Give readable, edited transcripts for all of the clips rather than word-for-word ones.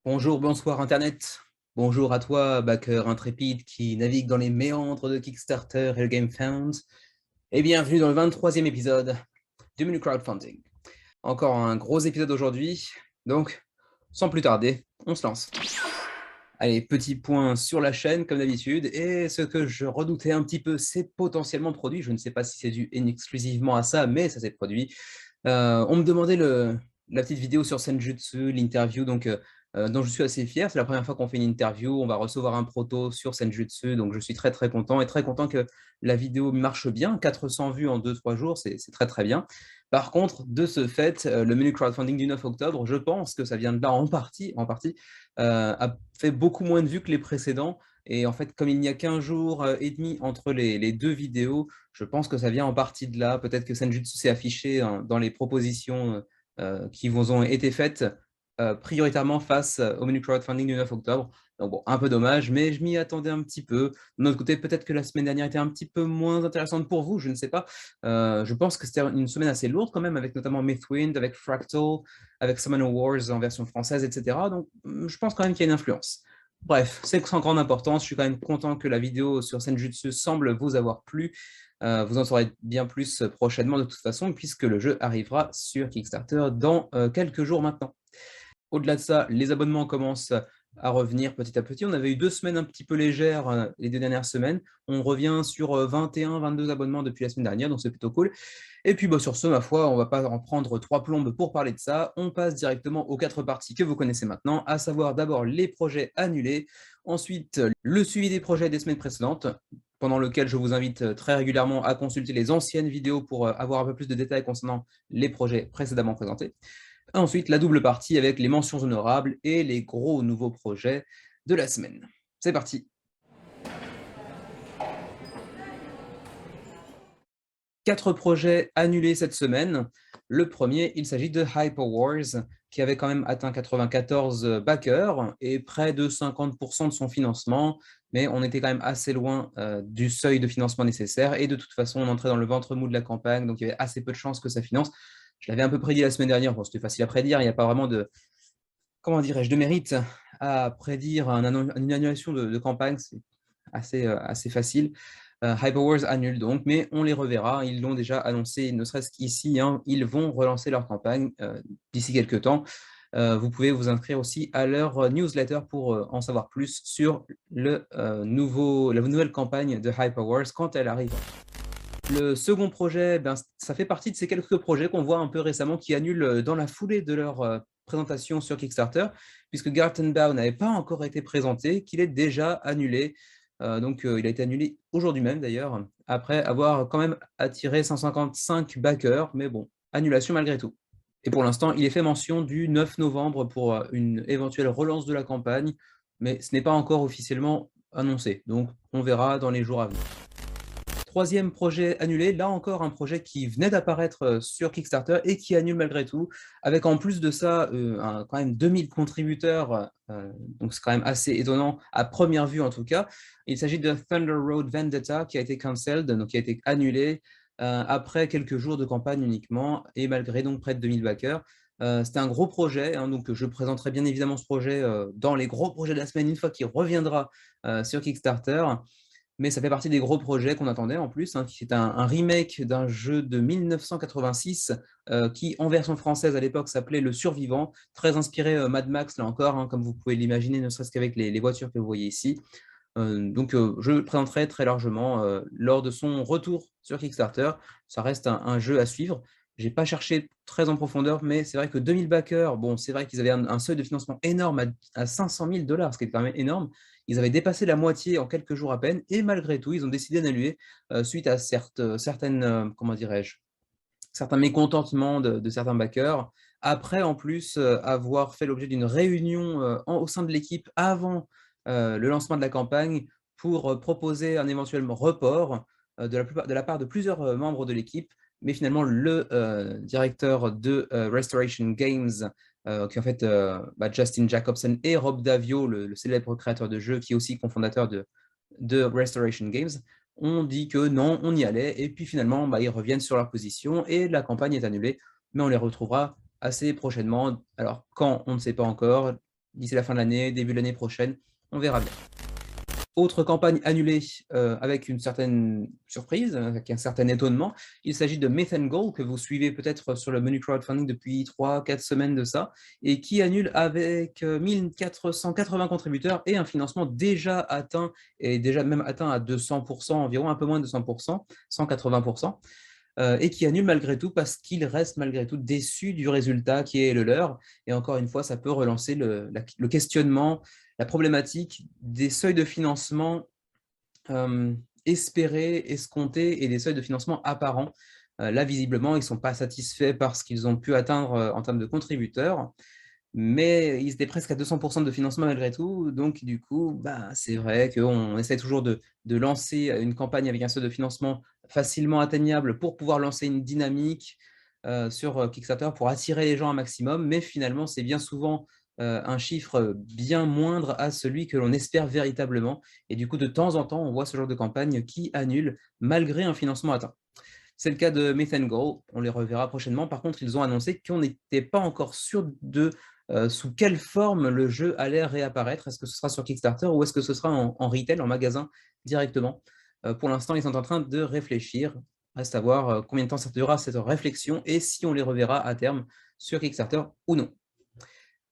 Bonjour, bonsoir Internet. Bonjour à toi, backer intrépide qui navigue dans les méandres de Kickstarter et le GameFound. Et bienvenue dans le 23e épisode du menu crowdfunding. Encore un gros épisode aujourd'hui, donc sans plus tarder, on se lance. Allez, petit point sur la chaîne comme d'habitude, et ce que je redoutais un petit peu, c'est potentiellement produit. Je ne sais pas si c'est dû exclusivement à ça, mais ça s'est produit. On me demandait la petite vidéo sur Senjutsu, l'interview dont je suis assez fier. C'est la première fois qu'on fait une interview. On va recevoir un proto sur Senjutsu, donc je suis très très content et très content que la vidéo marche bien. 400 vues en 2-3 jours, c'est très très bien. Par contre, de ce fait, le menu crowdfunding du 9 octobre, je pense que ça vient de là a fait beaucoup moins de vues que les précédents. Et en fait, comme il n'y a qu'un jour et demi entre les deux vidéos, je pense que ça vient en partie de là. Peut-être que Senjutsu s'est affiché dans les propositions qui vous ont été faites prioritairement face au menu crowdfunding du 9 octobre. Donc bon, un peu dommage, mais je m'y attendais un petit peu. De notre côté, peut-être que la semaine dernière était un petit peu moins intéressante pour vous, je ne sais pas. Je pense que c'était une semaine assez lourde quand même, avec notamment Mythwind, avec Fractal, avec Summon Wars en version française, etc. Donc je pense quand même qu'il y a une influence. Bref, c'est sans grande importance. Je suis quand même content que la vidéo sur Senjutsu semble vous avoir plu. Vous en saurez bien plus prochainement de toute façon, puisque le jeu arrivera sur Kickstarter dans quelques jours maintenant. Au-delà de ça, les abonnements commencent à revenir petit à petit. On avait eu 2 semaines un petit peu légères les 2 dernières semaines. On revient sur 21-22 abonnements depuis la semaine dernière, donc c'est plutôt cool. Et puis sur ce, ma foi, on ne va pas en prendre 3 plombes pour parler de ça. On passe directement aux 4 parties que vous connaissez maintenant, à savoir d'abord les projets annulés, ensuite le suivi des projets des semaines précédentes, pendant lequel je vous invite très régulièrement à consulter les anciennes vidéos pour avoir un peu plus de détails concernant les projets précédemment présentés. Ensuite, la double partie avec les mentions honorables et les gros nouveaux projets de la semaine. C'est parti. 4 projets annulés cette semaine. Le premier, il s'agit de Hyper Wars, qui avait quand même atteint 94 backers et près de 50% de son financement, mais on était quand même assez loin du seuil de financement nécessaire, et de toute façon, on entrait dans le ventre mou de la campagne, donc il y avait assez peu de chances que ça finance. Je l'avais un peu prédit la semaine dernière, bon, c'était facile à prédire, il n'y a pas vraiment de, comment dirais-je, de mérite à prédire une annulation de campagne, c'est assez facile. Hyperwars annule donc, mais on les reverra, ils l'ont déjà annoncé, ne serait-ce qu'ici, hein, ils vont relancer leur campagne d'ici quelques temps. Vous pouvez vous inscrire aussi à leur newsletter pour en savoir plus sur la nouvelle campagne de Hyperwars quand elle arrive. Le second projet, ça fait partie de ces quelques projets qu'on voit un peu récemment qui annulent dans la foulée de leur présentation sur Kickstarter, puisque Gartenbau n'avait pas encore été présenté, qu'il est déjà annulé. Il a été annulé aujourd'hui même d'ailleurs, après avoir quand même attiré 155 backers, mais bon, annulation malgré tout. Et pour l'instant, il est fait mention du 9 novembre pour une éventuelle relance de la campagne, mais ce n'est pas encore officiellement annoncé, donc on verra dans les jours à venir. Troisième projet annulé, là encore un projet qui venait d'apparaître sur Kickstarter et qui annule malgré tout, avec en plus de ça quand même 2000 contributeurs, donc c'est quand même assez étonnant à première vue en tout cas. Il s'agit de Thunder Road Vendetta qui a été cancelled, donc qui a été annulé après quelques jours de campagne uniquement et malgré donc près de 2000 backers. C'était un gros projet, hein, donc je présenterai bien évidemment ce projet dans les gros projets de la semaine une fois qu'il reviendra sur Kickstarter. Mais ça fait partie des gros projets qu'on attendait en plus, hein, qui est un remake d'un jeu de 1986 qui, en version française à l'époque, s'appelait Le Survivant, très inspiré Mad Max, là encore, hein, comme vous pouvez l'imaginer, ne serait-ce qu'avec les voitures que vous voyez ici. Je le présenterai très largement lors de son retour sur Kickstarter. Ça reste un jeu à suivre. Je n'ai pas cherché très en profondeur, mais c'est vrai que 2000 backers, bon, c'est vrai qu'ils avaient un seuil de financement énorme à 500 000 $, ce qui est quand même énorme. Ils avaient dépassé la moitié en quelques jours à peine, et malgré tout, ils ont décidé d'annuler suite à comment dirais-je, certains mécontentements de certains backers. Après, en plus, avoir fait l'objet d'une réunion au sein de l'équipe avant le lancement de la campagne pour proposer un éventuel report de la part de plusieurs membres de l'équipe, mais finalement le directeur de Restoration Games, qui est en fait Justin Jacobson et Rob Davio, le célèbre créateur de jeux, qui est aussi cofondateur de Restoration Games, ont dit que non, on y allait, et puis finalement, ils reviennent sur leur position, et la campagne est annulée, mais on les retrouvera assez prochainement. Alors, quand, on ne sait pas encore. d'ici la fin de l'année, début de l'année prochaine, on verra bien. Autre campagne annulée avec une certaine surprise, avec un certain étonnement, il s'agit de Myth Goal, que vous suivez peut-être sur le menu crowdfunding depuis 3-4 semaines de ça, et qui annule avec 1480 contributeurs et un financement déjà atteint, et déjà même atteint à 200%, environ un peu moins de 200%, 180%, et qui annule malgré tout parce qu'il reste malgré tout déçu du résultat qui est le leur. Et encore une fois, ça peut relancer le questionnement, la problématique des seuils de financement espérés, escomptés et des seuils de financement apparents. Là, visiblement, ils ne sont pas satisfaits par ce qu'ils ont pu atteindre en termes de contributeurs, mais ils étaient presque à 200% de financement malgré tout. Donc, du coup, bah, c'est vrai qu'on essaie toujours de lancer une campagne avec un seuil de financement facilement atteignable pour pouvoir lancer une dynamique sur Kickstarter pour attirer les gens un maximum. Mais finalement, c'est bien souvent un chiffre bien moindre à celui que l'on espère véritablement. Et du coup, de temps en temps, on voit ce genre de campagne qui annule malgré un financement atteint. C'est le cas de Myth Goal, on les reverra prochainement. Par contre, ils ont annoncé qu'on n'était pas encore sûr de sous quelle forme le jeu allait réapparaître. Est-ce que ce sera sur Kickstarter ou est-ce que ce sera en retail, en magasin directement? Pour l'instant, ils sont en train de réfléchir. Reste à voir combien de temps ça durera cette réflexion et si on les reverra à terme sur Kickstarter ou non.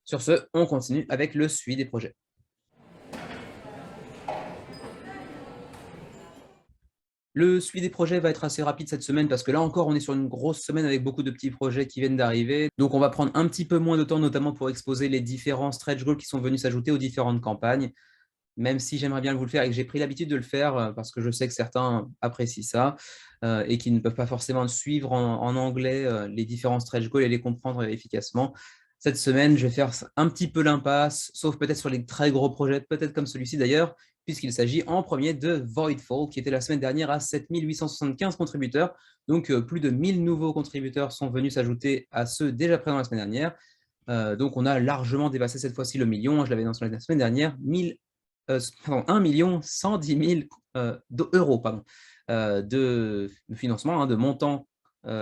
Sur ce, on continue avec le suivi des projets. Le suivi des projets va être assez rapide cette semaine parce que là encore, on est sur une grosse semaine avec beaucoup de petits projets qui viennent d'arriver. Donc, on va prendre un petit peu moins de temps, notamment pour exposer les différents stretch goals qui sont venus s'ajouter aux différentes campagnes, même si j'aimerais bien vous le faire et que j'ai pris l'habitude de le faire parce que je sais que certains apprécient ça et qui ne peuvent pas forcément suivre en anglais les différents stretch goals et les comprendre efficacement. Cette semaine, je vais faire un petit peu l'impasse, sauf peut-être sur les très gros projets, peut-être comme celui-ci d'ailleurs, puisqu'il s'agit en premier de Voidfall, qui était la semaine dernière à 7875 contributeurs. Donc, plus de 1000 nouveaux contributeurs sont venus s'ajouter à ceux déjà présents la semaine dernière. Donc, on a largement dépassé cette fois-ci le million. Je l'avais mentionné la semaine dernière, 1 110 000 euros de financement, de montant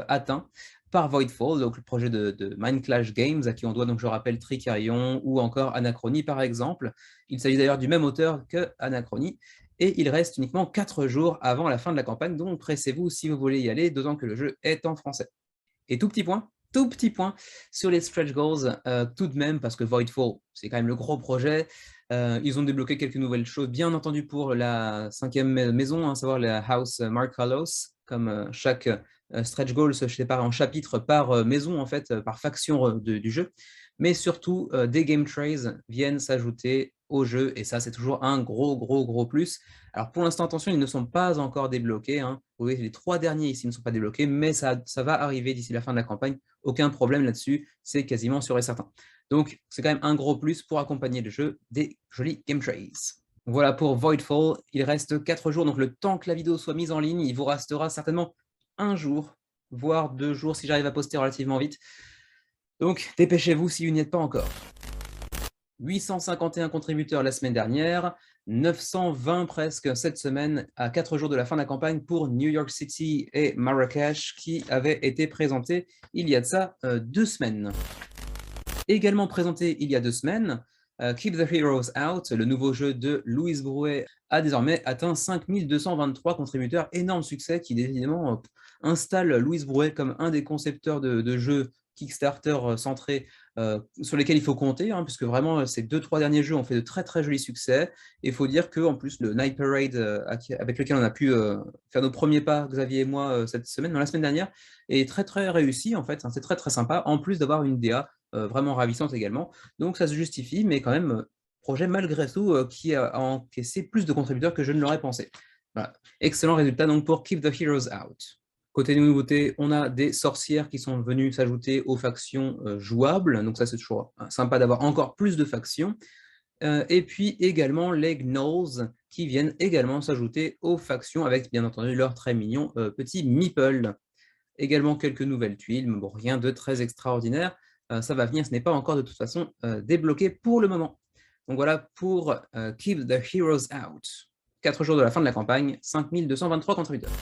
atteint par Voidfall, donc le projet de Mindclash Games, à qui on doit, donc je rappelle, Tricarion ou encore Anachronie par exemple. Il s'agit d'ailleurs du même auteur que Anachronie, et il reste uniquement 4 jours avant la fin de la campagne, donc pressez-vous si vous voulez y aller, d'autant que le jeu est en français. Et tout petit point sur les stretch goals, tout de même, parce que Voidfall, c'est quand même le gros projet. Ils ont débloqué quelques nouvelles choses, bien entendu pour la 5e maison, à savoir la House Mark Hollows, comme chaque stretch goal se sépare en chapitres par maison, en fait, par faction du jeu. Mais surtout, des game trays viennent s'ajouter au jeu, et ça, c'est toujours un gros plus. Alors pour l'instant, attention, ils ne sont pas encore débloqués. Hein. Vous voyez, les 3 derniers ici ne sont pas débloqués, mais ça va arriver d'ici la fin de la campagne. Aucun problème là-dessus, c'est quasiment sûr et certain. Donc, c'est quand même un gros plus pour accompagner le jeu des jolis game trays. Voilà pour Voidfall. Il reste 4 jours, donc le temps que la vidéo soit mise en ligne, il vous restera certainement 1 jour, voire 2 jours si j'arrive à poster relativement vite. Donc, dépêchez-vous si vous n'y êtes pas encore. 851 contributeurs la semaine dernière, 920 presque cette semaine, à 4 jours de la fin de la campagne pour New York City et Marrakech, qui avaient été présentés il y a de ça 2 semaines. Également présenté il y a 2 semaines, Keep the Heroes Out, le nouveau jeu de Louise Brouet, a désormais atteint 5223 contributeurs. Énorme succès qui, évidemment, installe Louise Brouet comme un des concepteurs de jeux Kickstarter centrés sur lesquels il faut compter, hein, puisque vraiment, ces 2-3 derniers jeux ont fait de très jolis succès. Et il faut dire qu'en plus, le Night Parade, avec lequel on a pu faire nos premiers pas, Xavier et moi, cette semaine, dans la semaine dernière, est très réussi, en fait. Hein, c'est très sympa, en plus d'avoir une DA vraiment ravissante également. Donc ça se justifie, mais quand même, projet malgré tout qui a encaissé plus de contributeurs que je ne l'aurais pensé. Voilà. Excellent résultat donc pour Keep the Heroes Out. Côté nouveautés, on a des sorcières qui sont venues s'ajouter aux factions jouables, donc ça c'est toujours sympa d'avoir encore plus de factions. Et puis également les Gnolls qui viennent également s'ajouter aux factions avec bien entendu leur très mignon petit meeple. Également quelques nouvelles tuiles, mais bon, rien de très extraordinaire. Ça va venir, ce n'est pas encore de toute façon débloqué pour le moment. Donc voilà pour Keep the Heroes Out. 4 jours de la fin de la campagne, 5223 contributeurs.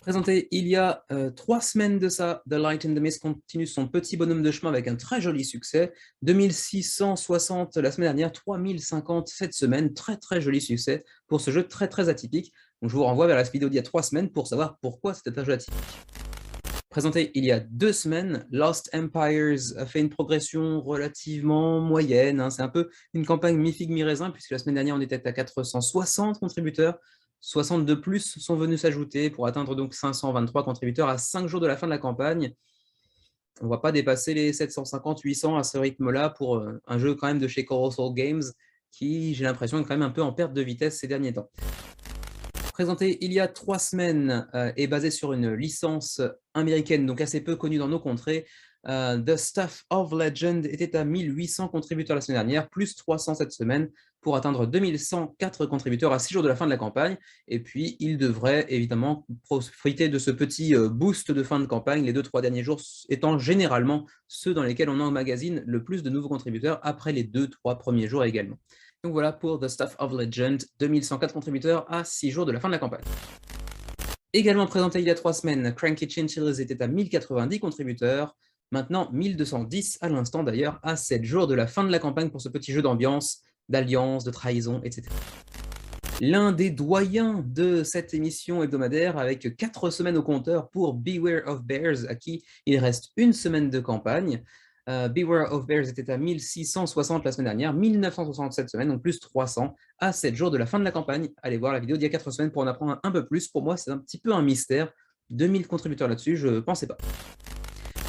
Présenté il y a 3 semaines de ça, The Light and the Mist continue son petit bonhomme de chemin avec un très joli succès. 2660 la semaine dernière, 3050 cette semaine. Très très joli succès pour ce jeu très très atypique. Donc je vous renvoie vers la vidéo d'il y a 3 semaines pour savoir pourquoi c'était un jeu atypique. Présenté il y a 2 semaines, Lost Empires a fait une progression relativement moyenne, hein. C'est un peu une campagne mi-figue mi-raisin, puisque la semaine dernière on était à 460 contributeurs. 60 de plus sont venus s'ajouter pour atteindre donc 523 contributeurs à 5 jours de la fin de la campagne. On ne va pas dépasser les 750-800 à ce rythme-là pour un jeu quand même de chez Colossal Games qui, j'ai l'impression, est quand même un peu en perte de vitesse ces derniers temps. Présenté il y a 3 semaines et basé sur une licence américaine, donc assez peu connue dans nos contrées. The Stuff of Legend était à 1800 contributeurs la semaine dernière, plus 300 cette semaine, pour atteindre 2104 contributeurs à 6 jours de la fin de la campagne. Et puis, il devrait évidemment profiter de ce petit boost de fin de campagne, les 2-3 derniers jours étant généralement ceux dans lesquels on emmagasine le plus de nouveaux contributeurs, après les 2-3 premiers jours également. Donc voilà pour The Stuff of Legend, 2104 contributeurs à 6 jours de la fin de la campagne. Également présenté il y a 3 semaines, Cranky Chinchillas était à 1090 contributeurs, maintenant 1210 à l'instant d'ailleurs, à 7 jours de la fin de la campagne pour ce petit jeu d'ambiance, d'alliance, de trahison, etc. L'un des doyens de cette émission hebdomadaire, avec 4 semaines au compteur pour Beware of Bears, à qui il reste une semaine de campagne. Beware of Bears était à 1660 la semaine dernière, 1960 cette semaine, donc plus 300 à 7 jours de la fin de la campagne. Allez voir la vidéo d'il y a 4 semaines pour en apprendre un peu plus. Pour moi, c'est un petit peu un mystère. 2000 contributeurs là-dessus, je ne pensais pas.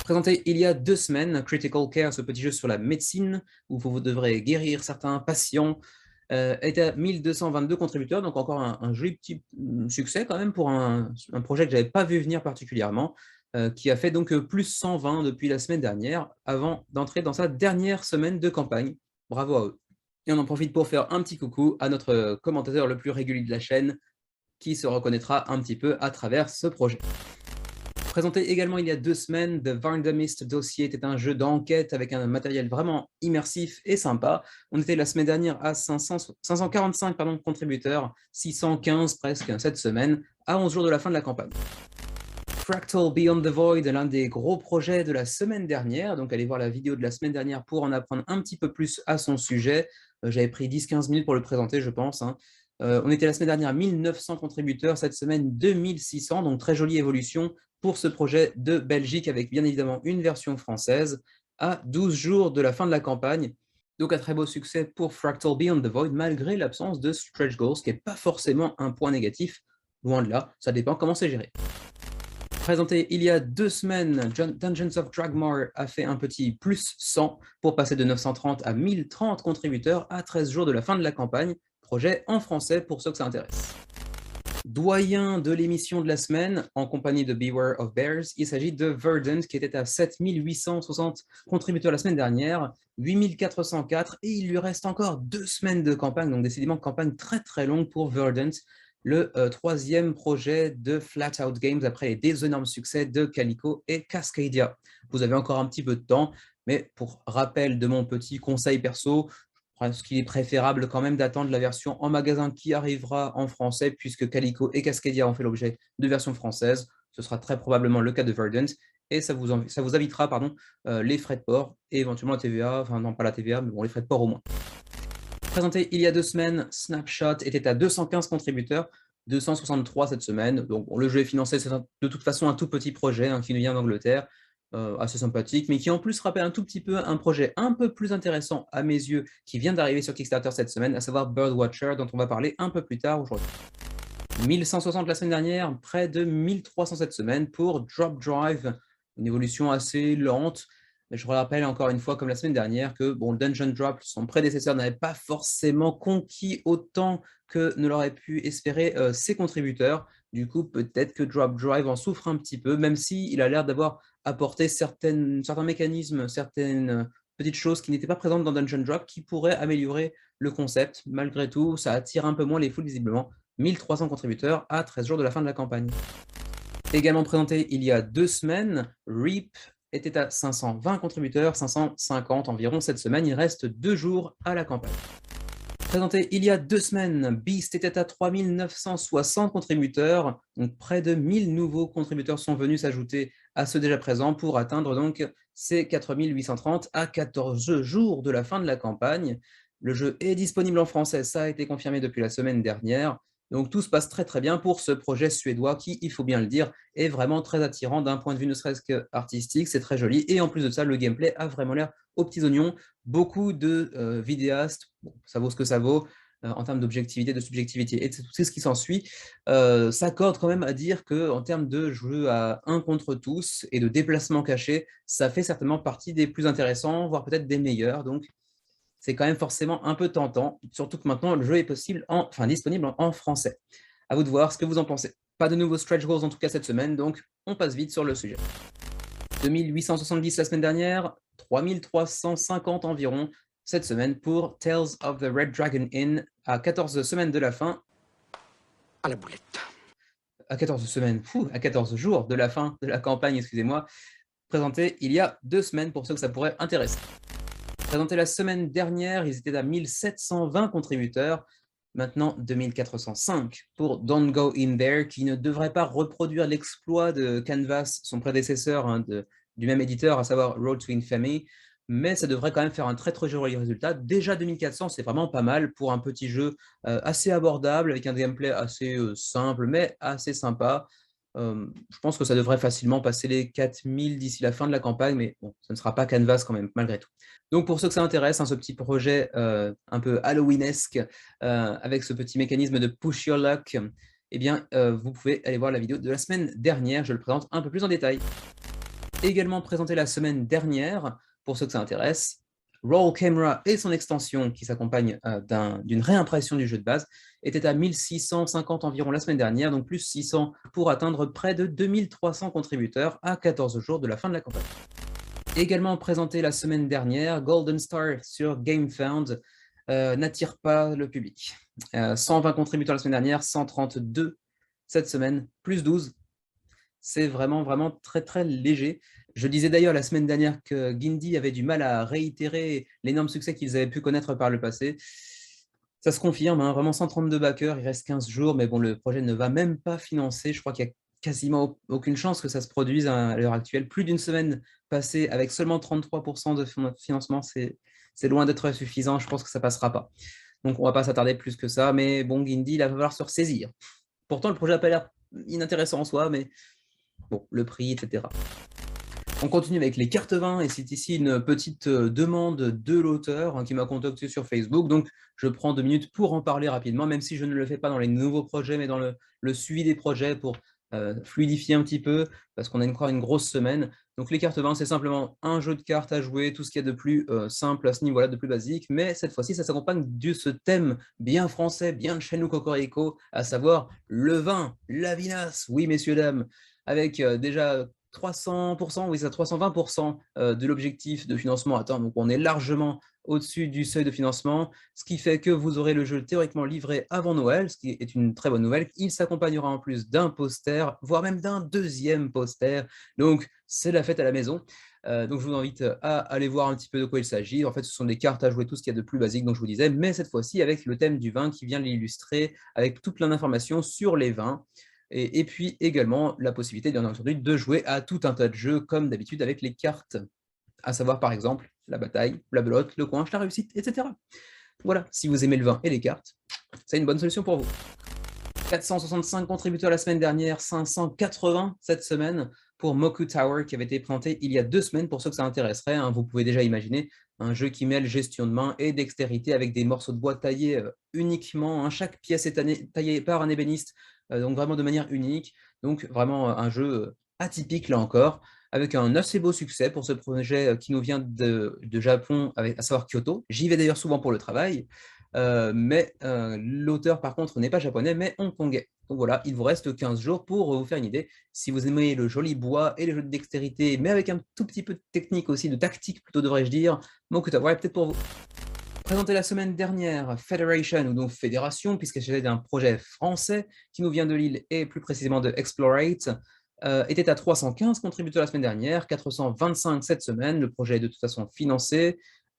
Présenté il y a 2 semaines, Critical Care, ce petit jeu sur la médecine, où vous devrez guérir certains patients, est à 1222 contributeurs, donc encore un joli petit succès quand même pour un projet que je n'avais pas vu venir particulièrement, qui a fait donc plus 120 depuis la semaine dernière, avant d'entrer dans sa dernière semaine de campagne. Bravo à eux. Et on en profite pour faire un petit coucou à notre commentateur le plus régulier de la chaîne, qui se reconnaîtra un petit peu à travers ce projet. Présenté également il y a 2 semaines, The Varndamist Dossier était un jeu d'enquête avec un matériel vraiment immersif et sympa. On était la semaine dernière à 545 contributeurs, 615 presque cette semaine, à 11 jours de la fin de la campagne. Fractal Beyond the Void, l'un des gros projets de la semaine dernière, donc allez voir la vidéo de la semaine dernière pour en apprendre un petit peu plus à son sujet. J'avais pris 10-15 minutes pour le présenter, je pense, hein. On était la semaine dernière à 1900 contributeurs, cette semaine 2600, donc très jolie évolution pour ce projet de Belgique, avec bien évidemment une version française, à 12 jours de la fin de la campagne. Donc un très beau succès pour Fractal Beyond the Void, malgré l'absence de stretch goals, ce qui n'est pas forcément un point négatif, loin de là, ça dépend comment c'est géré. Présenté il y a 2 semaines, Dungeons of Dragmar a fait un petit plus 100 pour passer de 930 à 1030 contributeurs à 13 jours de la fin de la campagne, projet en français pour ceux que ça intéresse. Doyen de l'émission de la semaine, en compagnie de Beware of Bears, il s'agit de Verdant, qui était à 7860 contributeurs la semaine dernière, 8404, et il lui reste encore 2 semaines de campagne, donc décidément campagne très très longue pour Verdant, le 3e projet de Flat Out Games après les deux énormes succès de Calico et Cascadia. Vous avez encore un petit peu de temps, mais pour rappel de mon petit conseil perso, je pense qu'il est préférable quand même d'attendre la version en magasin qui arrivera en français, puisque Calico et Cascadia ont fait l'objet de versions françaises. Ce sera très probablement le cas de Verdant, et ça vous évitera les frais de port et éventuellement la TVA, enfin non pas la TVA, mais bon, les frais de port au moins. Présenté il y a 2 semaines, Snapshot était à 215 contributeurs, 263 cette semaine. Donc bon, le jeu est financé, c'est de toute façon un tout petit projet qui nous vient d'Angleterre, assez sympathique, mais qui en plus rappelle un tout petit peu un projet un peu plus intéressant à mes yeux, qui vient d'arriver sur Kickstarter cette semaine, à savoir Birdwatcher, dont on va parler un peu plus tard aujourd'hui. 1160 la semaine dernière, près de 1300 cette semaine pour Drop Drive, une évolution assez lente. Mais je vous rappelle encore une fois, comme la semaine dernière, que bon, le Dungeon Drop, son prédécesseur, n'avait pas forcément conquis autant que ne l'auraient pu espérer ses contributeurs. Du coup, peut-être que Drop Drive en souffre un petit peu, même s'il a l'air d'avoir apporté certains mécanismes, certaines petites choses qui n'étaient pas présentes dans Dungeon Drop, qui pourraient améliorer le concept. Malgré tout, ça attire un peu moins les foules visiblement. 1300 contributeurs à 13 jours de la fin de la campagne. Également présenté il y a 2 semaines, Reap était à 520 contributeurs, 550 environ cette semaine. Il reste 2 jours à la campagne. Présenté il y a 2 semaines, Beast était à 3 960 contributeurs, donc près de 1000 nouveaux contributeurs sont venus s'ajouter à ceux déjà présents pour atteindre donc ces 4 830 à 14 jours de la fin de la campagne. Le jeu est disponible en français, ça a été confirmé depuis la semaine dernière, donc tout se passe très très bien pour ce projet suédois qui, il faut bien le dire, est vraiment très attirant d'un point de vue ne serait-ce qu'artistique, c'est très joli, et en plus de ça, le gameplay a vraiment l'air aux petits oignons. Beaucoup de vidéastes, bon, ça vaut ce que ça vaut, en termes d'objectivité, de subjectivité et tout ce qui s'ensuit, s'accordent quand même à dire qu'en termes de jeu à un contre tous et de déplacement caché, ça fait certainement partie des plus intéressants, voire peut-être des meilleurs. Donc, c'est quand même forcément un peu tentant, surtout que maintenant le jeu est disponible en français. À vous de voir ce que vous en pensez. Pas de nouveaux stretch goals en tout cas cette semaine, donc on passe vite sur le sujet. 2870 la semaine dernière, 3350 environ cette semaine pour Tales of the Red Dragon Inn à 14 semaines de la fin. À la boulette. À 14 semaines, à 14 jours de la fin de la campagne, excusez-moi, présenté il y a 2 semaines pour ceux que ça pourrait intéresser. Présenté la semaine dernière, ils étaient à 1720 contributeurs, maintenant 2405 pour Don't Go In There, qui ne devrait pas reproduire l'exploit de Canvas, son prédécesseur du même éditeur, à savoir Road to Infamy, mais ça devrait quand même faire un très très joli résultat. Déjà 2400, c'est vraiment pas mal pour un petit jeu assez abordable, avec un gameplay assez simple, mais assez sympa. Je pense que ça devrait facilement passer les 4000 d'ici la fin de la campagne, mais bon, ça ne sera pas Canvas quand même, malgré tout. Donc pour ceux que ça intéresse, ce petit projet un peu Halloweenesque, avec ce petit mécanisme de push your luck, eh bien, vous pouvez aller voir la vidéo de la semaine dernière, je le présente un peu plus en détail. Également présenté la semaine dernière, pour ceux que ça intéresse, Roll Camera et son extension, qui s'accompagne d'une réimpression du jeu de base, était à 1650 environ la semaine dernière, donc plus 600 pour atteindre près de 2300 contributeurs à 14 jours de la fin de la campagne. Également présenté la semaine dernière, Golden Star sur GameFound n'attire pas le public. 120 contributeurs la semaine dernière, 132 cette semaine, plus 12. C'est vraiment, vraiment très, très léger. Je disais d'ailleurs la semaine dernière que Guindy avait du mal à réitérer l'énorme succès qu'ils avaient pu connaître par le passé. Ça se confirme, hein, vraiment 132 backers, il reste 15 jours, mais bon, le projet ne va même pas financer. Je crois qu'il y a quasiment aucune chance que ça se produise à l'heure actuelle. Plus d'une semaine passée avec seulement 33% de financement, c'est loin d'être suffisant. Je pense que ça ne passera pas. Donc, on ne va pas s'attarder plus que ça. Mais bon, Guindy, il va falloir se ressaisir. Pourtant, le projet n'a pas l'air inintéressant en soi, mais bon, le prix, etc. On continue avec les cartes 20 et c'est ici une petite demande de l'auteur qui m'a contacté sur Facebook. Donc, je prends 2 minutes pour en parler rapidement, même si je ne le fais pas dans les nouveaux projets, mais dans le suivi des projets pour fluidifier un petit peu, parce qu'on a encore une grosse semaine. Donc, les cartes 20, c'est simplement un jeu de cartes à jouer, tout ce qu'il y a de plus simple à ce niveau-là, de plus basique. Mais cette fois-ci, ça s'accompagne de ce thème bien français, bien de chez nous, Cocorico, à savoir le vin, la vinasse. Oui, messieurs, dames, avec déjà 300%, oui, c'est 320% de l'objectif de financement atteint. Donc, on est largement au-dessus du seuil de financement, ce qui fait que vous aurez le jeu théoriquement livré avant Noël, ce qui est une très bonne nouvelle. Il s'accompagnera en plus d'un poster, voire même d'un deuxième poster. Donc, c'est la fête à la maison. Donc, je vous invite à aller voir un petit peu de quoi il s'agit. En fait, ce sont des cartes à jouer, tout ce qu'il y a de plus basique, donc je vous disais, mais cette fois-ci avec le thème du vin qui vient l'illustrer, avec tout plein d'informations sur les vins. Et puis également la possibilité, bien entendu, de jouer à tout un tas de jeux, comme d'habitude avec les cartes, à savoir par exemple la bataille, la belote, le coinche, la réussite, etc. Voilà, si vous aimez le vin et les cartes, c'est une bonne solution pour vous. 465 contributeurs la semaine dernière, 580 cette semaine pour Moku Tower qui avait été présenté il y a 2 semaines pour ceux que ça intéresserait. Hein, vous pouvez déjà imaginer un jeu qui mêle gestion de main et dextérité avec des morceaux de bois taillés uniquement. Hein, chaque pièce est taillée par un ébéniste, donc vraiment de manière unique. Donc vraiment un jeu atypique là encore, avec un assez beau succès pour ce projet qui nous vient de Japon, à savoir Kyoto. J'y vais d'ailleurs souvent pour le travail. Mais l'auteur, par contre, n'est pas japonais, mais hongkongais. Donc voilà, il vous reste 15 jours pour vous faire une idée. Si vous aimez le joli bois et les jeux de dextérité, mais avec un tout petit peu de technique aussi, de tactique plutôt, devrais-je dire, Moku Tower est peut-être pour vous. Présenté la semaine dernière, Federation, ou donc Fédération, puisqu'il s'agit d'un projet français qui nous vient de Lille et plus précisément de Explorate, était à 315 contributeurs la semaine dernière, 425 cette semaine. Le projet est de toute façon financé.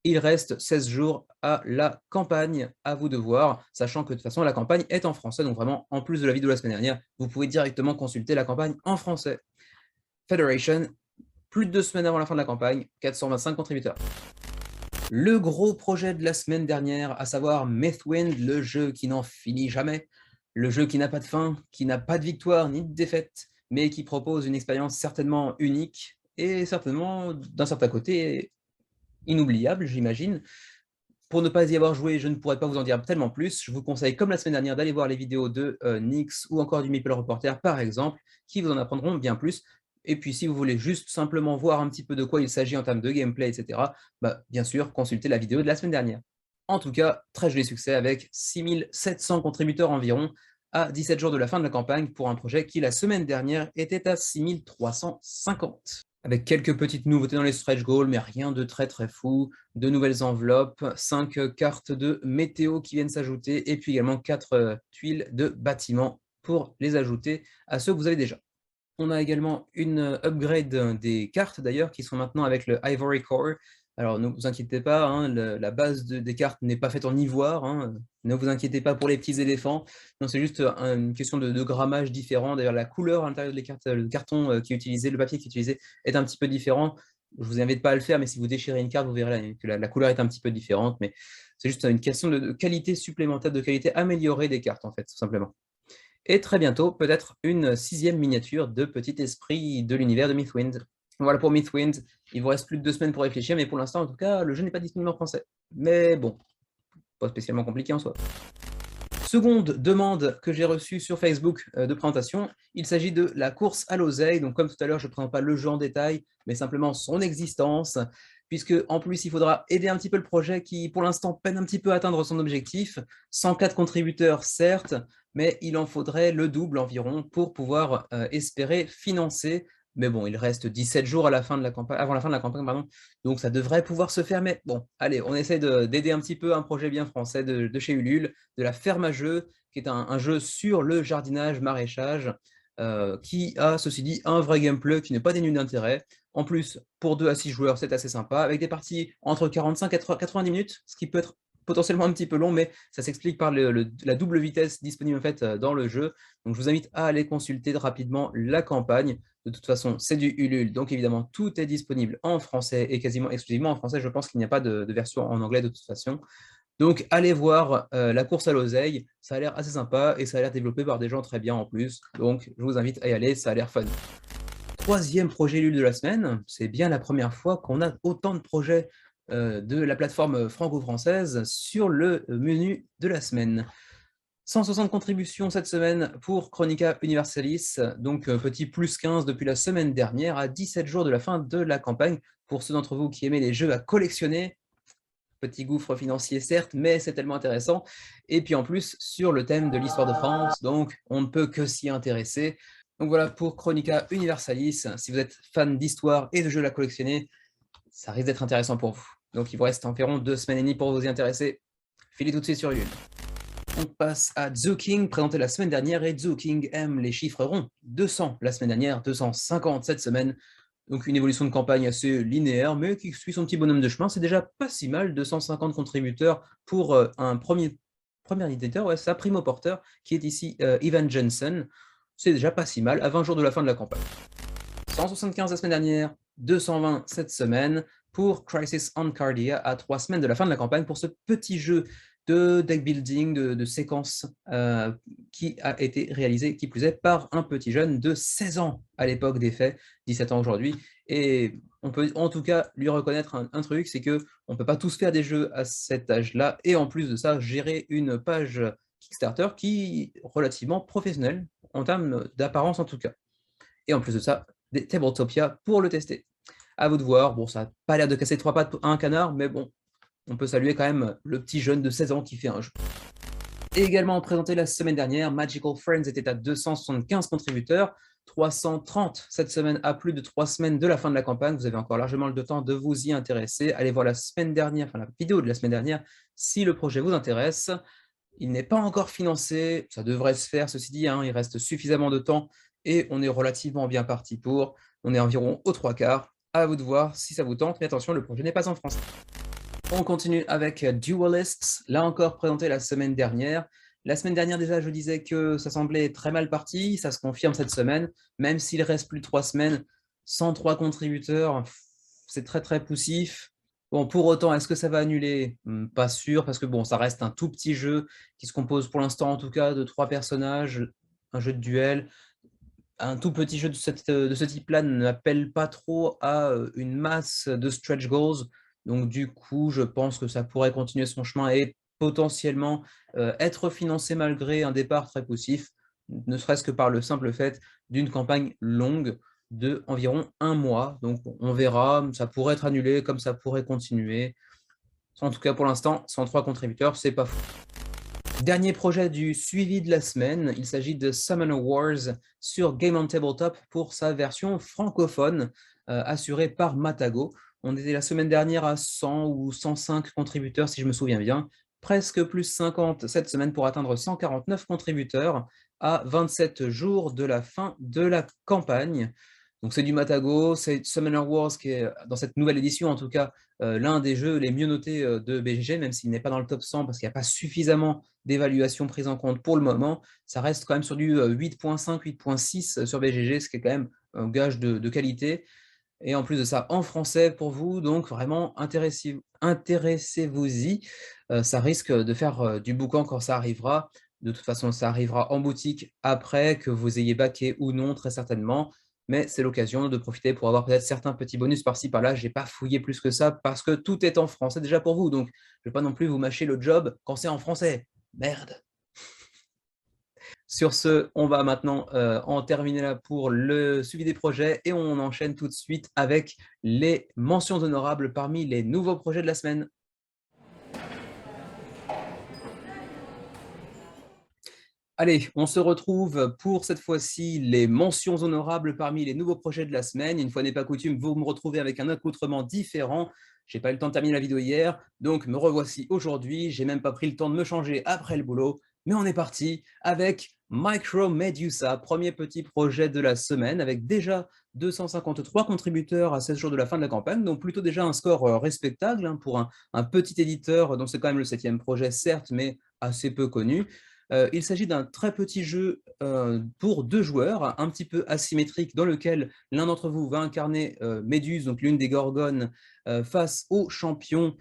Il reste 16 jours à la campagne, à vous de voir, sachant que de toute façon la campagne est en français, donc vraiment en plus de la vidéo de la semaine dernière, vous pouvez directement consulter la campagne en français. Federation, plus de 2 semaines avant la fin de la campagne, 425 contributeurs. Le gros projet de la semaine dernière, à savoir Mythwind, le jeu qui n'en finit jamais, le jeu qui n'a pas de fin, qui n'a pas de victoire ni de défaite, mais qui propose une expérience certainement unique et certainement, d'un certain côté, inoubliable, j'imagine. Pour ne pas y avoir joué, je ne pourrais pas vous en dire tellement plus. Je vous conseille, comme la semaine dernière, d'aller voir les vidéos de Nyx ou encore du Meeple Reporter, par exemple, qui vous en apprendront bien plus. Et puis, si vous voulez juste simplement voir un petit peu de quoi il s'agit en termes de gameplay, etc., bah, bien sûr, consultez la vidéo de la semaine dernière. En tout cas, très joli succès avec 6700 contributeurs environ à 17 jours de la fin de la campagne pour un projet qui, la semaine dernière, était à 6350. Avec quelques petites nouveautés dans les stretch goals, mais rien de très très fou. De nouvelles enveloppes, 5 cartes de météo qui viennent s'ajouter, et puis également 4 tuiles de bâtiments pour les ajouter à ceux que vous avez déjà. On a également une upgrade des cartes d'ailleurs, qui sont maintenant avec le Ivory Core. Alors ne vous inquiétez pas, hein, la base des cartes n'est pas faite en ivoire, hein, ne vous inquiétez pas pour les petits éléphants. Non, c'est juste une question de grammage différent. D'ailleurs, la couleur à l'intérieur des cartes, le carton qui est utilisé, le papier qui est utilisé est un petit peu différent. Je ne vous invite pas à le faire, mais si vous déchirez une carte, vous verrez que la couleur est un petit peu différente. Mais c'est juste une question de qualité supplémentaire, de qualité améliorée des cartes, en fait, tout simplement. Et très bientôt, peut-être une 6e miniature de Petit Esprit de l'univers de Mythwind. Voilà pour Mythwind, il vous reste plus de 2 semaines pour réfléchir, mais pour l'instant, en tout cas, le jeu n'est pas disponible en français. Mais bon, pas spécialement compliqué en soi. Seconde demande que j'ai reçue sur Facebook de présentation, il s'agit de la course à l'oseille. Donc comme tout à l'heure, je ne présente pas le jeu en détail, mais simplement son existence, puisque en plus, il faudra aider un petit peu le projet qui, pour l'instant, peine un petit peu à atteindre son objectif. 104 contributeurs, certes, mais il en faudrait le double environ pour pouvoir espérer financer. Mais bon, il reste 17 jours à la fin de la campagne, avant la fin de la campagne, pardon, donc ça devrait pouvoir se faire. Mais bon, allez, on essaie d'aider un petit peu un projet bien français de chez Ulule, de la ferme à jeu, qui est un jeu sur le jardinage, maraîchage, qui a, ceci dit, un vrai gameplay qui n'est pas dénué d'intérêt. En plus, pour 2 à 6 joueurs, c'est assez sympa, avec des parties entre 45 et 90 minutes, ce qui peut être potentiellement un petit peu long, mais ça s'explique par la double vitesse disponible en fait dans le jeu. Donc je vous invite à aller consulter rapidement la campagne. De toute façon, c'est du Ulule, donc évidemment, tout est disponible en français et quasiment exclusivement en français. Je pense qu'il n'y a pas de version en anglais de toute façon. Donc allez voir la course à l'oseille, ça a l'air assez sympa et ça a l'air développé par des gens très bien en plus. Donc je vous invite à y aller, ça a l'air fun. 3e projet Ulule de la semaine, c'est bien la première fois qu'on a autant de projets de la plateforme franco-française sur le menu de la semaine. 160 contributions cette semaine pour Chronica Universalis, donc petit plus 15 depuis la semaine dernière, à 17 jours de la fin de la campagne. Pour ceux d'entre vous qui aimaient les jeux à collectionner, petit gouffre financier certes, mais c'est tellement intéressant. Et puis en plus, sur le thème de l'histoire de France, donc on ne peut que s'y intéresser. Donc voilà pour Chronica Universalis. Si vous êtes fan d'histoire et de jeux à collectionner, ça risque d'être intéressant pour vous. Donc il vous reste environ 2 semaines et demie pour vous y intéresser. Filez tout de suite sur Ulule. On passe à Zooking, présenté la semaine dernière, et Zooking aime les chiffres ronds. 200 la semaine dernière, 250 cette semaine. Donc une évolution de campagne assez linéaire, mais qui suit son petit bonhomme de chemin. C'est déjà pas si mal, 250 contributeurs pour un premier éditeur, ouais, ça, primo porteur, qui est ici Evan Jensen. C'est déjà pas si mal, à 20 jours de la fin de la campagne. 175 la semaine dernière, 220 cette semaine pour Crisis on Cardia à 3 semaines de la fin de la campagne pour ce petit jeu de deck building, de séquences qui a été réalisé, qui plus est, par un petit jeune de 16 ans à l'époque des faits, 17 ans aujourd'hui. Et on peut en tout cas lui reconnaître un truc, c'est qu'on ne peut pas tous faire des jeux à cet âge-là, et en plus de ça, gérer une page Kickstarter qui est relativement professionnelle, en termes d'apparence en tout cas. Et en plus de ça, des Tabletopia pour le tester. À vous de voir, bon, ça n'a pas l'air de casser 3 pattes à un canard, mais bon, on peut saluer quand même le petit jeune de 16 ans qui fait un jeu. Et également présenté la semaine dernière, Magical Friends était à 275 contributeurs, 330 cette semaine à plus de 3 semaines de la fin de la campagne. Vous avez encore largement le temps de vous y intéresser. Allez voir la semaine dernière, enfin la vidéo de la semaine dernière, si le projet vous intéresse. Il n'est pas encore financé, ça devrait se faire, ceci dit, hein, il reste suffisamment de temps et on est relativement bien parti pour. On est environ aux 3 quarts. À vous de voir si ça vous tente, mais attention, le projet n'est pas en français. On continue avec Duelists, là encore présenté la semaine dernière. La semaine dernière déjà, je disais que ça semblait très mal parti, ça se confirme cette semaine, même s'il reste plus de 3 semaines, 103 contributeurs, c'est très très poussif. Bon, pour autant, est-ce que ça va annuler? Pas sûr, parce que bon, ça reste un tout petit jeu qui se compose pour l'instant en tout cas de 3 personnages, un jeu de duel. Un tout petit jeu de ce type-là n'appelle pas trop à une masse de stretch goals. Donc du coup, je pense que ça pourrait continuer son chemin et potentiellement être financé malgré un départ très poussif, ne serait-ce que par le simple fait d'une campagne longue de environ 1 mois. Donc on verra, ça pourrait être annulé comme ça pourrait continuer. En tout cas, pour l'instant, 103 contributeurs, c'est pas fou. Dernier projet du suivi de la semaine, il s'agit de Summoner Wars sur Game on Tabletop pour sa version francophone, assurée par Matago. On était la semaine dernière à 100 ou 105 contributeurs, si je me souviens bien, presque plus 50 cette semaine pour atteindre 149 contributeurs à 27 jours de la fin de la campagne. Donc c'est du Matago, c'est Summoner Wars qui est, dans cette nouvelle édition en tout cas, l'un des jeux les mieux notés de BGG, même s'il n'est pas dans le top 100 parce qu'il n'y a pas suffisamment d'évaluation prise en compte pour le moment. Ça reste quand même sur du 8.5, 8.6 sur BGG, ce qui est quand même un gage de qualité. Et en plus de ça, en français pour vous, donc vraiment intéressez-vous-y. Ça risque de faire du boucan quand ça arrivera. De toute façon, ça arrivera en boutique après, que vous ayez backé ou non, très certainement. Mais c'est l'occasion de profiter pour avoir peut-être certains petits bonus par-ci, par-là. Je n'ai pas fouillé plus que ça parce que tout est en français déjà pour vous. Donc, je ne vais pas non plus vous mâcher le job quand c'est en français. Merde. Sur ce, on va maintenant en terminer là pour le suivi des projets et on enchaîne tout de suite avec les mentions honorables parmi les nouveaux projets de la semaine. Allez, on se retrouve pour cette fois-ci les mentions honorables parmi les nouveaux projets de la semaine. Une fois n'est pas coutume, vous me retrouvez avec un accoutrement différent. Je n'ai pas eu le temps de terminer la vidéo hier, donc me revoici aujourd'hui. J'ai même pas pris le temps de me changer après le boulot, mais on est parti avec Micro Medusa, premier petit projet de la semaine, avec déjà 253 contributeurs à 16 jours de la fin de la campagne, donc plutôt déjà un score respectable hein, pour un petit éditeur, dont c'est quand même le 7e projet, certes, mais assez peu connu. Il s'agit d'un très petit jeu pour 2 joueurs, un petit peu asymétrique, dans lequel l'un d'entre vous va incarner Méduse, donc l'une des Gorgones, face au champion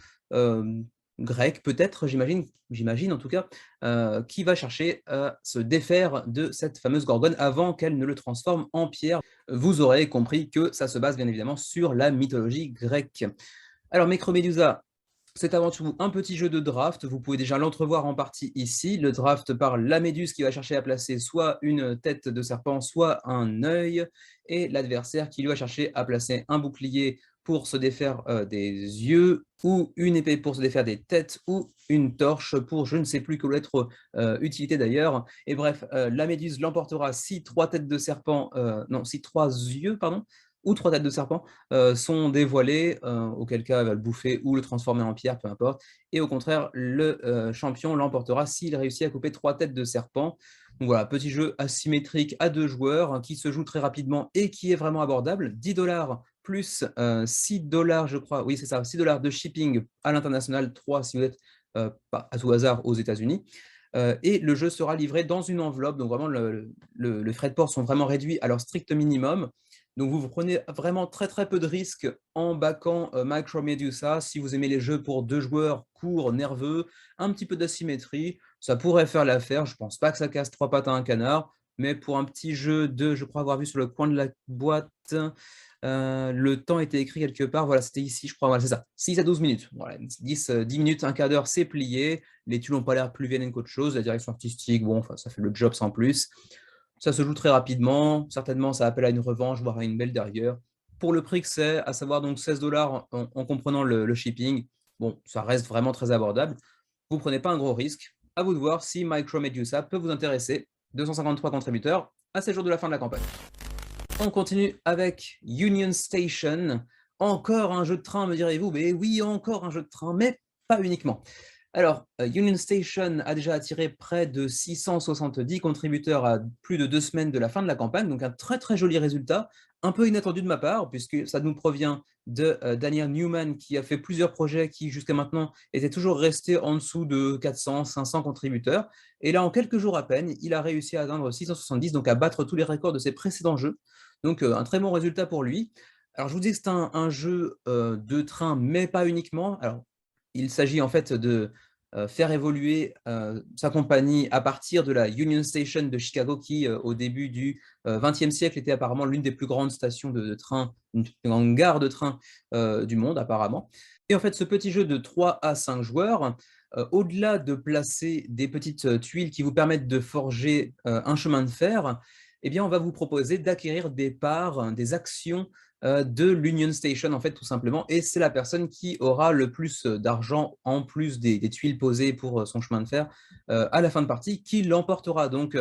grec, peut-être, j'imagine en tout cas, qui va chercher à se défaire de cette fameuse Gorgone avant qu'elle ne le transforme en pierre. Vous aurez compris que ça se base bien évidemment sur la mythologie grecque. Alors, Micromedusa, c'est avant tout un petit jeu de draft. Vous pouvez déjà l'entrevoir en partie ici. Le draft par la méduse qui va chercher à placer soit une tête de serpent, soit un œil, et l'adversaire qui lui va chercher à placer un bouclier pour se défaire des yeux, ou une épée pour se défaire des têtes, ou une torche pour je ne sais plus quelle autre utilité d'ailleurs. Et bref, la méduse l'emportera si 3 têtes de serpent, non, si 3 yeux, pardon, ou 3 têtes de serpent sont dévoilés, auquel cas elle va le bouffer ou le transformer en pierre, peu importe. Et au contraire, le champion l'emportera s'il réussit à couper 3 têtes de serpent. Donc voilà, petit jeu asymétrique à 2 joueurs hein, qui se joue très rapidement et qui est vraiment abordable. 10 $ plus 6 $, je crois, oui c'est ça, 6 $ de shipping à l'international, 3 si vous êtes pas à tout hasard aux États-Unis. Et le jeu sera livré dans une enveloppe, donc vraiment les frais de port sont vraiment réduits à leur strict minimum. Donc vous prenez vraiment très très peu de risques en backant Micro Medusa. Si vous aimez les jeux pour 2 joueurs courts, nerveux, un petit peu d'asymétrie, ça pourrait faire l'affaire. Je ne pense pas que ça casse 3 pattes à un canard, mais pour un petit jeu de, je crois avoir vu sur le coin de la boîte, le temps était écrit quelque part, voilà, c'était ici, je crois, voilà, c'est ça, 6 à 12 minutes. Voilà, 10 minutes, un quart d'heure, c'est plié. Les tuiles n'ont pas l'air plus vilaines qu'autre chose. La direction artistique, bon, enfin, ça fait le job sans plus. Ça se joue très rapidement, certainement ça appelle à une revanche, voire à une belle derrière. Pour le prix que c'est, à savoir donc 16 $ en comprenant le shipping, bon, ça reste vraiment très abordable. Vous ne prenez pas un gros risque. À vous de voir si Micro Medusa peut vous intéresser. 253 contributeurs à 7 jours de la fin de la campagne. On continue avec Union Station. Encore un jeu de train, me direz-vous. Mais oui, encore un jeu de train, mais pas uniquement. Alors, Union Station a déjà attiré près de 670 contributeurs à plus de 2 semaines de la fin de la campagne, donc un très, très joli résultat, un peu inattendu de ma part puisque ça nous provient de, Daniel Newman qui a fait plusieurs projets qui jusqu'à maintenant étaient toujours restés en dessous de 400-500 contributeurs et là, en quelques jours à peine, il a réussi à atteindre 670, donc à battre tous les records de ses précédents jeux, donc un très bon résultat pour lui. Alors je vous dis que c'est un jeu, de train, mais pas uniquement. Alors, il s'agit en fait de faire évoluer sa compagnie à partir de la Union Station de Chicago qui, au début du XXe siècle, était apparemment l'une des plus grandes stations de train, une plus grande gare de train du monde apparemment. Et en fait, ce petit jeu de 3 à 5 joueurs, au-delà de placer des petites tuiles qui vous permettent de forger un chemin de fer, eh bien, on va vous proposer d'acquérir des parts, des actions de l'Union Station, en fait, tout simplement. Et c'est la personne qui aura le plus d'argent, en plus des tuiles posées pour son chemin de fer, à la fin de partie, qui l'emportera. Donc,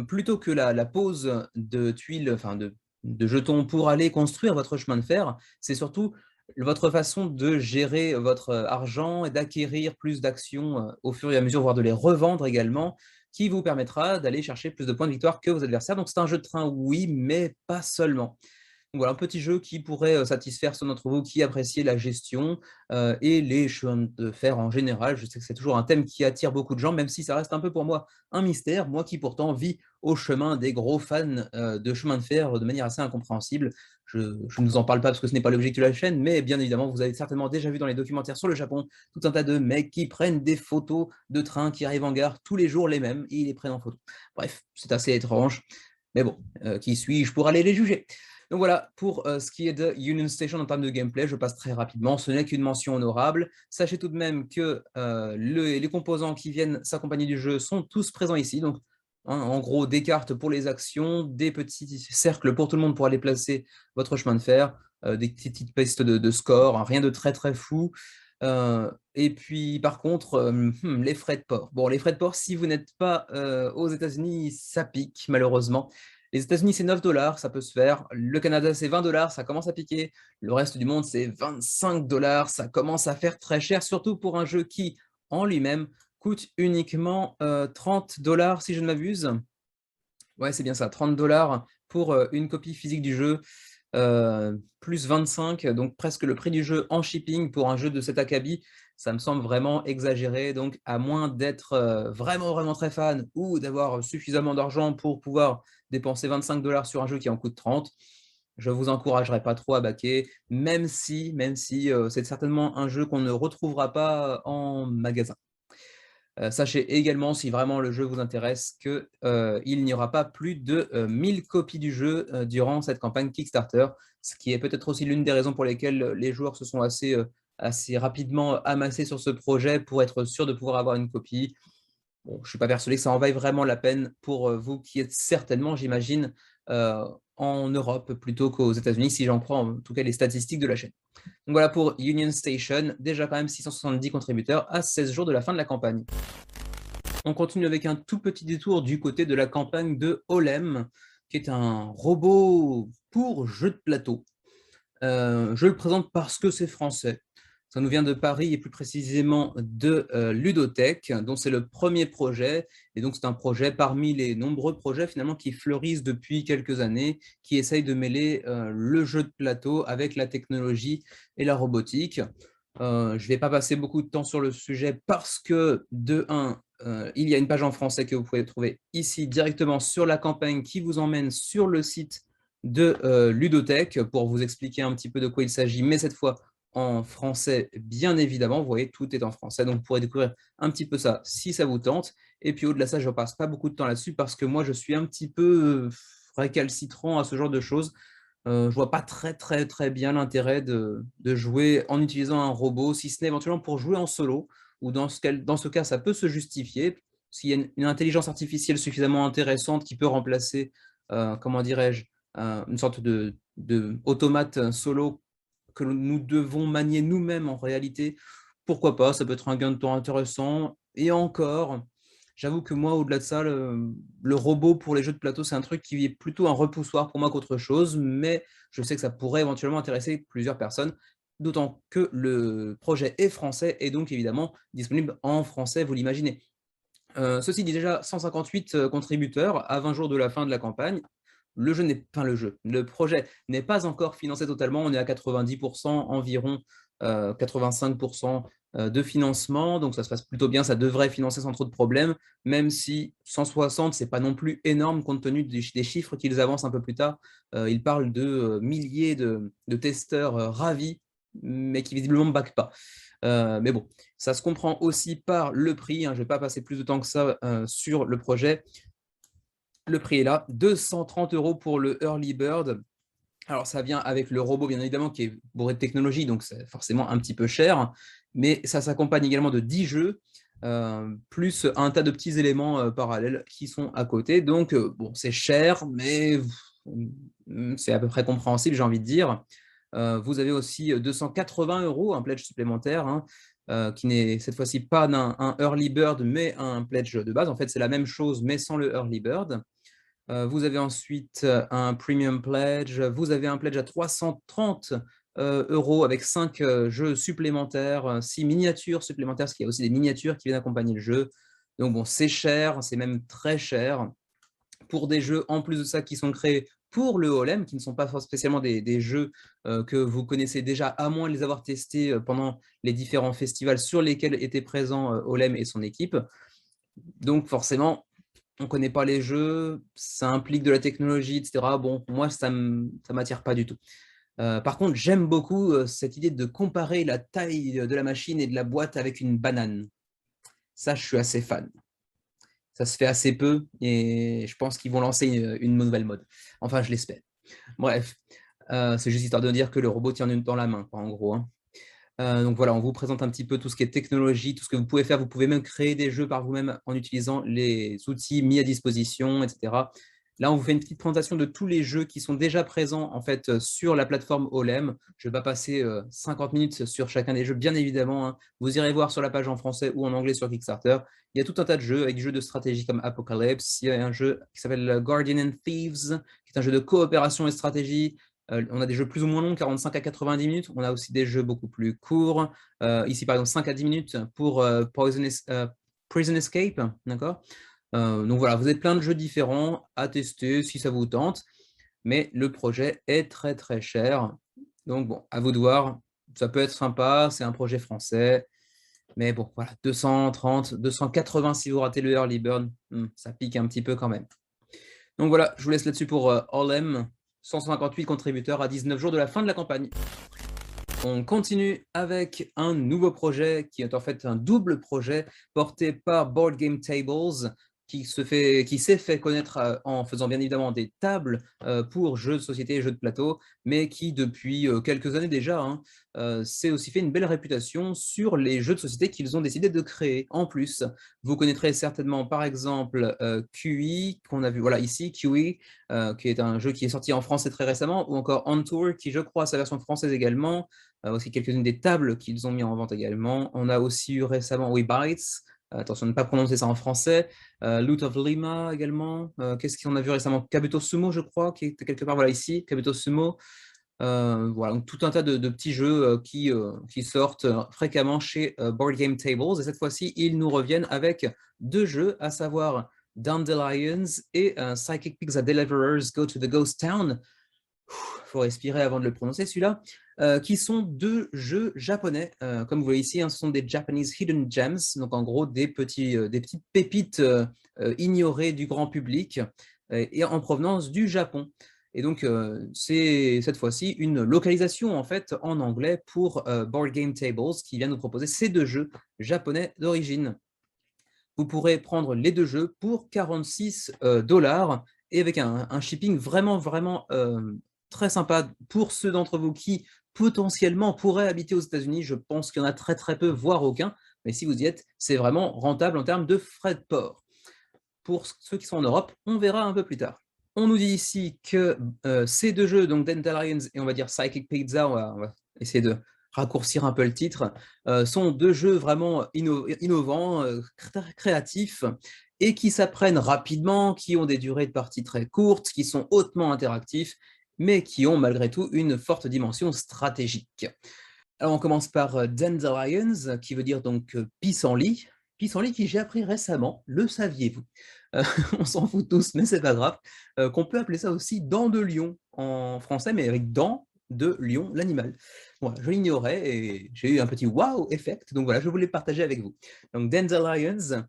plutôt que la pose de tuiles, enfin de jetons pour aller construire votre chemin de fer, c'est surtout votre façon de gérer votre argent et d'acquérir plus d'actions au fur et à mesure, voire de les revendre également, qui vous permettra d'aller chercher plus de points de victoire que vos adversaires. Donc c'est un jeu de train, oui, mais pas seulement. Donc voilà, un petit jeu qui pourrait satisfaire ceux d'entre vous qui appréciez la gestion et les chemins de fer en général. Je sais que c'est toujours un thème qui attire beaucoup de gens, même si ça reste un peu pour moi un mystère, moi qui pourtant vis au chemin des gros fans de chemin de fer de manière assez incompréhensible. Je ne vous en parle pas parce que ce n'est pas l'objectif de la chaîne, mais bien évidemment, vous avez certainement déjà vu dans les documentaires sur le Japon tout un tas de mecs qui prennent des photos de trains qui arrivent en gare tous les jours les mêmes et ils les prennent en photo. Bref, c'est assez étrange, mais bon, qui suis-je pour aller les juger? Donc voilà, pour ce qui est de Union Station en termes de gameplay, je passe très rapidement, ce n'est qu'une mention honorable. Sachez tout de même que les composants qui viennent s'accompagner du jeu sont tous présents ici, donc en gros des cartes pour les actions, des petits cercles pour tout le monde pour aller placer votre chemin de fer, des petites pistes de score, hein, rien de très très fou. Et puis par contre, les frais de port. Bon, les frais de port, si vous n'êtes pas aux États-Unis, ça pique malheureusement. Les États-Unis, c'est 9 $, ça peut se faire. Le Canada, c'est 20 $, ça commence à piquer. Le reste du monde, c'est 25 $, ça commence à faire très cher, surtout pour un jeu qui, en lui-même, coûte uniquement 30 $ si je ne m'abuse. Ouais, c'est bien ça, 30 $ pour une copie physique du jeu, plus 25, donc presque le prix du jeu en shipping pour un jeu de cet acabit. Ça me semble vraiment exagéré, donc à moins d'être vraiment, vraiment très fan ou d'avoir suffisamment d'argent pour pouvoir dépenser 25 $ sur un jeu qui en coûte 30, je ne vous encouragerai pas trop à baquer, même si c'est certainement un jeu qu'on ne retrouvera pas en magasin. Sachez également, si vraiment le jeu vous intéresse, qu'il n'y aura pas plus de 1000 copies du jeu durant cette campagne Kickstarter, ce qui est peut-être aussi l'une des raisons pour lesquelles les joueurs se sont assez rapidement amassés sur ce projet pour être sûr de pouvoir avoir une copie. Bon, je ne suis pas persuadé que ça en vaille vraiment la peine pour vous qui êtes certainement, j'imagine, en Europe plutôt qu'aux États-Unis, si j'en crois en tout cas les statistiques de la chaîne. Donc voilà pour Union Station, déjà quand même 670 contributeurs à 16 jours de la fin de la campagne. On continue avec un tout petit détour du côté de la campagne de Olem, qui est un robot pour jeu de plateau. Je le présente parce que c'est français. Ça nous vient de Paris et plus précisément de Ludothèque, dont c'est le premier projet. Et donc c'est un projet parmi les nombreux projets finalement qui fleurissent depuis quelques années, qui essayent de mêler le jeu de plateau avec la technologie et la robotique. Je ne vais pas passer beaucoup de temps sur le sujet parce que, de un, il y a une page en français que vous pouvez trouver ici directement sur la campagne qui vous emmène sur le site de Ludothèque pour vous expliquer un petit peu de quoi il s'agit, mais cette fois en français, bien évidemment. Vous voyez, tout est en français, donc vous pourrez découvrir un petit peu ça si ça vous tente. Et puis au-delà de ça, je ne passe pas beaucoup de temps là-dessus parce que moi, je suis un petit peu récalcitrant à ce genre de choses. Je ne vois pas très, très, très bien l'intérêt de jouer en utilisant un robot, si ce n'est éventuellement pour jouer en solo, ou dans ce cas, ça peut se justifier. S'il y a une intelligence artificielle suffisamment intéressante qui peut remplacer, comment dirais-je, une sorte de automate solo que nous devons manier nous-mêmes en réalité, pourquoi pas, ça peut être un gain de temps intéressant. Et encore, j'avoue que moi, au-delà de ça, le robot pour les jeux de plateau, c'est un truc qui est plutôt un repoussoir pour moi qu'autre chose, mais je sais que ça pourrait éventuellement intéresser plusieurs personnes. d'autant que le projet est français et donc évidemment disponible en français, vous l'imaginez. Ceci dit, déjà 158 contributeurs à 20 jours de la fin de la campagne. Le projet n'est pas encore financé totalement, on est à 90% environ, 85% de financement, donc ça se passe plutôt bien, ça devrait financer sans trop de problèmes, même si 160, c'est pas non plus énorme compte tenu des chiffres qu'ils avancent un peu plus tard. Ils parlent de milliers de testeurs ravis, mais qui visiblement ne backent pas. Mais bon, ça se comprend aussi par le prix, hein, je ne vais pas passer plus de temps que ça sur le projet. Le prix est là, 230 € pour le Early Bird. Alors, ça vient avec le robot, bien évidemment, qui est bourré de technologie, donc c'est forcément un petit peu cher, mais ça s'accompagne également de 10 jeux, plus un tas de petits éléments parallèles qui sont à côté. Donc, bon, c'est cher, mais c'est à peu près compréhensible, j'ai envie de dire. Vous avez aussi 280 €, un pledge supplémentaire, hein, qui n'est cette fois-ci pas un Early Bird, mais un pledge de base. En fait, c'est la même chose, mais sans le Early Bird. Vous avez ensuite un Premium Pledge, vous avez un pledge à 330 € avec 5 jeux supplémentaires, 6 miniatures supplémentaires, parce qu'il y a aussi des miniatures qui viennent accompagner le jeu. Donc bon, c'est cher, c'est même très cher. Pour des jeux, en plus de ça, qui sont créés pour le Holem, qui ne sont pas spécialement des jeux que vous connaissez déjà, à moins de les avoir testés pendant les différents festivals sur lesquels était présent Holem et son équipe. Donc forcément, on ne connaît pas les jeux, ça implique de la technologie, etc. Bon, moi, ça ne m'attire pas du tout. Par contre, j'aime beaucoup cette idée de comparer la taille de la machine et de la boîte avec une banane. Ça, je suis assez fan. Ça se fait assez peu et je pense qu'ils vont lancer une nouvelle mode. Enfin, je l'espère. Bref, c'est juste histoire de dire que le robot tient dans la main, en gros, hein. Donc voilà, on vous présente un petit peu tout ce qui est technologie, tout ce que vous pouvez faire. Vous pouvez même créer des jeux par vous-même en utilisant les outils mis à disposition, etc. Là, on vous fait une petite présentation de tous les jeux qui sont déjà présents en fait sur la plateforme Olem. Je ne vais pas passer 50 minutes sur chacun des jeux, bien évidemment, hein. Vous irez voir sur la page en français ou en anglais sur Kickstarter. Il y a tout un tas de jeux avec des jeux de stratégie comme Apocalypse. Il y a un jeu qui s'appelle Guardian and Thieves, qui est un jeu de coopération et stratégie. On a des jeux plus ou moins longs, 45 à 90 minutes. On a aussi des jeux beaucoup plus courts. Ici, par exemple, 5 à 10 minutes pour Prison Escape. D'accord. Donc voilà, vous avez plein de jeux différents à tester si ça vous tente. Mais le projet est très très cher. Donc bon, à vous de voir. Ça peut être sympa, c'est un projet français. Mais bon, voilà, 230, 280 si vous ratez le Early Bird, ça pique un petit peu quand même. Donc voilà, je vous laisse là-dessus pour Allem. 158 contributeurs à 19 jours de la fin de la campagne. On continue avec un nouveau projet qui est en fait un double projet porté par Board Game Tables qui s'est fait connaître en faisant bien évidemment des tables pour jeux de société et jeux de plateau, mais qui depuis quelques années déjà s'est aussi fait une belle réputation sur les jeux de société qu'ils ont décidé de créer. En plus, vous connaîtrez certainement par exemple QI, qu'on a vu voilà ici, QI, qui est un jeu qui est sorti en français très récemment, ou encore On Tour, qui je crois a sa version française également, aussi quelques-unes des tables qu'ils ont mis en vente également. On a aussi eu récemment WeBytes, attention de ne pas prononcer ça en français, Loot of Lima également, qu'est-ce qu'on a vu récemment? Kabuto Sumo, je crois, qui était quelque part, voilà ici, Kabuto Sumo. Voilà, donc tout un tas de petits jeux qui sortent fréquemment chez Board Game Tables. Et cette fois-ci, ils nous reviennent avec deux jeux, à savoir Dandelions et Psychic Pigs and Deliverers Go to the Ghost Town. Il faut respirer avant de le prononcer celui-là, qui sont deux jeux japonais. Comme vous voyez ici, ce sont des Japanese Hidden Gems, donc en gros des petites pépites ignorées du grand public et en provenance du Japon. Et donc, c'est cette fois-ci une localisation en fait en anglais pour Board Game Tables qui vient nous proposer ces deux jeux japonais d'origine. Vous pourrez prendre les deux jeux pour 46 $ et avec un shipping vraiment, vraiment très sympa pour ceux d'entre vous qui potentiellement pourraient habiter aux États-Unis. Je pense qu'il y en a très, très peu, voire aucun. Mais si vous y êtes, c'est vraiment rentable en termes de frais de port. Pour ceux qui sont en Europe, on verra un peu plus tard. On nous dit ici que ces deux jeux, donc Dandelions et on va dire Psychic Pizza, on va essayer de raccourcir un peu le titre, sont deux jeux vraiment innovants, créatifs et qui s'apprennent rapidement, qui ont des durées de partie très courtes, qui sont hautement interactifs, mais qui ont malgré tout une forte dimension stratégique. Alors, on commence par Dandelions, qui veut dire donc pissenlit. Pissenlit qui j'ai appris récemment, le saviez-vous? Heu, on s'en fout tous, mais c'est pas grave, qu'on peut appeler ça aussi dent de lion en français, mais avec dent de lion, l'animal. Voilà, je l'ignorais et j'ai eu un petit wow effect, donc voilà, je voulais le partager avec vous. Donc Dandelions,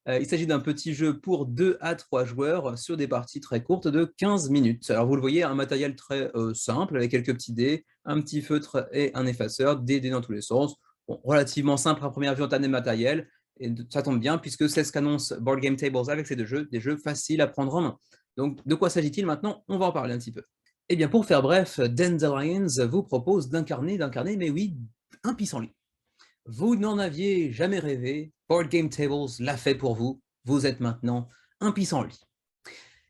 il s'agit d'un petit jeu pour 2 à 3 joueurs sur des parties très courtes de 15 minutes. Alors vous le voyez, un matériel très, simple avec quelques petits dés, un petit feutre et un effaceur, des dés dans tous les sens. Bon, relativement simple à première vue en termes de matériel et ça tombe bien puisque c'est ce qu'annonce Board Game Tables avec ces 2 jeux, des jeux faciles à prendre en main. Donc de quoi s'agit-il maintenant? On va en parler un petit peu. Eh bien pour faire bref, Dandelions vous propose d'incarner, mais oui, un pissenlit. Vous n'en aviez jamais rêvé, Board Game Tables l'a fait pour vous, vous êtes maintenant un pissenlit.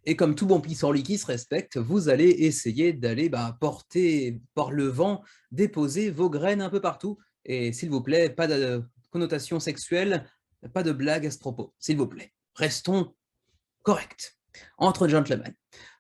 Et comme tout bon pissenlit qui se respecte, vous allez essayer d'aller porter par le vent, déposer vos graines un peu partout. Et s'il vous plaît, pas de connotation sexuelle, pas de blagues à ce propos, s'il vous plaît. Restons corrects, entre gentlemen.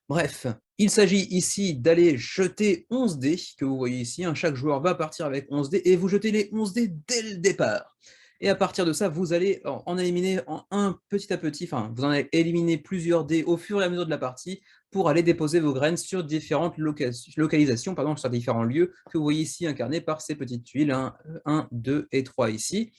Bref, il s'agit ici d'aller jeter 11 dés, que vous voyez ici, hein. Chaque joueur va partir avec 11 dés, et vous jetez les 11 dés dès le départ. Et à partir de ça, vous allez en éliminer un petit à petit, enfin, vous en allez éliminer plusieurs dés au fur et à mesure de la partie, pour aller déposer vos graines sur différentes localisations, pardon, sur différents lieux, que vous voyez ici incarnés par ces petites tuiles, 1, 2 et 3 ici.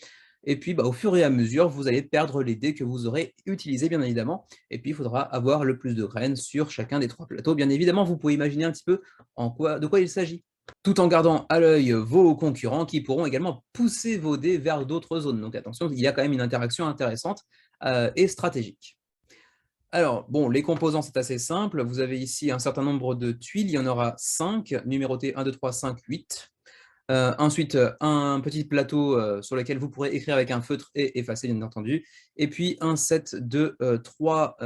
Et puis, au fur et à mesure, vous allez perdre les dés que vous aurez utilisés, bien évidemment. Et puis, il faudra avoir le plus de graines sur chacun des 3 plateaux. Bien évidemment, vous pouvez imaginer un petit peu de quoi il s'agit, tout en gardant à l'œil vos concurrents qui pourront également pousser vos dés vers d'autres zones. Donc attention, il y a quand même une interaction intéressante et stratégique. Alors, bon, les composants, c'est assez simple. Vous avez ici un certain nombre de tuiles. Il y en aura 5, numérotées 1, 2, 3, 5, 8. Ensuite, un petit plateau sur lequel vous pourrez écrire avec un feutre et effacer, bien entendu. Et puis, un set de 3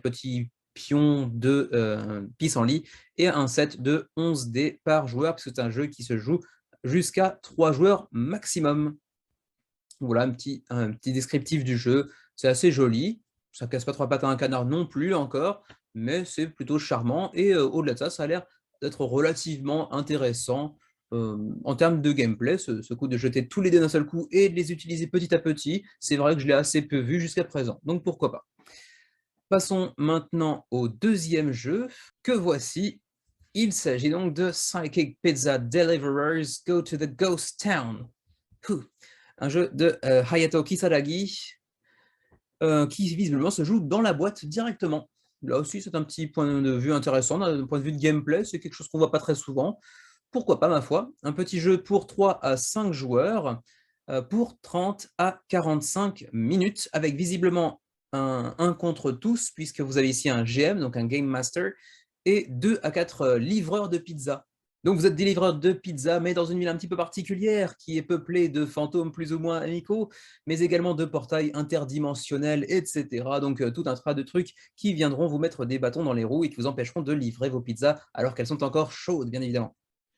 petits pions de pissenlit et un set de 11 dés par joueur, parce que c'est un jeu qui se joue jusqu'à 3 joueurs maximum. Voilà un petit descriptif du jeu. C'est assez joli. Ça casse pas 3 pattes à un canard non plus encore, mais c'est plutôt charmant et au-delà de ça, ça a l'air d'être relativement intéressant, en termes de gameplay. Ce coup de jeter tous les dés d'un seul coup et de les utiliser petit à petit, c'est vrai que je l'ai assez peu vu jusqu'à présent, donc pourquoi pas. Passons maintenant au deuxième jeu que voici. Il s'agit donc de Psychic Pizza Deliverers Go to the Ghost Town. Un jeu de Hayato Kisaragi qui visiblement se joue dans la boîte directement. Là aussi, c'est un petit point de vue intéressant, d'un point de vue de gameplay, c'est quelque chose qu'on ne voit pas très souvent. Pourquoi pas, ma foi? Un petit jeu pour 3 à 5 joueurs, pour 30 à 45 minutes, avec visiblement un contre tous, puisque vous avez ici un GM, donc un Game Master, et 2 à 4 livreurs de pizza. Donc vous êtes des livreurs de pizza, mais dans une ville un petit peu particulière, qui est peuplée de fantômes plus ou moins amicaux, mais également de portails interdimensionnels, etc. Donc tout un tas de trucs qui viendront vous mettre des bâtons dans les roues et qui vous empêcheront de livrer vos pizzas alors qu'elles sont encore chaudes, bien évidemment.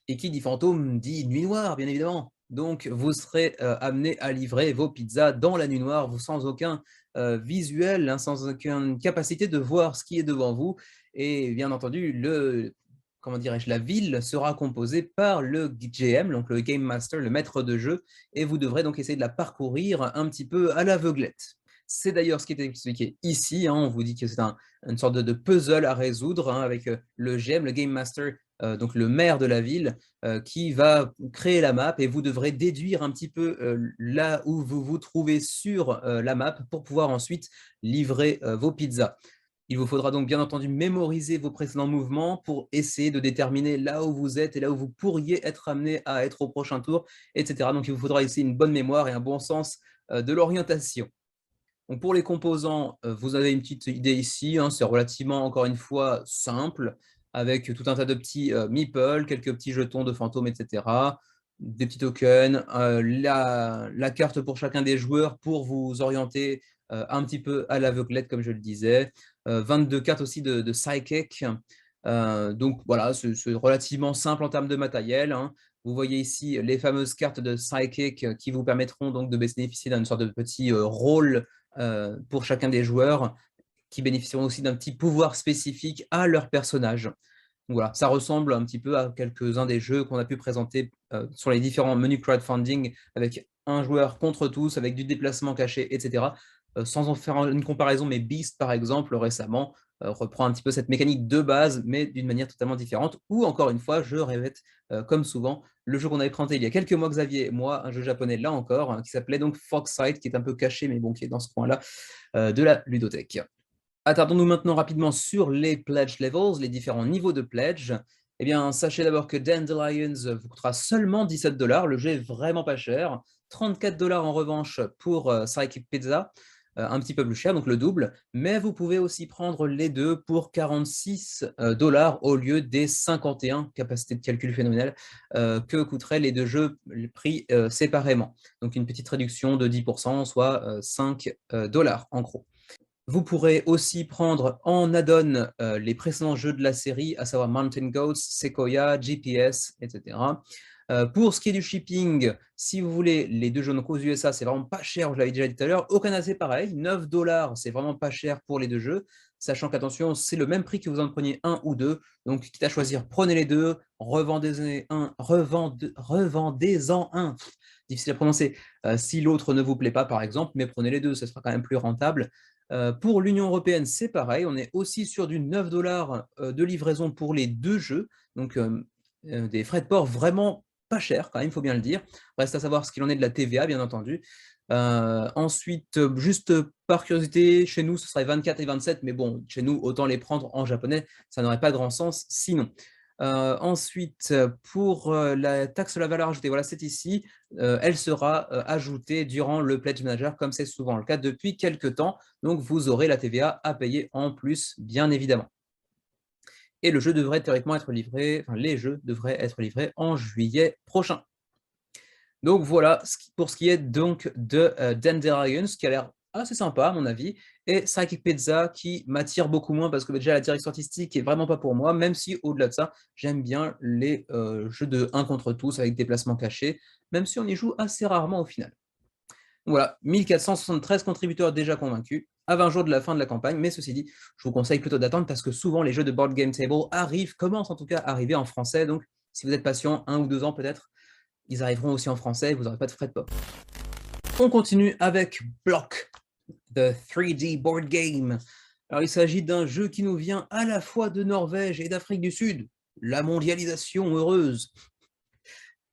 Et qui dit fantôme dit nuit noire, bien évidemment. Donc vous serez amené à livrer vos pizzas dans la nuit noire, sans aucun visuel, hein, sans aucune capacité de voir ce qui est devant vous. Et bien entendu, comment dirais-je, la ville sera composée par le GM, donc le Game Master, le maître de jeu, et vous devrez donc essayer de la parcourir un petit peu à l'aveuglette. C'est d'ailleurs ce qui est expliqué ici, hein, on vous dit que c'est une sorte de puzzle à résoudre, hein, avec le GM, le Game Master, donc le maire de la ville, qui va créer la map et vous devrez déduire un petit peu là où vous vous trouvez sur la map pour pouvoir ensuite livrer vos pizzas. Il vous faudra donc bien entendu mémoriser vos précédents mouvements pour essayer de déterminer là où vous êtes et là où vous pourriez être amené à être au prochain tour, etc. Donc il vous faudra ici une bonne mémoire et un bon sens de l'orientation. Donc pour les composants, vous avez une petite idée ici, hein, c'est relativement, encore une fois, simple, avec tout un tas de petits meeples, quelques petits jetons de fantômes, etc. Des petits tokens, la carte pour chacun des joueurs pour vous orienter un petit peu à l'aveuglette, comme je le disais. 22 cartes aussi de Psychic. Donc voilà, c'est relativement simple en termes de matériel, hein. Vous voyez ici les fameuses cartes de Psychic qui vous permettront donc de bénéficier d'une sorte de petit rôle pour chacun des joueurs, qui bénéficieront aussi d'un petit pouvoir spécifique à leur personnage. Voilà, ça ressemble un petit peu à quelques-uns des jeux qu'on a pu présenter sur les différents menus crowdfunding avec un joueur contre tous, avec du déplacement caché, etc. Sans en faire une comparaison, mais Beast, par exemple, récemment, reprend un petit peu cette mécanique de base, mais d'une manière totalement différente. Ou encore une fois, je répète, comme souvent, le jeu qu'on avait présenté il y a quelques mois, Xavier et moi, un jeu japonais là encore, hein, qui s'appelait donc Foxside, qui est un peu caché, mais bon, qui est dans ce coin-là de la ludothèque. Attardons-nous maintenant rapidement sur les pledge levels, les différents niveaux de pledge. Eh bien, sachez d'abord que Dandelions vous coûtera seulement 17 $. Le jeu est vraiment pas cher. 34 $ en revanche pour Psychic Pizza, un petit peu plus cher, donc le double. Mais vous pouvez aussi prendre les deux pour 46 $ au lieu des 51, capacité de calcul phénoménale, que coûteraient les deux jeux pris séparément. Donc une petite réduction de 10%, soit 5 $ en gros. Vous pourrez aussi prendre en add-on les précédents jeux de la série, à savoir Mountain Goats, Sequoia, GPS, etc. Pour ce qui est du shipping, si vous voulez les deux jeux donc aux USA, c'est vraiment pas cher, je l'avais déjà dit tout à l'heure. Au Canada, c'est pareil, 9 $, c'est vraiment pas cher pour les deux jeux, sachant qu'attention, c'est le même prix que vous en preniez un ou deux. Donc, quitte à choisir, prenez les deux, revendez-en un. Difficile à prononcer, si l'autre ne vous plaît pas, par exemple, mais prenez les deux, ce sera quand même plus rentable. Pour l'Union européenne, c'est pareil, on est aussi sur du 9 $ de livraison pour les deux jeux, donc des frais de port vraiment pas chers, quand même, il faut bien le dire. Reste à savoir ce qu'il en est de la TVA, bien entendu. Ensuite, juste par curiosité, chez nous, ce serait 24 et 27, mais bon, chez nous, autant les prendre en japonais, ça n'aurait pas grand sens sinon. Ensuite, pour la taxe sur la valeur ajoutée, voilà, c'est ici, elle sera ajoutée durant le Pledge Manager, comme c'est souvent le cas depuis quelques temps. Donc, vous aurez la TVA à payer en plus, bien évidemment. Et le jeu devrait théoriquement être livré, enfin, les jeux devraient être livrés en juillet prochain. Donc voilà pour ce qui est donc de Dandelions, qui a l'air assez sympa à mon avis, et Psychic Pizza qui m'attire beaucoup moins parce que déjà la direction artistique est vraiment pas pour moi, même si au-delà de ça, j'aime bien les jeux de 1 contre tous avec des placements cachés, même si on y joue assez rarement au final. Voilà, 1473 contributeurs déjà convaincus, à 20 jours de la fin de la campagne, mais ceci dit, je vous conseille plutôt d'attendre parce que souvent les jeux de Board Game Table commencent en tout cas à arriver en français, donc si vous êtes patient, 1 ou 2 ans peut-être, ils arriveront aussi en français et vous n'aurez pas de frais de port. On continue avec Block, the 3D Board Game. Alors il s'agit d'un jeu qui nous vient à la fois de Norvège et d'Afrique du Sud, la mondialisation heureuse.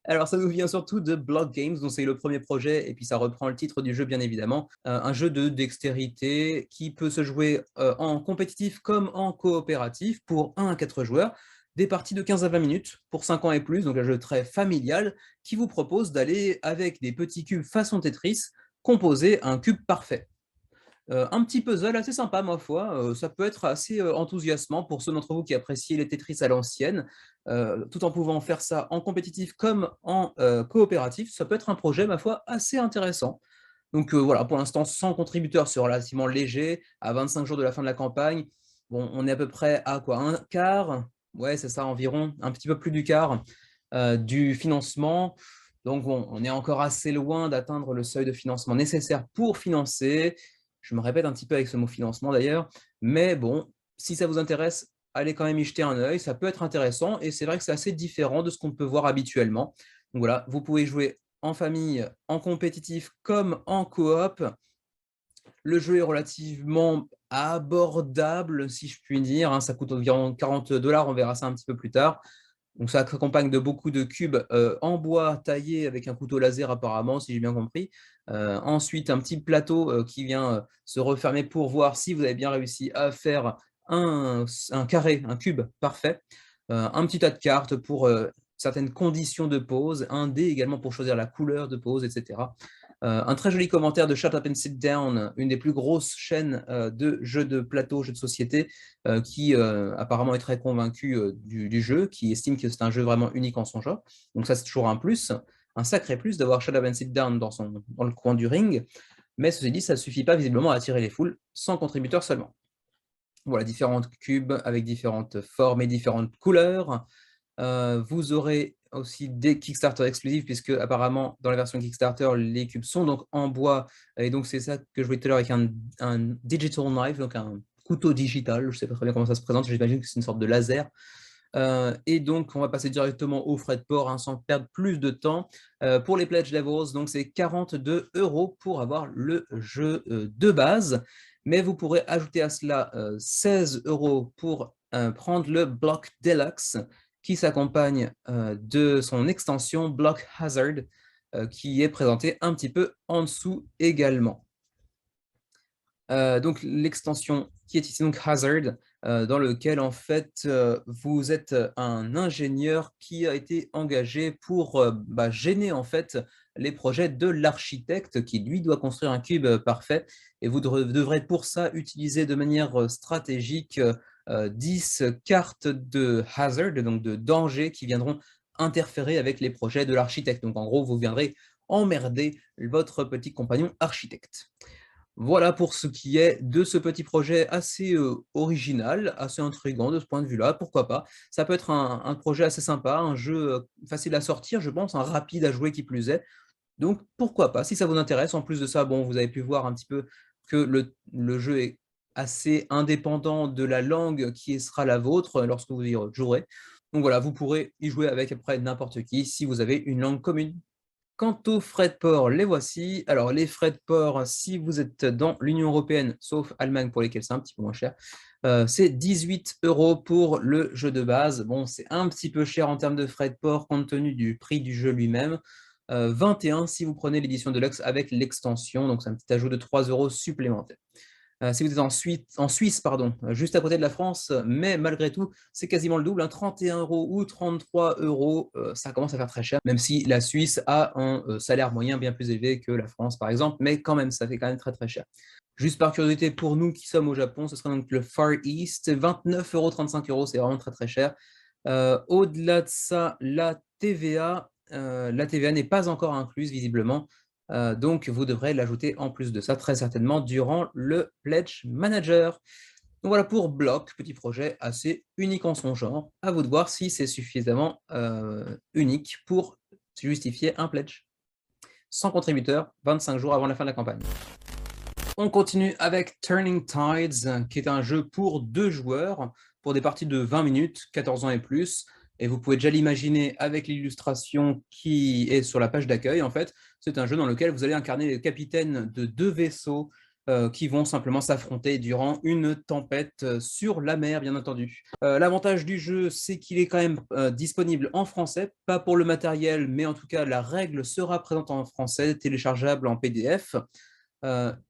Alors, ça nous vient surtout de Block Games, dont c'est le premier projet, et puis ça reprend le titre du jeu, bien évidemment. Un jeu de dextérité qui peut se jouer en compétitif comme en coopératif pour 1 à 4 joueurs. Des parties de 15 à 20 minutes pour 5 ans et plus, donc un jeu très familial qui vous propose d'aller avec des petits cubes façon Tetris composer un cube parfait. Un petit puzzle assez sympa, ma foi. Ça peut être assez enthousiasmant pour ceux d'entre vous qui apprécient les Tetris à l'ancienne, tout en pouvant faire ça en compétitif comme en coopératif. Ça peut être un projet, ma foi, assez intéressant. Donc voilà, pour l'instant, 100 contributeurs, c'est relativement léger. À 25 jours de la fin de la campagne, bon, on est à peu près à quoi, un quart? Ouais, c'est ça, environ, un petit peu plus du quart du financement. Donc bon, on est encore assez loin d'atteindre le seuil de financement nécessaire pour financer. Je me répète un petit peu avec ce mot financement d'ailleurs, mais bon, si ça vous intéresse, allez quand même y jeter un œil, ça peut être intéressant et c'est vrai que c'est assez différent de ce qu'on peut voir habituellement. Donc voilà, vous pouvez jouer en famille, en compétitif comme en coop. Le jeu est relativement abordable, si je puis dire, hein, ça coûte environ 40 $, on verra ça un petit peu plus tard. Donc ça s'accompagne de beaucoup de cubes en bois taillés avec un couteau laser apparemment, si j'ai bien compris. Ensuite, un petit plateau qui vient se refermer pour voir si vous avez bien réussi à faire un carré, un cube parfait. Un petit tas de cartes pour certaines conditions de pose, un dé également pour choisir la couleur de pose, etc. Un très joli commentaire de Shut Up and Sit Down, une des plus grosses chaînes de jeux de plateau, jeux de société, qui apparemment est très convaincu du jeu, qui estime que c'est un jeu vraiment unique en son genre. Donc ça, c'est toujours un plus, un sacré plus d'avoir Shut Up and Sit Down dans le coin du ring. Mais ceci dit, ça ne suffit pas visiblement à attirer les foules, 100 contributeurs seulement. Voilà, différentes cubes avec différentes formes et différentes couleurs. Vous aurez aussi des Kickstarter exclusifs, puisque apparemment, dans la version Kickstarter, les cubes sont donc en bois. Et donc, c'est ça que je voulais tout à l'heure avec un digital knife, donc un couteau digital. Je ne sais pas très bien comment ça se présente, j'imagine que c'est une sorte de laser. Et donc, on va passer directement aux frais de port, hein, sans perdre plus de temps. Pour les pledge levels, donc c'est 42 € pour avoir le jeu de base, mais vous pourrez ajouter à cela 16 € pour prendre le bloc Deluxe, qui s'accompagne de son extension Block Hazard, qui est présenté un petit peu en dessous également. Donc l'extension qui est ici, donc Hazard, dans lequel en fait, vous êtes un ingénieur qui a été engagé pour, gêner en fait les projets de l'architecte qui lui doit construire un cube parfait, et vous devrez pour ça utiliser de manière stratégique 10 cartes de hazard, donc de danger, qui viendront interférer avec les projets de l'architecte. Donc en gros, vous viendrez emmerder votre petit compagnon architecte. Voilà pour ce qui est de ce petit projet assez original, assez intriguant de ce point de vue-là, pourquoi pas. Ça peut être un projet assez sympa, un jeu facile à sortir, je pense, un rapide à jouer qui plus est. Donc pourquoi pas, si ça vous intéresse. En plus de ça, bon, vous avez pu voir un petit peu que le jeu est assez indépendant de la langue qui sera la vôtre lorsque vous y jouerez. Donc voilà, vous pourrez y jouer avec à peu près n'importe qui si vous avez une langue commune. Quant aux frais de port, les voici. Alors, les frais de port, si vous êtes dans l'Union européenne, sauf Allemagne pour lesquels c'est un petit peu moins cher, c'est 18 € pour le jeu de base. Bon, c'est un petit peu cher en termes de frais de port compte tenu du prix du jeu lui-même. 21 si vous prenez l'édition Deluxe avec l'extension, donc c'est un petit ajout de 3 € supplémentaires. Si vous êtes en Suisse, pardon, juste à côté de la France, mais malgré tout, c'est quasiment le double, hein, 31 € ou 33 €, ça commence à faire très cher, même si la Suisse a un salaire moyen bien plus élevé que la France, par exemple, mais quand même, ça fait quand même très très cher. Juste par curiosité, pour nous qui sommes au Japon, ce sera donc le Far East, 29 €, 35 €, c'est vraiment très très cher. Au-delà de ça, la TVA n'est pas encore incluse visiblement, donc vous devrez l'ajouter en plus de ça très certainement durant le Pledge Manager. Donc voilà pour Block, petit projet assez unique en son genre. À vous de voir si c'est suffisamment unique pour justifier un pledge. Sans contributeur, 25 jours avant la fin de la campagne. On continue avec Turning Tides, qui est un jeu pour 2 joueurs, pour des parties de 20 minutes, 14 ans et plus. Et vous pouvez déjà l'imaginer avec l'illustration qui est sur la page d'accueil. En fait, c'est un jeu dans lequel vous allez incarner le capitaine de 2 vaisseaux qui vont simplement s'affronter durant une tempête sur la mer, bien entendu. L'avantage du jeu, c'est qu'il est quand même disponible en français, pas pour le matériel, mais en tout cas, la règle sera présente en français, téléchargeable en PDF.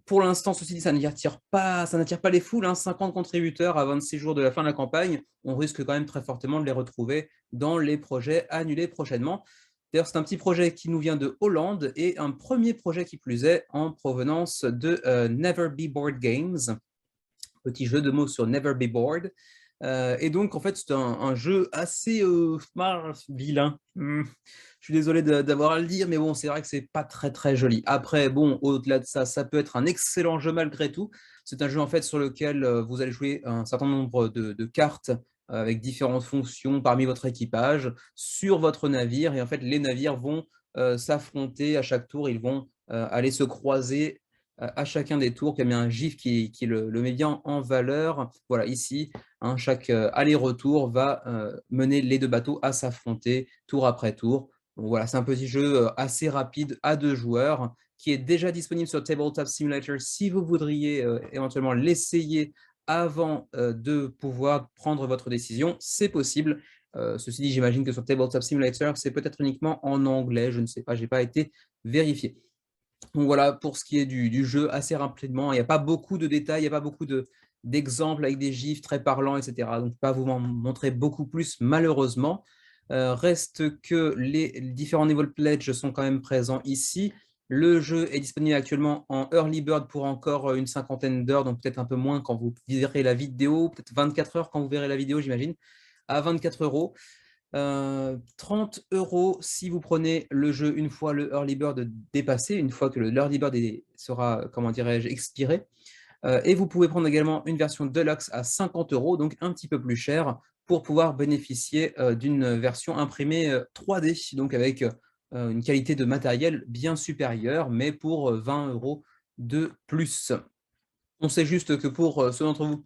Pour l'instant, ceci dit, ça n'attire pas les foules, hein, 50 contributeurs à 26 jours de la fin de la campagne. On risque quand même très fortement de les retrouver dans les projets annulés prochainement. D'ailleurs, c'est un petit projet qui nous vient de Hollande et un premier projet qui plus est en provenance de Never Be Bored Games. Petit jeu de mots sur Never Be Bored. Et donc, en fait, c'est un jeu assez vilain. Je suis désolé d'avoir à le dire, mais bon, c'est vrai que c'est pas très très joli. Après, bon, au-delà de ça, ça peut être un excellent jeu malgré tout. C'est un jeu en fait sur lequel vous allez jouer un certain nombre de cartes avec différentes fonctions parmi votre équipage sur votre navire. Et en fait, les navires vont s'affronter à chaque tour. Ils vont aller se croiser à chacun des tours. Il y a un GIF qui le met bien en valeur. Voilà, ici, hein, chaque aller-retour va mener les 2 bateaux à s'affronter tour après tour. Donc voilà, c'est un petit jeu assez rapide à 2 joueurs qui est déjà disponible sur Tabletop Simulator si vous voudriez éventuellement l'essayer avant de pouvoir prendre votre décision, c'est possible. Ceci dit, j'imagine que sur Tabletop Simulator, c'est peut-être uniquement en anglais, je ne sais pas, je n'ai pas été vérifié. Donc voilà, pour ce qui est du jeu, assez rapidement, il n'y a pas beaucoup de détails, il n'y a pas beaucoup d'exemples avec des gifs très parlants, etc. Donc, je ne peux pas vous en montrer beaucoup plus, malheureusement. Reste que les différents niveaux de pledge sont quand même présents ici. Le jeu est disponible actuellement en Early Bird pour encore une cinquantaine d'heures, donc peut-être un peu moins quand vous verrez la vidéo, peut-être 24 heures quand vous verrez la vidéo, j'imagine, à 24 €. 30 € si vous prenez le jeu une fois le early bird dépassé, une fois que l'early bird sera, comment dirais-je, expiré. Et vous pouvez prendre également une version deluxe à 50 €, donc un petit peu plus cher, pour pouvoir bénéficier d'une version imprimée 3D, donc avec une qualité de matériel bien supérieure, mais pour 20 € de plus. On sait juste que pour ceux d'entre vous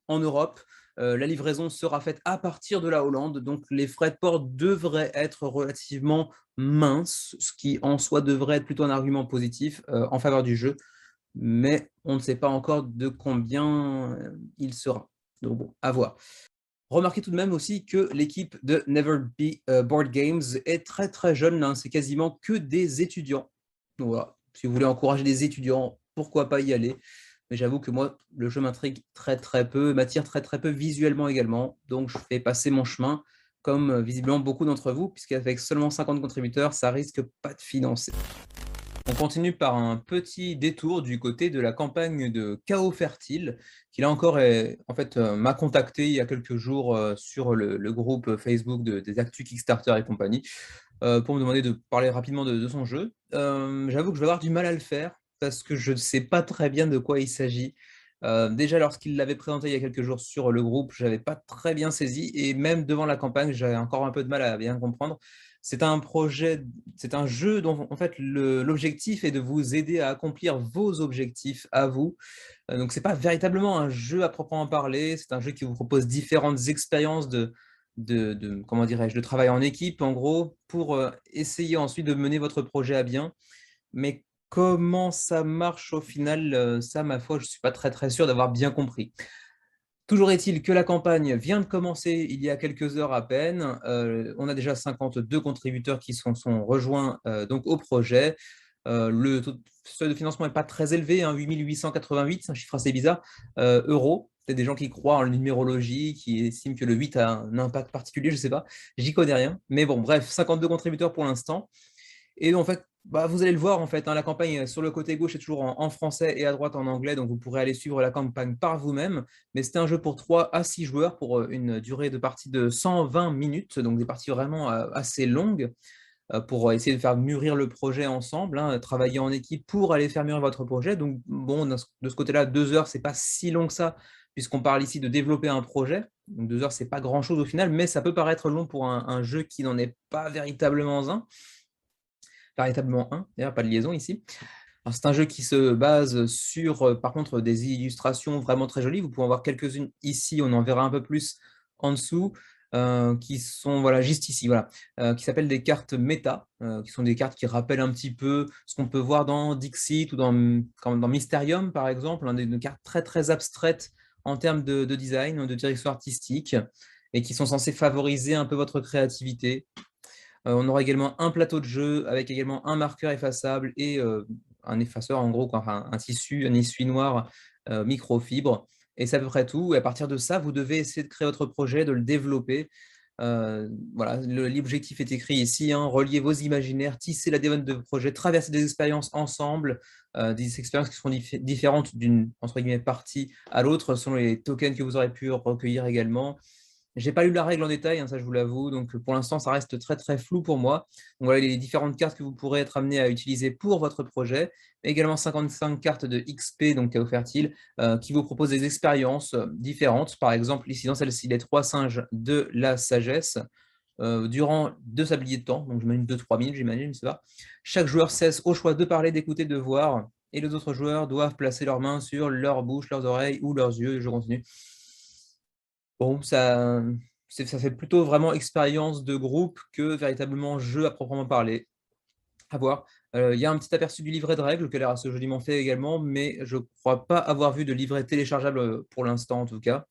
en Europe, La livraison sera faite à partir de la Hollande, donc les frais de port devraient être relativement minces, ce qui en soi devrait être plutôt un argument positif, en faveur du jeu, mais on ne sait pas encore de combien, il sera. Donc bon, à voir. Remarquez tout de même aussi que l'équipe de Never Be Board Games est très, très jeune, hein, c'est quasiment que des étudiants. Donc voilà, si vous voulez encourager des étudiants, pourquoi pas y aller? Mais j'avoue que moi, le jeu m'intrigue très, très peu, m'attire très, très peu visuellement également, donc je fais passer mon chemin, comme, visiblement beaucoup d'entre vous, puisqu'avec seulement 50 contributeurs, ça risque pas de financer. On continue par un petit détour du côté de la campagne de Chaos Fertile, qui là encore en fait, m'a contacté il y a quelques jours, sur le groupe Facebook des actus Kickstarter et compagnie, pour me demander de parler rapidement de son jeu. J'avoue que je vais avoir du mal à le faire, parce que je ne sais pas très bien de quoi il s'agit. Déjà lorsqu'il l'avait présenté il y a quelques jours sur le groupe, je n'avais pas très bien saisi et même devant la campagne, j'avais encore un peu de mal à bien comprendre. C'est un projet, c'est un jeu dont en fait l'objectif est de vous aider à accomplir vos objectifs à vous. Donc c'est pas véritablement un jeu à proprement parler, c'est un jeu qui vous propose différentes expériences de comment dirais-je? De travail en équipe en gros, pour, essayer ensuite de mener votre projet à bien. Mais comment ça marche au final, ça ma foi, je suis pas très, très sûr d'avoir bien compris. Toujours est-il que la campagne vient de commencer il y a quelques heures à peine. On a déjà 52 contributeurs qui sont rejoints, donc au projet. Le taux de seuil de financement n'est pas très élevé, hein, 8 888, c'est un chiffre assez bizarre, euros. Peut-être des gens qui croient en la numérologie, qui estiment que le 8 a un impact particulier, je ne sais pas. J'y connais rien. Mais bon, bref, 52 contributeurs pour l'instant. Et en fait, bah, vous allez le voir, en fait, hein, la campagne sur le côté gauche est toujours en français et à droite en anglais, donc vous pourrez aller suivre la campagne par vous-même. Mais c'est un jeu pour 3 à 6 joueurs pour une durée de partie de 120 minutes, donc des parties vraiment assez longues pour essayer de faire mûrir le projet ensemble, hein, travailler en équipe pour aller faire mûrir votre projet. Donc bon, de ce côté-là, 2 heures, c'est pas si long que ça, puisqu'on parle ici de développer un projet. Donc 2 heures, c'est pas grand-chose au final, mais ça peut paraître long pour un jeu qui n'en est pas véritablement un. Véritablement un, d'ailleurs, pas de liaison ici. Alors, c'est un jeu qui se base sur, par contre, des illustrations vraiment très jolies. Vous pouvez en voir quelques-unes ici, on en verra un peu plus en dessous, qui sont, voilà, juste ici, voilà, qui s'appellent des cartes méta, qui sont des cartes qui rappellent un petit peu ce qu'on peut voir dans Dixit ou comme dans Mysterium, par exemple, hein, des cartes très, très abstraites en termes de design, de direction artistique, et qui sont censées favoriser un peu votre créativité. On aura également un plateau de jeu avec également un marqueur effaçable et un effaceur en gros, quoi, enfin un tissu, un essuie-noir microfibre et c'est à peu près tout et à partir de ça, vous devez essayer de créer votre projet, de le développer. Voilà, l'objectif est écrit ici, hein, relier vos imaginaires, tisser la démarche de projet, traverser des expériences ensemble, des expériences qui seront différentes d'une entre guillemets «partie» à l'autre selon les tokens que vous aurez pu recueillir également. J'ai pas lu la règle en détail, hein, ça je vous l'avoue, donc pour l'instant ça reste très, très flou pour moi. Donc voilà les différentes cartes que vous pourrez être amené à utiliser pour votre projet, mais également 55 cartes de XP, donc Chaos Fertile, qui vous proposent des expériences, différentes. Par exemple, ici dans celle-ci, les 3 singes de la sagesse, durant 2 sabliers de temps, donc j'imagine 2-3 minutes, j'imagine, je sais pas. Chaque joueur cesse au choix de parler, d'écouter, de voir et les autres joueurs doivent placer leurs mains sur leur bouche, leurs oreilles ou leurs yeux. Je continue. Bon, ça fait plutôt vraiment expérience de groupe que véritablement jeu à proprement parler. À voir. Il y a un petit aperçu du livret de règles qui a l'air assez joliment fait également, mais je ne crois pas avoir vu de livret téléchargeable, pour l'instant en tout cas.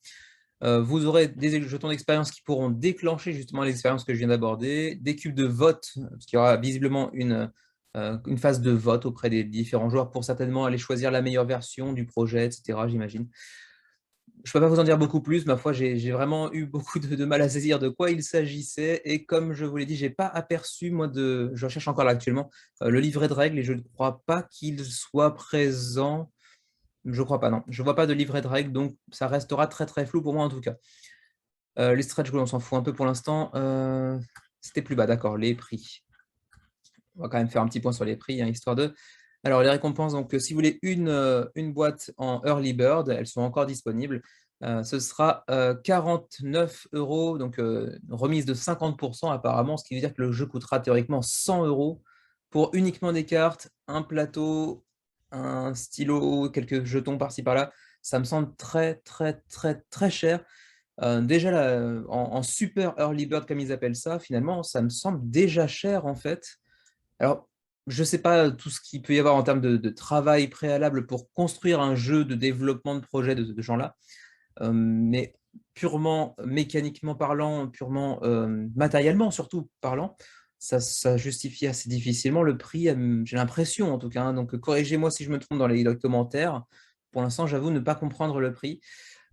Vous aurez des jetons d'expérience qui pourront déclencher justement l'expérience que je viens d'aborder, des cubes de vote, parce qu'il y aura visiblement une phase de vote auprès des différents joueurs pour certainement aller choisir la meilleure version du projet, et cetera, j'imagine. Je ne peux pas vous en dire beaucoup plus. Ma foi, j'ai vraiment eu beaucoup de mal à saisir de quoi il s'agissait. Et comme je vous l'ai dit, je n'ai pas aperçu, moi, je recherche encore là actuellement, le livret de règles et je ne crois pas qu'il soit présent. Je ne crois pas, non. Je ne vois pas de livret de règles, donc ça restera très très flou pour moi en tout cas. Les stretch goals, on s'en fout un peu pour l'instant. C'était plus bas, d'accord, les prix. On va quand même faire un petit point sur les prix, hein, histoire de. Alors, les récompenses, donc, si vous voulez une boîte en Early Bird, elles sont encore disponibles. Ce sera 49 €, donc remise de 50% apparemment, ce qui veut dire que le jeu coûtera théoriquement 100 € pour uniquement des cartes, un plateau, un stylo, quelques jetons par-ci par-là. Ça me semble très, très, très, très cher. Déjà, en super early bird, comme ils appellent ça, finalement, ça me semble déjà cher, en fait. Alors, je ne sais pas tout ce qu'il peut y avoir en termes de travail préalable pour construire un jeu de développement de projet de ce genre-là, mais purement mécaniquement parlant, purement matériellement surtout parlant, ça justifie assez difficilement le prix, j'ai l'impression en tout cas, hein. Donc corrigez-moi si je me trompe dans les commentaires. Pour l'instant, j'avoue ne pas comprendre le prix.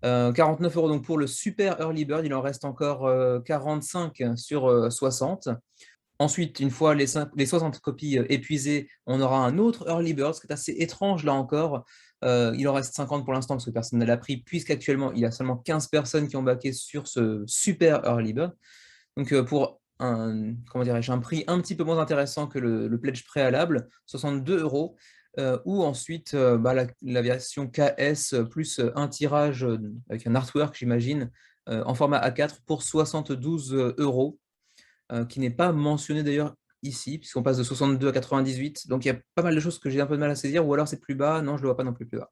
49 € donc pour le super early bird, il en reste encore 45 sur 60. Ensuite, une fois les 60 copies épuisées, on aura un autre early bird, ce qui est assez étrange là encore. Il en reste 50 pour l'instant parce que personne ne l'a pris, puisqu'actuellement, il y a seulement 15 personnes qui ont backé sur ce super early bird. Donc, pour comment dirais-je, un prix un petit peu moins intéressant que le pledge préalable, 62 €, ou ensuite la version KS plus un tirage avec un artwork, j'imagine, en format A4 pour 72 €. Qui n'est pas mentionné d'ailleurs ici, puisqu'on passe de 62 à 98. Donc il y a pas mal de choses que j'ai un peu de mal à saisir, ou alors c'est plus bas. Non, je ne le vois pas non plus plus bas.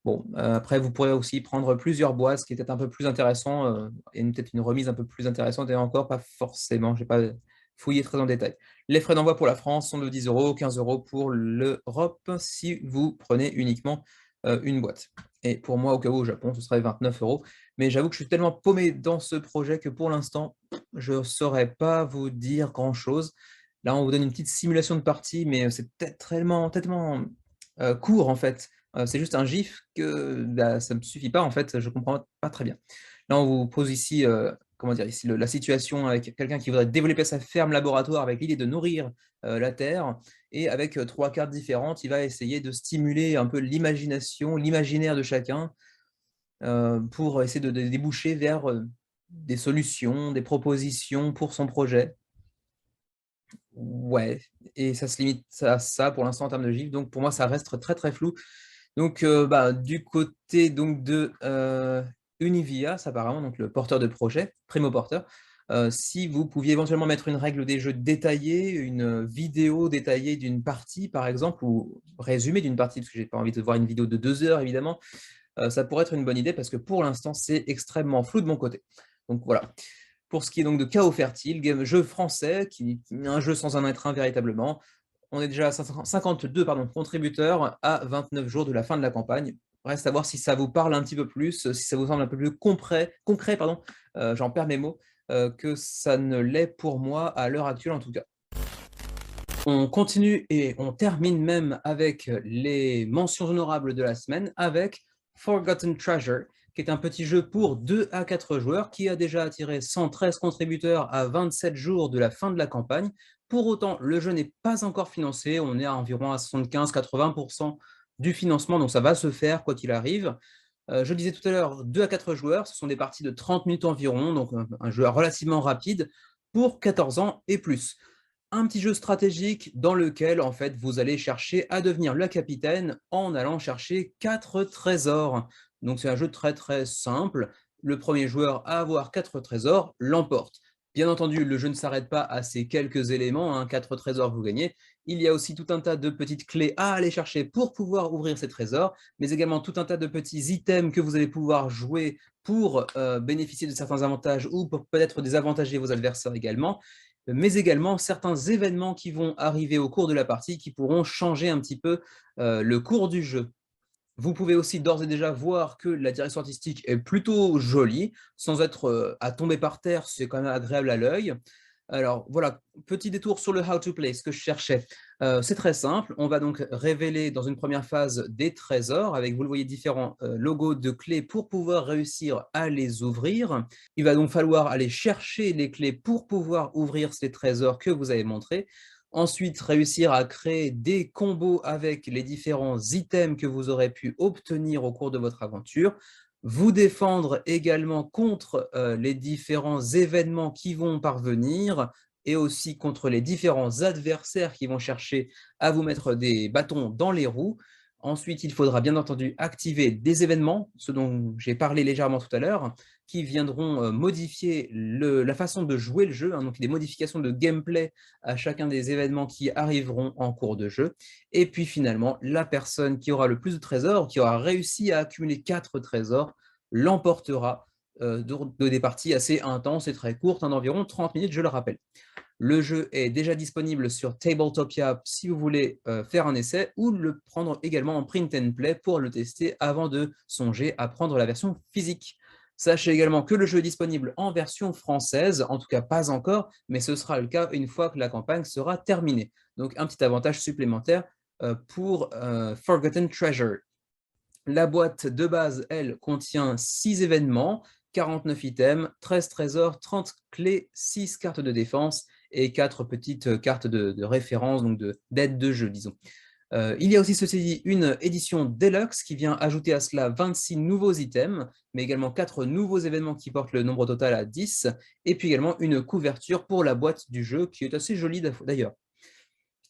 Bon, après, vous pourrez aussi prendre plusieurs boîtes, ce qui est peut-être un peu plus intéressant, et peut-être une remise un peu plus intéressante, et encore pas forcément, je n'ai pas fouillé très en détail. Les frais d'envoi pour la France sont de 10 €, 15 € pour l'Europe, si vous prenez uniquement une boîte. Et pour moi, au cas où, au Japon, ce serait 29 €. Mais j'avoue que je suis tellement paumé dans ce projet que pour l'instant, je ne saurais pas vous dire grand-chose. Là, on vous donne une petite simulation de partie, mais c'est peut-être tellement court, en fait. C'est juste un GIF que bah, ça ne me suffit pas, en fait, je ne comprends pas très bien. Là, on vous pose ici, comment dire, ici la situation avec quelqu'un qui voudrait développer sa ferme laboratoire avec l'idée de nourrir la Terre, et avec 3 cartes différentes, il va essayer de stimuler un peu l'imagination, l'imaginaire de chacun, pour essayer de déboucher vers des solutions, des propositions pour son projet. Ouais, et ça se limite à ça pour l'instant en termes de GIF, donc pour moi ça reste très, très flou. Donc du côté donc de, Univias apparemment, donc le porteur de projet, primo porteur, si vous pouviez éventuellement mettre une règle des jeux détaillée, une vidéo détaillée d'une partie par exemple, ou résumé d'une partie, parce que j'ai pas envie de voir une vidéo de 2 heures évidemment, ça pourrait être une bonne idée parce que pour l'instant c'est extrêmement flou de mon côté. Donc voilà. Pour ce qui est donc de Chaos Fertile, jeu français, qui est un jeu sans en être un véritablement. On est déjà à 52 contributeurs à 29 jours de la fin de la campagne. Reste à voir si ça vous parle un petit peu plus, si ça vous semble un peu plus concret, pardon, j'en perds mes mots, que ça ne l'est pour moi à l'heure actuelle en tout cas. On continue et on termine même avec les mentions honorables de la semaine avec Forgotten Treasure, qui est un petit jeu pour 2 à 4 joueurs qui a déjà attiré 113 contributeurs à 27 jours de la fin de la campagne. Pour autant, le jeu n'est pas encore financé, on est à environ à 75-80% du financement, donc ça va se faire quoi qu'il arrive. Je le disais tout à l'heure, 2 à 4 joueurs, ce sont des parties de 30 minutes environ, donc un jeu relativement rapide pour 14 ans et plus. Un petit jeu stratégique dans lequel, en fait, vous allez chercher à devenir le capitaine en allant chercher 4 trésors. Donc c'est un jeu très très simple. Le premier joueur à avoir 4 trésors l'emporte. Bien entendu, le jeu ne s'arrête pas à ces quelques éléments, hein, 4 trésors, vous gagnez. Il y a aussi tout un tas de petites clés à aller chercher pour pouvoir ouvrir ces trésors, mais également tout un tas de petits items que vous allez pouvoir jouer pour bénéficier de certains avantages ou pour peut-être désavantager vos adversaires également, mais également certains événements qui vont arriver au cours de la partie qui pourront changer un petit peu le cours du jeu. Vous pouvez aussi d'ores et déjà voir que la direction artistique est plutôt jolie, sans être à tomber par terre, c'est quand même agréable à l'œil. Alors voilà, petit détour sur le how to play, ce que je cherchais. C'est très simple, on va donc révéler dans une première phase des trésors avec, vous le voyez, différents logos de clés pour pouvoir réussir à les ouvrir. Il va donc falloir aller chercher les clés pour pouvoir ouvrir ces trésors que vous avez montrés. Ensuite, réussir à créer des combos avec les différents items que vous aurez pu obtenir au cours de votre aventure. Vous défendre également contre les différents événements qui vont parvenir et aussi contre les différents adversaires qui vont chercher à vous mettre des bâtons dans les roues. Ensuite, il faudra bien entendu activer des événements, ce dont j'ai parlé légèrement tout à l'heure, qui viendront modifier la façon de jouer le jeu, hein, donc des modifications de gameplay à chacun des événements qui arriveront en cours de jeu. Et puis finalement, la personne qui aura le plus de trésors, qui aura réussi à accumuler 4 trésors, l'emportera des parties assez intenses et très courtes, d'environ 30 minutes, je le rappelle. Le jeu est déjà disponible sur Tabletopia si vous voulez faire un essai ou le prendre également en print and play pour le tester avant de songer à prendre la version physique. Sachez également que le jeu est disponible en version française, en tout cas pas encore, mais ce sera le cas une fois que la campagne sera terminée. Donc un petit avantage supplémentaire pour Forgotten Treasure. La boîte de base, elle, contient 6 événements, 49 items, 13 trésors, 30 clés, 6 cartes de défense et 4 petites cartes de référence, donc d'aide de jeu, disons. Il y a aussi, ceci dit, une édition Deluxe qui vient ajouter à cela 26 nouveaux items, mais également 4 nouveaux événements qui portent le nombre total à 10, et puis également une couverture pour la boîte du jeu qui est assez jolie d'ailleurs.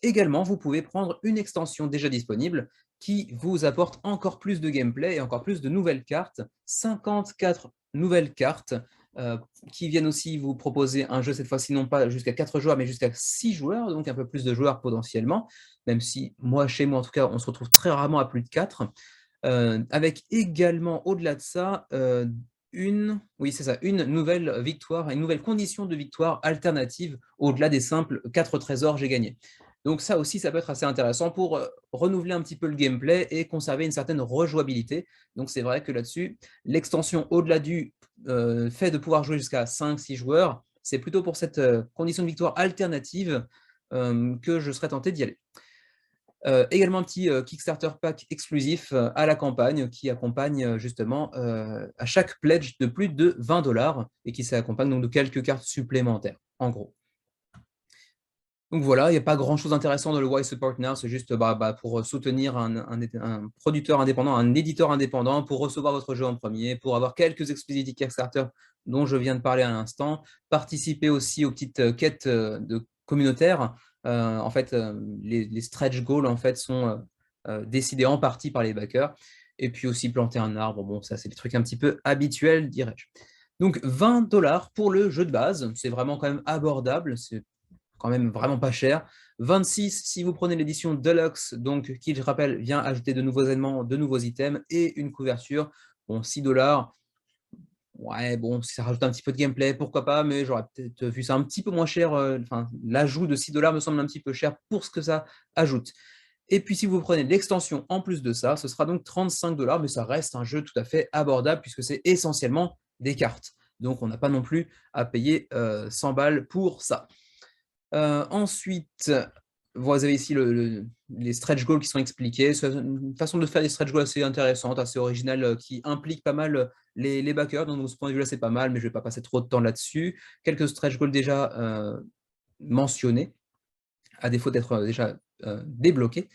Également, vous pouvez prendre une extension déjà disponible qui vous apporte encore plus de gameplay et encore plus de nouvelles cartes, 54 nouvelles cartes qui viennent aussi vous proposer un jeu cette fois-ci non pas jusqu'à 4 joueurs mais jusqu'à 6 joueurs, donc un peu plus de joueurs potentiellement, même si chez moi en tout cas, on se retrouve très rarement à plus de 4, avec également au-delà de ça une nouvelle victoire, une nouvelle condition de victoire alternative au-delà des simples 4 trésors j'ai gagné. Donc ça aussi, ça peut être assez intéressant pour renouveler un petit peu le gameplay et conserver une certaine rejouabilité. Donc c'est vrai que là-dessus, l'extension au-delà du fait de pouvoir jouer jusqu'à 5-6 joueurs, c'est plutôt pour cette condition de victoire alternative que je serais tenté d'y aller. Également un petit Kickstarter pack exclusif à la campagne qui accompagne justement à chaque pledge de plus de 20$ et qui s'accompagne donc de quelques cartes supplémentaires, en gros. Donc voilà, il n'y a pas grand-chose d'intéressant dans le Why Support Now, c'est juste pour soutenir un producteur indépendant, un éditeur indépendant, pour recevoir votre jeu en premier, pour avoir quelques exclusivités Kickstarter dont je viens de parler à l'instant, participer aussi aux petites quêtes communautaires. En fait, les stretch goals en fait, sont décidés en partie par les backers, et puis aussi planter un arbre, bon ça c'est des trucs un petit peu habituels, dirais-je. Donc 20$ pour le jeu de base, c'est vraiment quand même abordable, c'est quand même vraiment pas cher. 26 si vous prenez l'édition Deluxe, donc qui, je rappelle, vient ajouter de nouveaux éléments, de nouveaux items et une couverture. Bon, 6$. Ouais, bon, si ça rajoute un petit peu de gameplay, pourquoi pas, mais j'aurais peut-être vu ça un petit peu moins cher. Enfin, l'ajout de 6$ me semble un petit peu cher pour ce que ça ajoute. Et puis, si vous prenez l'extension en plus de ça, ce sera donc 35$, mais ça reste un jeu tout à fait abordable puisque c'est essentiellement des cartes. Donc, on n'a pas non plus à payer 100 balles pour ça. Ensuite, vous avez ici les stretch goals qui sont expliqués. C'est une façon de faire des stretch goals assez intéressante, assez originale, qui implique pas mal les backers. Donc, de ce point de vue-là, c'est pas mal, mais je ne vais pas passer trop de temps là-dessus. Quelques stretch goals déjà mentionnés, à défaut d'être déjà débloqués.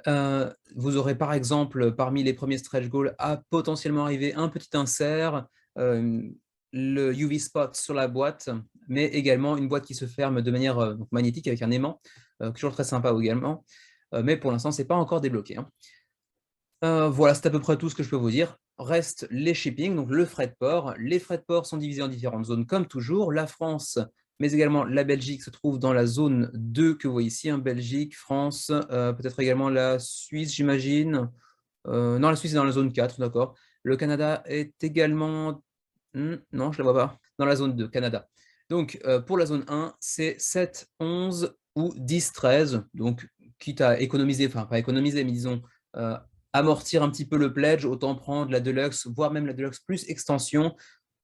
Vous aurez par exemple, parmi les premiers stretch goals, à potentiellement arriver un petit insert, le UV spot sur la boîte, mais également une boîte qui se ferme de manière magnétique avec un aimant, toujours très sympa également, mais pour l'instant, ce n'est pas encore débloqué. Voilà, c'est à peu près tout ce que je peux vous dire. Reste les shipping, donc le frais de port. Les frais de port sont divisés en différentes zones comme toujours. La France, mais également la Belgique se trouve dans la zone 2 que vous voyez ici, Belgique, France, peut-être également la Suisse, j'imagine. Non, la Suisse est dans la zone 4, d'accord. Le Canada est également... non, je ne la vois pas. Dans la zone 2, Canada. Donc, pour la zone 1, c'est 7, 11 ou 10, 13. Donc, quitte à économiser, enfin, pas économiser, mais disons, amortir un petit peu le pledge, autant prendre la Deluxe, voire même la Deluxe plus extension,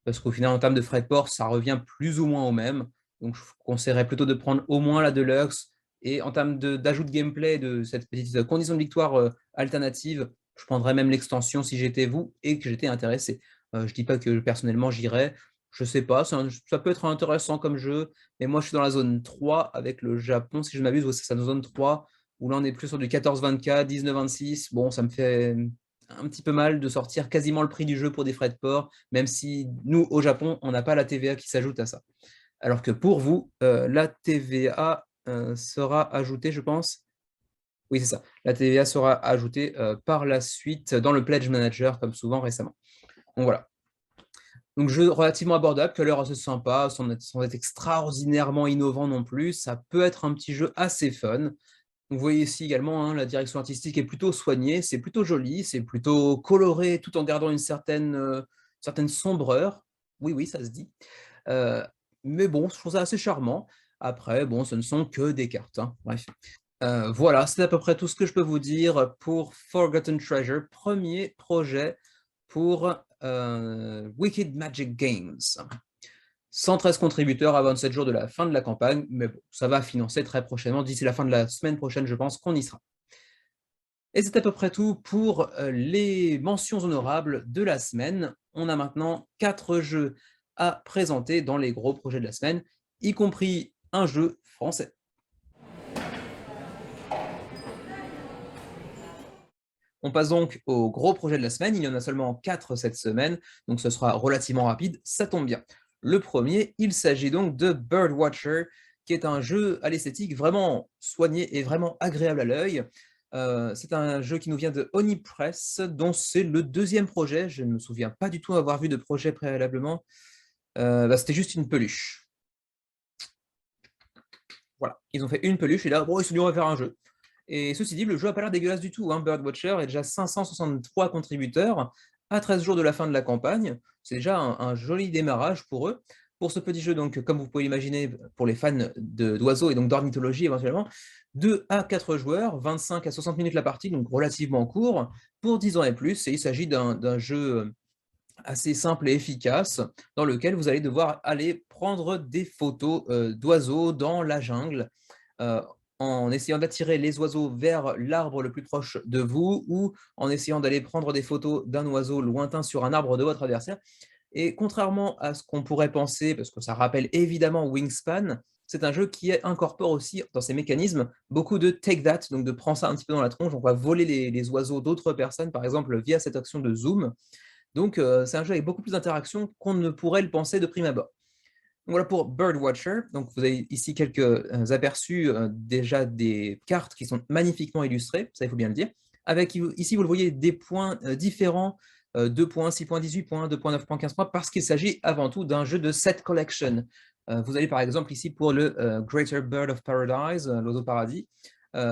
parce qu'au final, en termes de frais de port, ça revient plus ou moins au même. Donc, je conseillerais plutôt de prendre au moins la Deluxe. Et en termes d'ajout de gameplay, de cette petite condition de victoire alternative, je prendrais même l'extension si j'étais vous et que j'étais intéressé. Je ne dis pas que personnellement j'irais, je ne sais pas, ça peut être intéressant comme jeu, mais moi je suis dans la zone 3 avec le Japon, si je ne m'abuse, c'est sa zone 3, où là on est plus sur du 14-24, 19-26. Bon, ça me fait un petit peu mal de sortir quasiment le prix du jeu pour des frais de port, même si nous, au Japon, on n'a pas la TVA qui s'ajoute à ça. Alors que pour vous, la TVA sera ajoutée, je pense. Oui, c'est ça. La TVA sera ajoutée par la suite dans le Pledge Manager, comme souvent récemment. Donc voilà. Donc jeu relativement abordable, qui a l'air assez sympa, sans être extraordinairement innovant non plus. Ça peut être un petit jeu assez fun. Vous voyez ici également, la direction artistique est plutôt soignée, c'est plutôt joli, c'est plutôt coloré tout en gardant une certaine sombreur. Oui, oui, ça se dit. Heu, mais bon, je trouve ça assez charmant. Après, bon, ce ne sont que des cartes, hein, bref. Voilà, c'est à peu près tout ce que je peux vous dire pour Forgotten Treasure, premier projet pour, Wicked Magic Games. 113 contributeurs à 27 jours de la fin de la campagne, mais bon, ça va financer très prochainement. D'ici la fin de la semaine prochaine, je pense qu'on y sera. Et c'est à peu près tout pour, les mentions honorables de la semaine. On a maintenant 4 jeux à présenter dans les gros projets de la semaine, y compris un jeu français. On passe donc au gros projet de la semaine. Il y en a seulement 4 cette semaine, donc ce sera relativement rapide, ça tombe bien. Le premier, il s'agit donc de Birdwatcher, qui est un jeu à l'esthétique vraiment soigné et vraiment agréable à l'œil. C'est un jeu qui nous vient de Oni Press, dont c'est le deuxième projet. Je ne me souviens pas du tout avoir vu de projet préalablement. C'était juste une peluche. Voilà, ils ont fait une peluche et là, bon, ils se sont dit: «On va faire un jeu». Et ceci dit, le jeu a pas l'air dégueulasse du tout, hein. Birdwatcher est déjà 563 contributeurs à 13 jours de la fin de la campagne. C'est déjà un joli démarrage pour eux. Pour ce petit jeu, donc, comme vous pouvez l'imaginer, pour les fans d'oiseaux et donc d'ornithologie éventuellement, 2 à 4 joueurs, 25 à 60 minutes la partie, donc relativement court, pour 10 ans et plus. Et il s'agit d'un jeu assez simple et efficace, dans lequel vous allez devoir aller prendre des photos, d'oiseaux dans la jungle, heu, en essayant d'attirer les oiseaux vers l'arbre le plus proche de vous ou en essayant d'aller prendre des photos d'un oiseau lointain sur un arbre de votre adversaire. Et contrairement à ce qu'on pourrait penser, parce que ça rappelle évidemment Wingspan, c'est un jeu qui incorpore aussi dans ses mécanismes beaucoup de take that, donc de prends ça un petit peu dans la tronche. On va voler les oiseaux d'autres personnes, par exemple via cette action de zoom. Donc, c'est un jeu avec beaucoup plus d'interactions qu'on ne pourrait le penser de prime abord. Donc voilà pour Birdwatcher. Donc vous avez ici quelques, aperçus, déjà des cartes qui sont magnifiquement illustrées, ça il faut bien le dire. Avec ici vous le voyez des points, différents, 2 points, 6 points, 18 points, 2 points, 9 points, 15 points, parce qu'il s'agit avant tout d'un jeu de set collection. Vous avez par exemple ici pour le, Greater Bird of Paradise, l'oiseau paradis.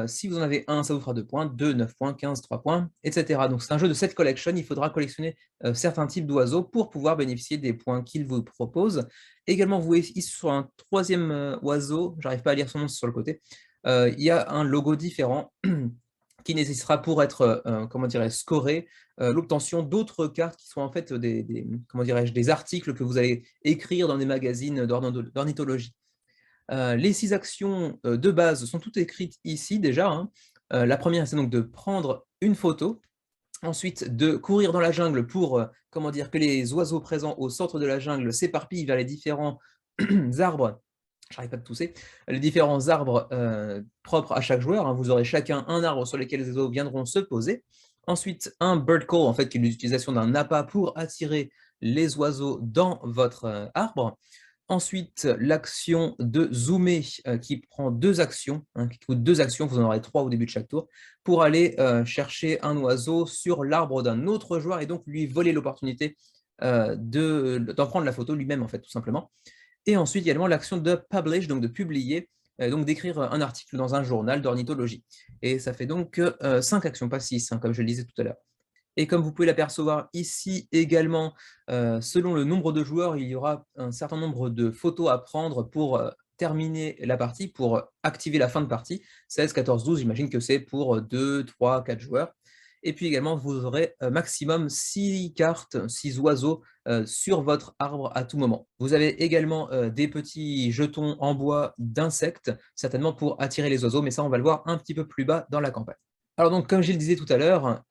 Si vous en avez un, ça vous fera 2 points, 2, 9 points, 15, 3 points, et cetera. Donc c'est un jeu de set collection, il faudra collectionner, certains types d'oiseaux pour pouvoir bénéficier des points qu'il vous propose. Également, vous voyez ici sur un troisième oiseau, j'arrive pas à lire son nom, c'est sur le côté, il y a un logo différent qui nécessitera pour être, comment dirais-je, scoré, l'obtention d'autres cartes qui sont en fait comment dirais-je, des articles que vous allez écrire dans des magazines d'ornithologie. Les 6 actions, de base sont toutes écrites ici déjà, hein. La première, c'est donc de prendre une photo. Ensuite, de courir dans la jungle pour, comment dire, que les oiseaux présents au centre de la jungle s'éparpillent vers les différents arbres, j'arrive pas de tousser, les différents arbres, propres à chaque joueur, hein. Vous aurez chacun un arbre sur lequel les oiseaux viendront se poser. Ensuite, un bird call, en fait, qui est l'utilisation d'un appât pour attirer les oiseaux dans votre, arbre. Ensuite, l'action de zoomer, qui prend 2 actions, hein, qui coûte 2 actions, vous en aurez 3 au début de chaque tour, pour aller, chercher un oiseau sur l'arbre d'un autre joueur et donc lui voler l'opportunité, d'en prendre la photo lui-même, en fait, tout simplement. Et ensuite, également l'action de publish, donc de publier, donc d'écrire, un article dans un journal d'ornithologie. Et ça fait donc, 5 actions, pas 6, hein, comme je le disais tout à l'heure. Et comme vous pouvez l'apercevoir ici également, selon le nombre de joueurs, il y aura un certain nombre de photos à prendre pour, terminer la partie, pour, activer la fin de partie. 16, 14, 12, j'imagine que c'est pour, 2, 3, 4 joueurs. Et puis également, vous aurez, maximum 6 cartes, 6 oiseaux, sur votre arbre à tout moment. Vous avez également, des petits jetons en bois d'insectes, certainement pour attirer les oiseaux, mais ça, on va le voir un petit peu plus bas dans la campagne. Alors donc, comme je le disais tout à l'heure,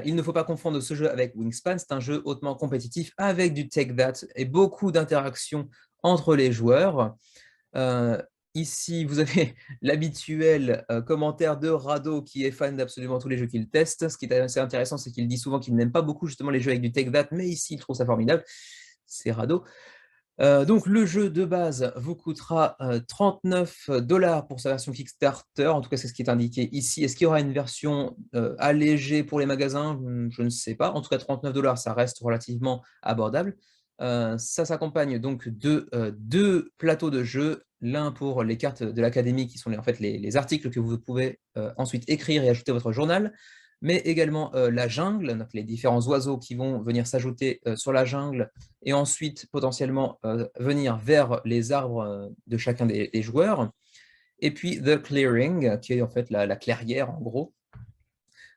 il ne faut pas confondre ce jeu avec Wingspan. C'est un jeu hautement compétitif avec du take that et beaucoup d'interactions entre les joueurs. Heu, Ici, vous avez l'habituel, commentaire de Rado qui est fan d'absolument tous les jeux qu'il teste. Ce qui est assez intéressant, c'est qu'il dit souvent qu'il n'aime pas beaucoup justement les jeux avec du take that, mais ici, il trouve ça formidable. C'est Rado. Donc le jeu de base vous coûtera, 39 pour sa version Kickstarter. En tout cas, c'est ce qui est indiqué ici. Est-ce qu'il y aura une version, allégée pour les magasins? Je ne sais pas. En tout cas, 39 ça reste relativement abordable. Ça s'accompagne donc de, 2 plateaux de jeu, l'un pour les cartes de l'académie qui sont en fait les articles que vous pouvez, ensuite écrire et ajouter à votre journal, mais également la jungle, donc les différents oiseaux qui vont venir s'ajouter sur la jungle et ensuite potentiellement venir vers les arbres de chacun des joueurs. Et puis The Clearing, qui est en fait la clairière en gros.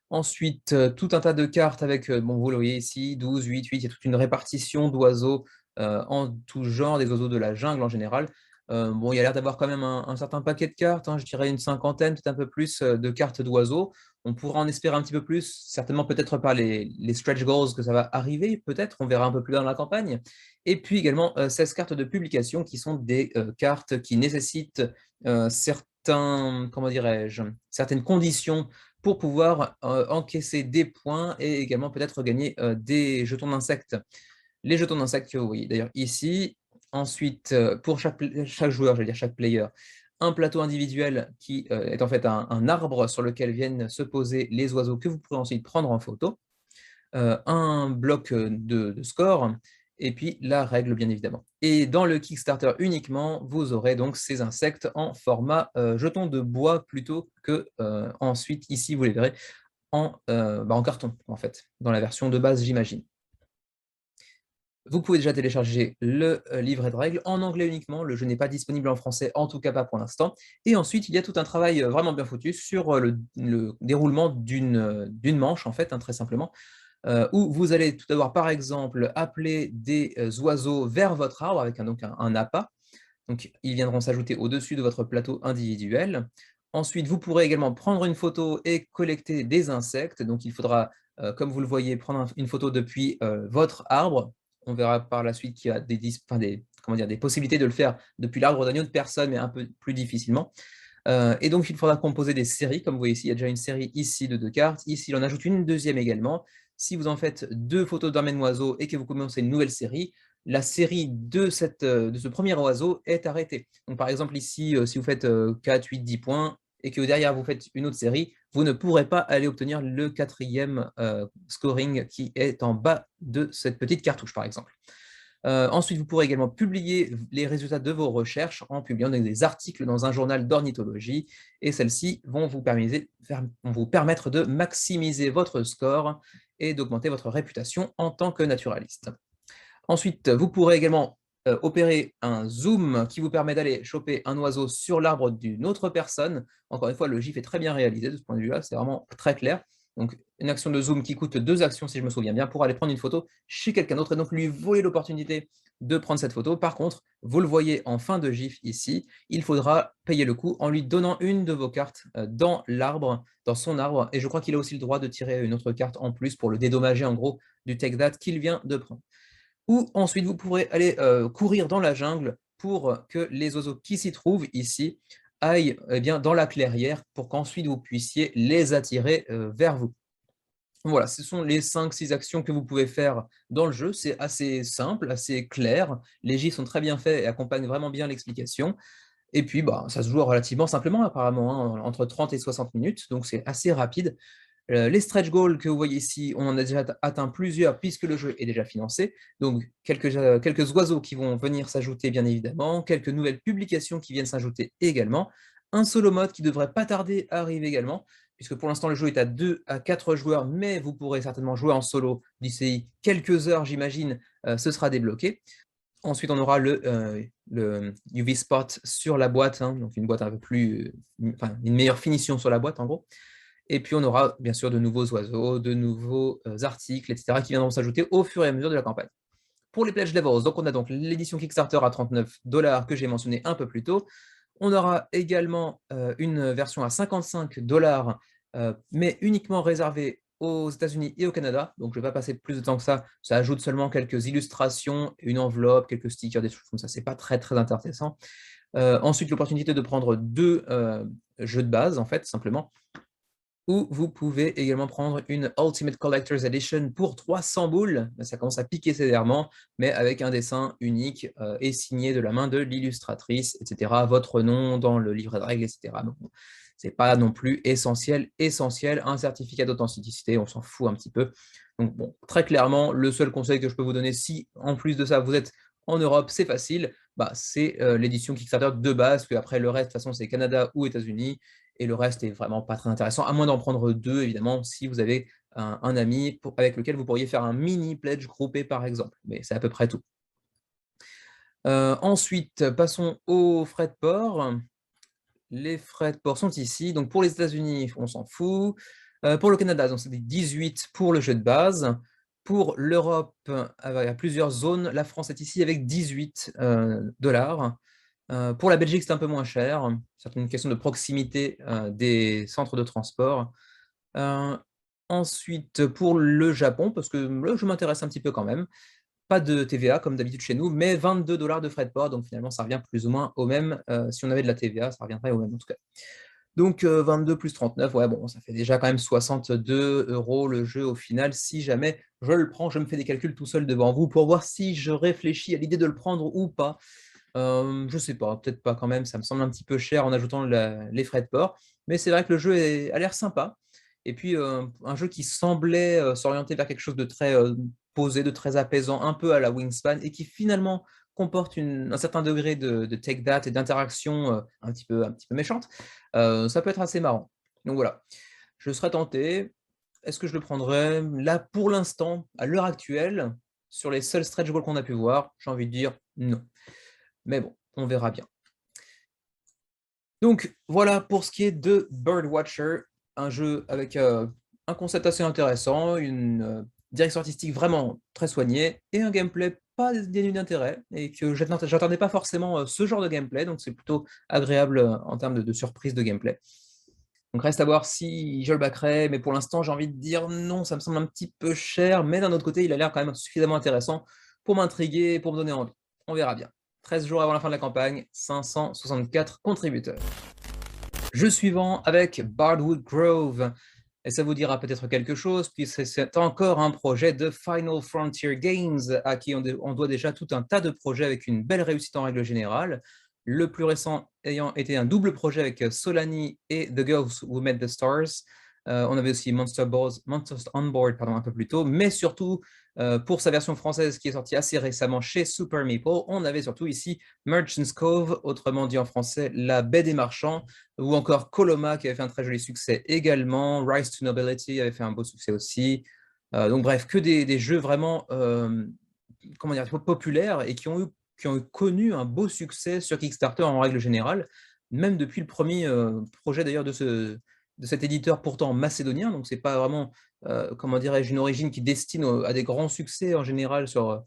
Ensuite, tout un tas de cartes avec, bon, vous le voyez ici, 12, 8, 8, il y a toute une répartition d'oiseaux en tout genre, des oiseaux de la jungle en général. Bon, il y a l'air d'avoir quand même un certain paquet de cartes, hein, je dirais une cinquantaine, peut-être un peu plus de cartes d'oiseaux. On pourra en espérer un petit peu plus, certainement peut-être par les stretch goals que ça va arriver, peut-être, on verra un peu plus dans la campagne. Et puis également 16 cartes de publication qui sont des cartes qui nécessitent certains, comment dirais-je, certaines conditions pour pouvoir encaisser des points et également peut-être gagner des jetons d'insectes. Les jetons d'insectes que vous voyez d'ailleurs ici. Ensuite, pour chaque joueur, je veux dire chaque player, un plateau individuel qui est en fait un arbre sur lequel viennent se poser les oiseaux que vous pourrez ensuite prendre en photo, un bloc de score, et puis la règle bien évidemment. Et dans le Kickstarter uniquement, vous aurez donc ces insectes en format jeton de bois plutôt que ensuite, ici vous les verrez, en carton en fait, dans la version de base j'imagine. Vous pouvez déjà télécharger le livret de règles en anglais uniquement, le jeu n'est pas disponible en français, en tout cas pas pour l'instant. Et ensuite, il y a tout un travail vraiment bien foutu sur le déroulement d'une manche, en fait, hein, très simplement, où vous allez tout d'abord, par exemple, appeler des oiseaux vers votre arbre avec donc un appât. Donc, ils viendront s'ajouter au-dessus de votre plateau individuel. Ensuite, vous pourrez également prendre une photo et collecter des insectes. Donc, il faudra, comme vous le voyez, prendre une photo depuis votre arbre. On verra par la suite qu'il y a des possibilités de le faire depuis l'arbre d'un autre personne, mais un peu plus difficilement. Et donc, il faudra composer des séries. Comme vous voyez ici, il y a déjà une série ici de 2 cartes. Ici, il en ajoute une deuxième également. Si vous en faites 2 photos d'un même oiseau et que vous commencez une nouvelle série, la série de ce premier oiseau est arrêtée. Donc, par exemple, ici, si vous faites 4, 8, 10 points et que derrière vous faites une autre série, vous ne pourrez pas aller obtenir le 4e scoring qui est en bas de cette petite cartouche, par exemple. Ensuite, vous pourrez également publier les résultats de vos recherches en publiant des articles dans un journal d'ornithologie et celles-ci vont vous permettre de maximiser votre score et d'augmenter votre réputation en tant que naturaliste. Ensuite, vous pourrez également opérer un zoom qui vous permet d'aller choper un oiseau sur l'arbre d'une autre personne. Encore une fois, le GIF est très bien réalisé de ce point de vue-là, c'est vraiment très clair. Donc, une action de zoom qui coûte 2 actions, si je me souviens bien, pour aller prendre une photo chez quelqu'un d'autre et donc lui voler l'opportunité de prendre cette photo. Par contre, vous le voyez en fin de GIF ici, il faudra payer le coup en lui donnant une de vos cartes dans l'arbre, dans son arbre, et je crois qu'il a aussi le droit de tirer une autre carte en plus pour le dédommager en gros du take that qu'il vient de prendre. Ou ensuite, vous pourrez aller courir dans la jungle pour que les oiseaux qui s'y trouvent ici aillent bien, dans la clairière pour qu'ensuite vous puissiez les attirer vers vous. Voilà, ce sont les 5-6 actions que vous pouvez faire dans le jeu. C'est assez simple, assez clair. Les gifs sont très bien faits et accompagnent vraiment bien l'explication. Et puis, bah, ça se joue relativement simplement, apparemment, hein, entre 30 et 60 minutes, donc c'est assez rapide. Les stretch goals que vous voyez ici, on en a déjà atteint plusieurs puisque le jeu est déjà financé. Donc, quelques oiseaux qui vont venir s'ajouter, bien évidemment, quelques nouvelles publications qui viennent s'ajouter également, un solo mode qui devrait pas tarder à arriver également, puisque pour l'instant, le jeu est à 2 à 4 joueurs, mais vous pourrez certainement jouer en solo d'ici quelques heures, j'imagine, ce sera débloqué. Ensuite, on aura le UV Spot sur la boîte, hein, donc une boîte un peu plus, enfin, une meilleure finition sur la boîte en gros. Et puis on aura bien sûr de nouveaux oiseaux, de nouveaux articles, etc. qui viendront s'ajouter au fur et à mesure de la campagne. Pour les pledge levels, donc on a donc l'édition Kickstarter à 39 $ que j'ai mentionné un peu plus tôt. On aura également une version à 55 $, mais uniquement réservée aux États-Unis et au Canada. Donc je ne vais pas passer plus de temps que ça. Ça ajoute seulement quelques illustrations, une enveloppe, quelques stickers, des choses comme ça. C'est pas très très intéressant. Ensuite, l'opportunité de prendre 2 jeux de base, en fait, simplement. Ou vous pouvez également prendre une Ultimate Collector's Edition pour 300 boules. Ça commence à piquer sévèrement, mais avec un dessin unique et signé de la main de l'illustratrice, etc. Votre nom dans le livret de règles, etc. Donc, c'est pas non plus essentiel. Un certificat d'authenticité, on s'en fout un petit peu. Donc bon, très clairement, le seul conseil que je peux vous donner, si en plus de ça, vous êtes En Europe, c'est facile, c'est l'édition Kickstarter de base, puis après le reste, de toute façon, c'est Canada ou États-Unis, et le reste est vraiment pas très intéressant, à moins d'en prendre 2, évidemment, si vous avez un ami avec lequel vous pourriez faire un mini pledge groupé, par exemple, mais c'est à peu près tout. Ensuite, passons aux frais de port. Les frais de port sont ici. Donc pour les États-Unis, on s'en fout. Pour le Canada, c'est des 18 pour le jeu de base. Pour l'Europe, il y a plusieurs zones. La France est ici avec 18 $. Pour la Belgique, c'est un peu moins cher. C'est une question de proximité des centres de transport. Ensuite, pour le Japon, parce que là, je m'intéresse un petit peu quand même, pas de TVA comme d'habitude chez nous, mais 22 $ de frais de port, donc finalement ça revient plus ou moins au même. Si on avait de la TVA, ça reviendrait au même en tout cas. Donc 22 plus 39, ouais, bon, ça fait déjà quand même 62 € le jeu au final. Si jamais je le prends, je me fais des calculs tout seul devant vous pour voir si je réfléchis à l'idée de le prendre ou pas. Je sais pas, peut-être pas quand même, ça me semble un petit peu cher en ajoutant les frais de port, mais c'est vrai que le jeu a l'air sympa. Et puis un jeu qui semblait s'orienter vers quelque chose de très posé, de très apaisant, un peu à la Wingspan, et qui finalement comporte un certain degré de take that et d'interaction un petit peu méchante, ça peut être assez marrant. Donc voilà, je serais tenté. Est-ce que je le prendrais? Là, pour l'instant, à l'heure actuelle, sur les seuls stretch goals qu'on a pu voir, j'ai envie de dire non. Mais bon, on verra bien. Donc voilà pour ce qui est de Birdwatcher, un jeu avec un concept assez intéressant, une direction artistique vraiment très soignée et un gameplay pas dénué d'intérêt, et que j'attendais pas forcément ce genre de gameplay, donc c'est plutôt agréable en termes de surprise de gameplay. Donc reste à voir si je le backerai, mais pour l'instant j'ai envie de dire non, ça me semble un petit peu cher, mais d'un autre côté il a l'air quand même suffisamment intéressant pour m'intriguer et pour me donner envie. On verra bien. 13 jours avant la fin de la campagne, 564 contributeurs. Jeu suivant avec Bardwood Grove. Et ça vous dira peut-être quelque chose, puisque c'est encore un projet de Final Frontier Games, à qui on doit déjà tout un tas de projets avec une belle réussite en règle générale. Le plus récent ayant été un double projet avec Solani et The Girls Who Met the Stars. On avait aussi Monsters on Board un peu plus tôt, mais surtout pour sa version française qui est sortie assez récemment chez Super Meeple, on avait surtout ici Merchant's Cove, autrement dit en français La Baie des Marchands, ou encore Coloma qui avait fait un très joli succès également, Rise to Nobility avait fait un beau succès aussi. Donc bref, que des jeux vraiment comment dire, populaires et qui ont connu un beau succès sur Kickstarter en règle générale, même depuis le premier projet d'ailleurs de cet éditeur pourtant macédonien, donc c'est pas vraiment, comment dirais-je, une origine qui destine à des grands succès en général sur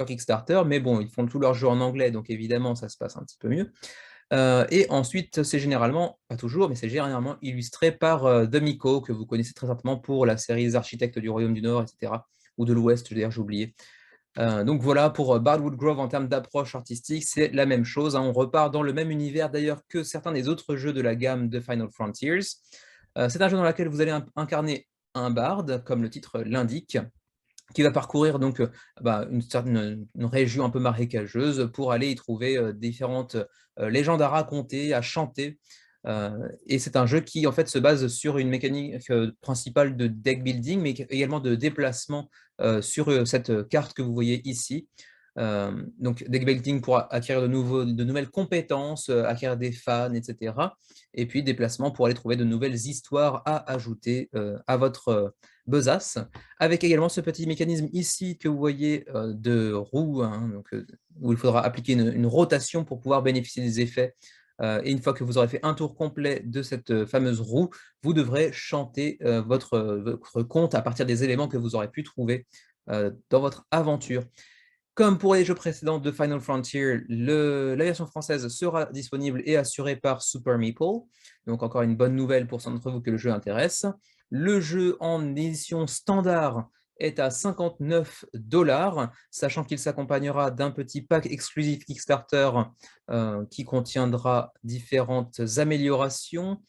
Kickstarter, mais bon, ils font tous leurs jeux en anglais, donc évidemment ça se passe un petit peu mieux. Et ensuite, c'est généralement, pas toujours, mais c'est généralement illustré par The Miko, que vous connaissez très certainement pour la série Les Architectes du Royaume du Nord, etc., ou de l'Ouest, d'ailleurs j'ai oublié. Donc voilà, pour Bardwood Grove, en termes d'approche artistique, c'est la même chose, hein. On repart dans le même univers d'ailleurs que certains des autres jeux de la gamme de Final Frontiers. C'est un jeu dans lequel vous allez incarner un barde, comme le titre l'indique, qui va parcourir donc une région un peu marécageuse pour aller y trouver différentes légendes à raconter, à chanter. Et c'est un jeu qui en fait se base sur une mécanique principale de deck building, mais également de déplacement sur cette carte que vous voyez ici. Donc deck building pour acquérir de nouvelles compétences, acquérir des fans, etc. Et puis déplacement pour aller trouver de nouvelles histoires à ajouter à votre besace, avec également ce petit mécanisme ici que vous voyez de roue, hein, donc, où il faudra appliquer une rotation pour pouvoir bénéficier des effets. Et une fois que vous aurez fait un tour complet de cette fameuse roue, vous devrez chanter votre conte à partir des éléments que vous aurez pu trouver dans votre aventure. Comme pour les jeux précédents de Final Frontier, la version française sera disponible et assurée par Super Meeple. Donc encore une bonne nouvelle pour ceux d'entre vous que le jeu intéresse. Le jeu en édition standard est à 59 $, sachant qu'il s'accompagnera d'un petit pack exclusif Kickstarter qui contiendra différentes améliorations,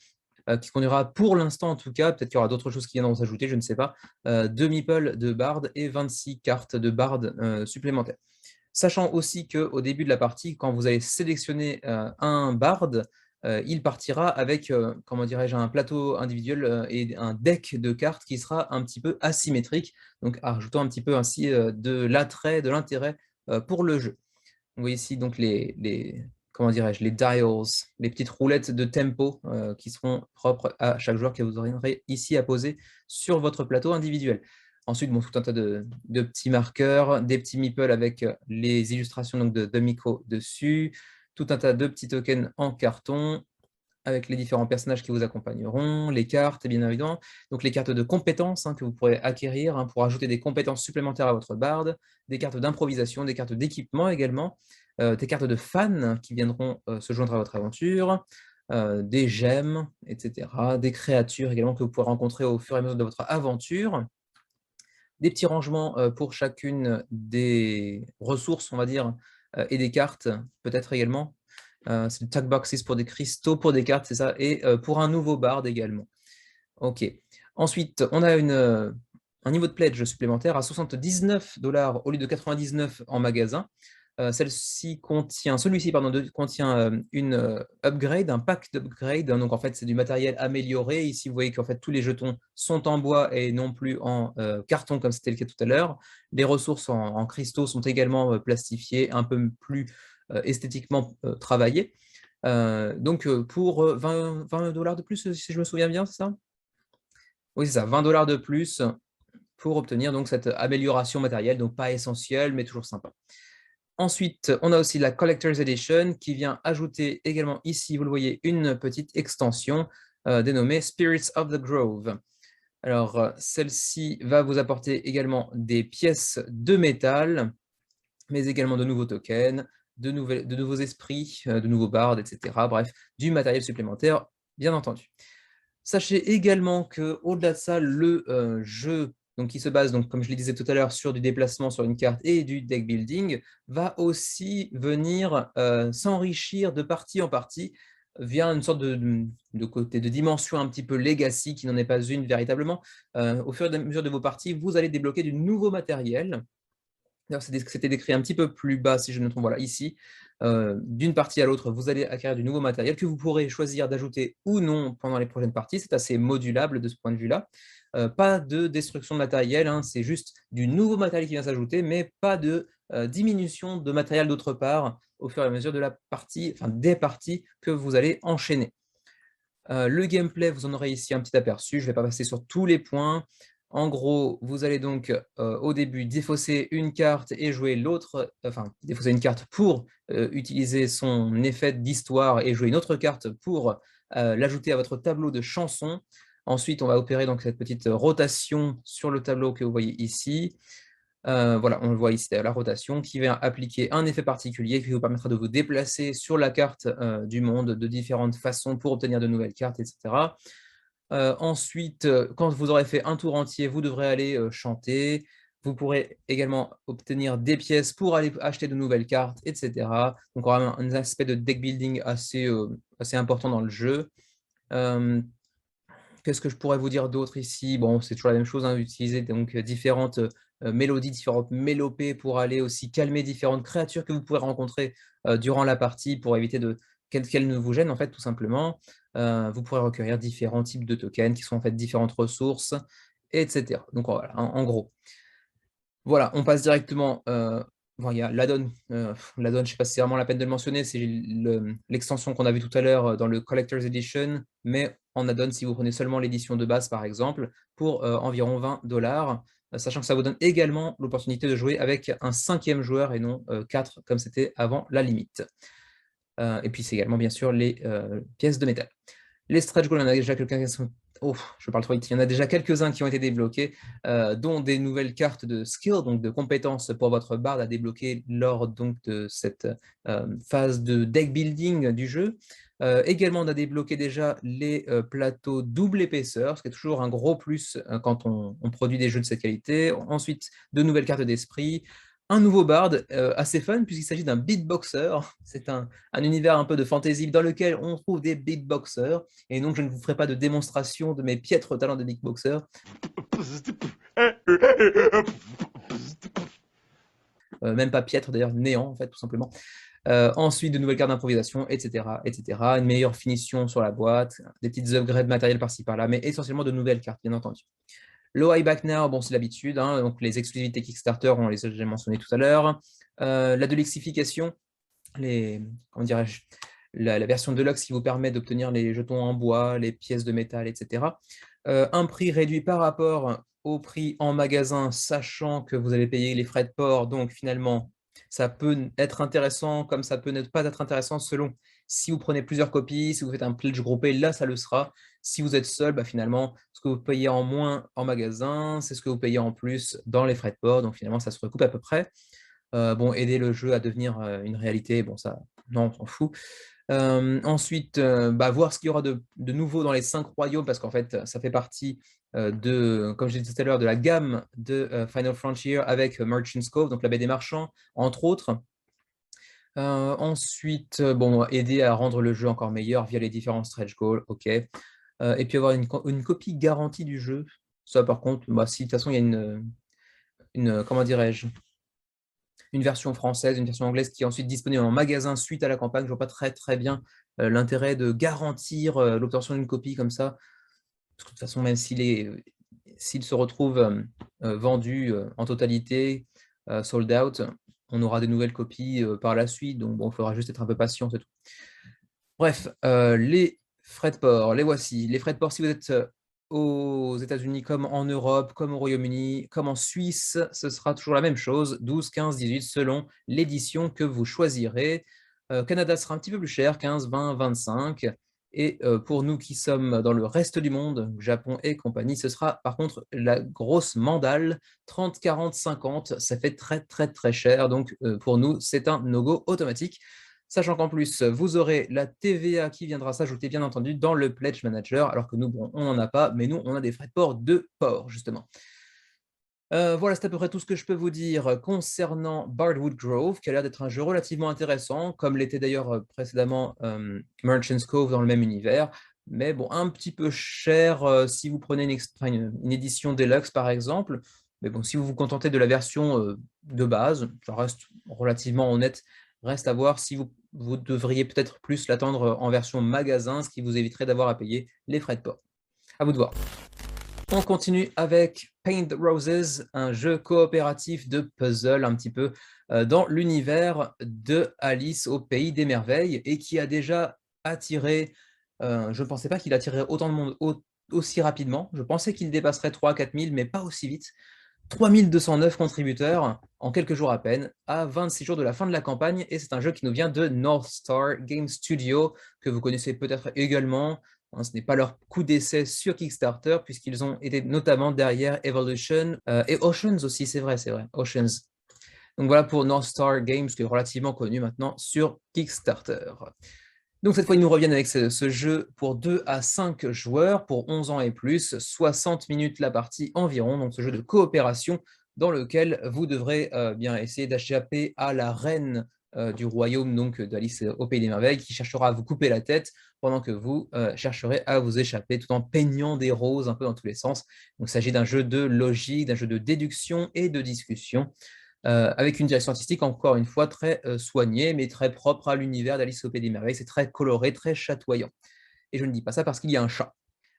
qui conduira pour l'instant en tout cas, peut-être qu'il y aura d'autres choses qui viendront s'ajouter, je ne sais pas, 2 meeples de Bard et 26 cartes de Bard supplémentaires. Sachant aussi qu'au début de la partie, quand vous allez sélectionner un Bard, il partira avec, comment dirais-je, un plateau individuel et un deck de cartes qui sera un petit peu asymétrique, donc ajoutant un petit peu ainsi de l'attrait, de l'intérêt pour le jeu. Vous voyez ici donc comment dirais-je, les dials, les petites roulettes de tempo qui seront propres à chaque joueur que vous aurez ici à poser sur votre plateau individuel. Ensuite, bon, tout un tas de petits marqueurs, des petits meeples avec les illustrations donc, de Miko dessus, tout un tas de petits tokens en carton, avec les différents personnages qui vous accompagneront, les cartes, bien évidemment. Donc les cartes de compétences que vous pourrez acquérir pour ajouter des compétences supplémentaires à votre barde, des cartes d'improvisation, des cartes d'équipement également, des cartes de fans qui viendront se joindre à votre aventure, des gemmes, etc., des créatures également que vous pourrez rencontrer au fur et à mesure de votre aventure, des petits rangements pour chacune des ressources, on va dire, et des cartes, peut-être également. C'est le tag boxes pour des cristaux, pour des cartes, c'est ça, et pour un nouveau bard également. Ok. Ensuite, on a un niveau de pledge supplémentaire à 79$ au lieu de 99 en magasin. Celui-ci contient une upgrade, un pack d'upgrade. Donc en fait, c'est du matériel amélioré. Ici, vous voyez qu'en fait tous les jetons sont en bois et non plus en carton comme c'était le cas tout à l'heure. Les ressources en cristaux sont également plastifiées, un peu plus esthétiquement travaillées. Donc pour 20$ de plus, si je me souviens bien, c'est ça? Oui, c'est ça, 20$ de plus pour obtenir donc cette amélioration matérielle, donc pas essentielle, mais toujours sympa. Ensuite, on a aussi la Collector's Edition qui vient ajouter également ici, vous le voyez, une petite extension dénommée Spirits of the Grove. Alors, celle-ci va vous apporter également des pièces de métal, mais également de nouveaux tokens, de nouveaux esprits, de nouveaux bards, etc. Bref, du matériel supplémentaire, bien entendu. Sachez également qu'au-delà de ça, le jeu donc, qui se base, donc, comme je le disais tout à l'heure, sur du déplacement sur une carte et du deck building, va aussi venir s'enrichir de partie en partie via une sorte de dimension un petit peu legacy, qui n'en est pas une véritablement. Au fur et à mesure de vos parties, vous allez débloquer du nouveau matériel. C'était décrit un petit peu plus bas, si je ne me trompe, voilà, ici. D'une partie à l'autre, vous allez acquérir du nouveau matériel que vous pourrez choisir d'ajouter ou non pendant les prochaines parties. C'est assez modulable de ce point de vue-là. Pas de destruction de matériel, c'est juste du nouveau matériel qui vient s'ajouter, mais pas de diminution de matériel d'autre part au fur et à mesure de la partie, enfin des parties que vous allez enchaîner. Le gameplay, vous en aurez ici un petit aperçu. Je ne vais pas passer sur tous les points. En gros, vous allez donc au début défausser une carte et jouer l'autre, enfin défausser une carte pour utiliser son effet d'histoire et jouer une autre carte pour l'ajouter à votre tableau de chansons. Ensuite, on va opérer donc cette petite rotation sur le tableau que vous voyez ici. Voilà, on le voit ici, la rotation qui vient appliquer un effet particulier qui vous permettra de vous déplacer sur la carte du monde de différentes façons pour obtenir de nouvelles cartes, etc. Ensuite, quand vous aurez fait un tour entier, vous devrez aller chanter. Vous pourrez également obtenir des pièces pour aller acheter de nouvelles cartes, etc. Donc, on aura un aspect de deck building assez important dans le jeu. Qu'est-ce que je pourrais vous dire d'autre ici? Bon, c'est toujours la même chose, utiliser donc différentes mélodies, différentes mélopées pour aller aussi calmer différentes créatures que vous pourrez rencontrer durant la partie pour éviter qu'elles ne vous gênent, en fait, tout simplement. Vous pourrez recueillir différents types de tokens qui sont en fait différentes ressources, etc. Donc voilà, en gros. Voilà, on passe directement. Bon, il y a l'add-on. L'add-on, je ne sais pas si c'est vraiment la peine de le mentionner, c'est l'extension qu'on a vue tout à l'heure dans le Collector's Edition, mais en add-on, si vous prenez seulement l'édition de base, par exemple, pour environ 20$, sachant que ça vous donne également l'opportunité de jouer avec un 5e joueur et non 4, comme c'était avant la limite. Et puis, c'est également, bien sûr, les pièces de métal. Les stretch goals, il y en a déjà quelqu'un qui sont... Oh, je parle trop vite. Il y en a déjà quelques-uns qui ont été débloqués, dont des nouvelles cartes de skill, donc de compétences pour votre barde à débloquer lors donc, de cette phase de deck building du jeu. Également, on a débloqué déjà les plateaux double épaisseur, ce qui est toujours un gros plus quand on produit des jeux de cette qualité. Ensuite, de nouvelles cartes d'esprit. Un nouveau bard assez fun puisqu'il s'agit d'un beatboxer. C'est un univers un peu de fantasy dans lequel on trouve des beatboxers. Et donc, je ne vous ferai pas de démonstration de mes piètres talents de beatboxer. Même pas piètre, d'ailleurs, néant, en fait, tout simplement. Ensuite, de nouvelles cartes d'improvisation, etc., etc. Une meilleure finition sur la boîte, des petites upgrades matérielles par-ci par-là, mais essentiellement de nouvelles cartes, bien entendu. Le High Back Now, bon, c'est l'habitude, donc les exclusivités Kickstarter, on les a déjà mentionnées tout à l'heure. La deluxification, comment dirais-je, la version Deluxe qui vous permet d'obtenir les jetons en bois, les pièces de métal, etc. Un prix réduit par rapport au prix en magasin, sachant que vous allez payer les frais de port. Donc finalement, ça peut être intéressant comme ça peut ne pas être intéressant selon si vous prenez plusieurs copies, si vous faites un pledge groupé, là ça le sera. Si vous êtes seul, bah, finalement, ce que vous payez en moins en magasin, c'est ce que vous payez en plus dans les frais de port. Donc finalement, ça se recoupe à peu près. Bon, aider le jeu à devenir une réalité, bon ça, non, on s'en fout. Ensuite, bah, voir ce qu'il y aura de nouveau dans les 5 royaumes, parce qu'en fait, ça fait partie comme je disais tout à l'heure, de la gamme de Final Frontier avec Merchant's Cove, donc la baie des marchands, entre autres. Ensuite, bon, aider à rendre le jeu encore meilleur via les différents stretch goals, ok. Et puis avoir une copie garantie du jeu. Ça, par contre, bah, si de toute façon, il y a comment dirais-je, une version française, une version anglaise qui est ensuite disponible en magasin suite à la campagne. Je ne vois pas très bien l'intérêt de garantir l'obtention d'une copie comme ça. Parce que de toute façon, même s'il se retrouve vendu en totalité, sold out, on aura des nouvelles copies par la suite. Donc bon, il faudra juste être un peu patient, c'est tout. Bref, les frais de port, les voici. Les frais de port, si vous êtes aux États-Unis, comme en Europe, comme au Royaume-Uni, comme en Suisse, ce sera toujours la même chose, 12, 15, 18, selon l'édition que vous choisirez. Canada sera un petit peu plus cher, 15, 20, 25. Et pour nous qui sommes dans le reste du monde, Japon et compagnie, ce sera par contre la grosse mandale, 30, 40, 50, ça fait très cher. Donc pour nous, c'est un no-go automatique. Sachant qu'en plus, vous aurez la TVA qui viendra s'ajouter, bien entendu, dans le Pledge Manager, alors que nous, bon, on n'en a pas, mais nous, on a des frais de port, justement. Voilà, c'est à peu près tout ce que je peux vous dire concernant Bardwood Grove, qui a l'air d'être un jeu relativement intéressant, comme l'était d'ailleurs précédemment Merchant's Cove dans le même univers, mais bon, un petit peu cher si vous prenez une édition Deluxe, par exemple. Mais bon, si vous vous contentez de la version de base, ça reste relativement honnête. Reste à voir si vous devriez peut-être plus l'attendre en version magasin, ce qui vous éviterait d'avoir à payer les frais de port. À vous de voir. On continue avec Paint Roses, un jeu coopératif de puzzle un petit peu dans l'univers de Alice au Pays des Merveilles et qui a déjà attiré, je ne pensais pas qu'il attirerait autant de monde aussi rapidement. Je pensais qu'il dépasserait 3 à 4 000, mais pas aussi vite. 3209 contributeurs en quelques jours à peine, à 26 jours de la fin de la campagne, et c'est un jeu qui nous vient de North Star Game Studio, que vous connaissez peut-être également. Ce n'est pas leur coup d'essai sur Kickstarter, puisqu'ils ont été notamment derrière Evolution et Oceans aussi, c'est vrai, Oceans. Donc voilà pour North Star Games, qui est relativement connu maintenant sur Kickstarter. Donc cette fois, ils nous reviennent avec ce jeu pour 2 à 5 joueurs, pour 11 ans et plus, 60 minutes la partie environ, donc ce jeu de coopération dans lequel vous devrez bien essayer d'échapper à la reine du royaume donc d'Alice au Pays des Merveilles, qui cherchera à vous couper la tête pendant que vous chercherez à vous échapper tout en peignant des roses un peu dans tous les sens. Donc il s'agit d'un jeu de logique, d'un jeu de déduction et de discussion. Avec une direction artistique, encore une fois, très soignée, mais très propre à l'univers d'Alice au Pays des Merveilles. C'est très coloré, très chatoyant. Et je ne dis pas ça parce qu'il y a un chat.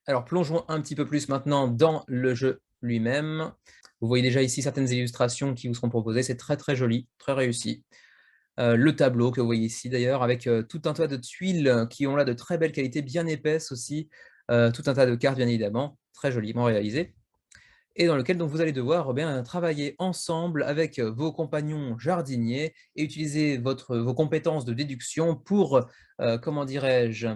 Alors, plongeons un petit peu plus maintenant dans le jeu lui-même. Vous voyez déjà ici certaines illustrations qui vous seront proposées. C'est très joli, très réussi. Le tableau que vous voyez ici, d'ailleurs, avec tout un tas de tuiles qui ont là de très belle qualité, bien épaisses aussi. Tout un tas de cartes, bien évidemment, très joliment réalisées, et dans lequel donc, vous allez devoir bien travailler ensemble avec vos compagnons jardiniers et utiliser vos compétences de déduction pour, comment dirais-je,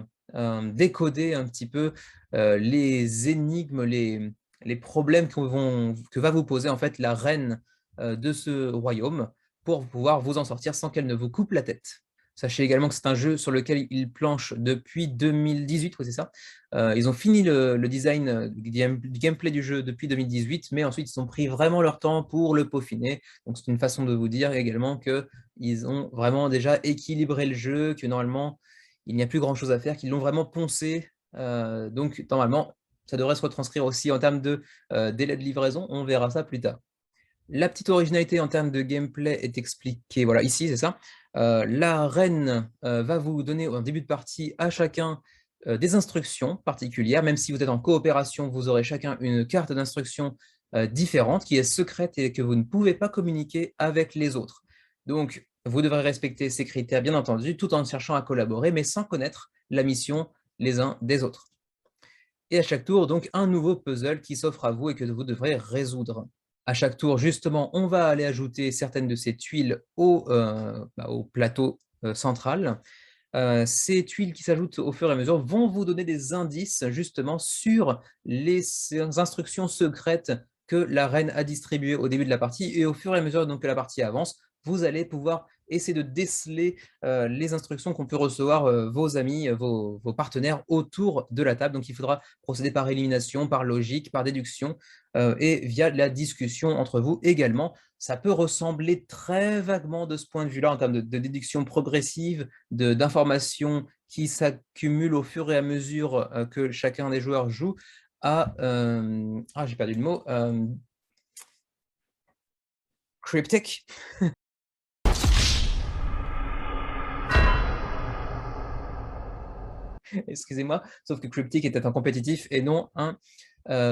décoder un petit peu les énigmes, les problèmes que va vous poser en fait la reine de ce royaume pour pouvoir vous en sortir sans qu'elle ne vous coupe la tête. Sachez également que c'est un jeu sur lequel ils planchent depuis 2018, oui, c'est ça. Ils ont fini le design du gameplay du jeu depuis 2018, mais ensuite ils ont pris vraiment leur temps pour le peaufiner. Donc c'est une façon de vous dire également qu'ils ont vraiment déjà équilibré le jeu, que normalement il n'y a plus grand chose à faire, qu'ils l'ont vraiment poncé. Donc normalement ça devrait se retranscrire aussi en termes de délai de livraison, on verra ça plus tard. La petite originalité en termes de gameplay est expliquée, voilà, ici, c'est ça. La reine va vous donner en début de partie à chacun des instructions particulières. Même si vous êtes en coopération, vous aurez chacun une carte d'instruction différente qui est secrète et que vous ne pouvez pas communiquer avec les autres. Donc, Vous devrez respecter ces critères, bien entendu, tout en cherchant à collaborer, mais sans connaître la mission les uns des autres. Et à chaque tour, donc, un nouveau puzzle qui s'offre à vous et que vous devrez résoudre. À chaque tour, justement, on va aller ajouter certaines de ces tuiles au plateau central. Ces tuiles qui s'ajoutent au fur et à mesure vont vous donner des indices, justement, sur les instructions secrètes que la reine a distribuées au début de la partie. Et au fur et à mesure donc, que la partie avance, vous allez pouvoir essayer de déceler les instructions qu'ont pu recevoir vos amis, vos partenaires autour de la table. Donc, il faudra procéder par élimination, par logique, par déduction et via la discussion entre vous également. Ça peut ressembler très vaguement de ce point de vue-là en termes de déduction progressive, d'informations qui s'accumulent au fur et à mesure que chacun des joueurs joue à... j'ai perdu le mot. Cryptic. Excusez-moi, sauf que Cryptic était un compétitif et non un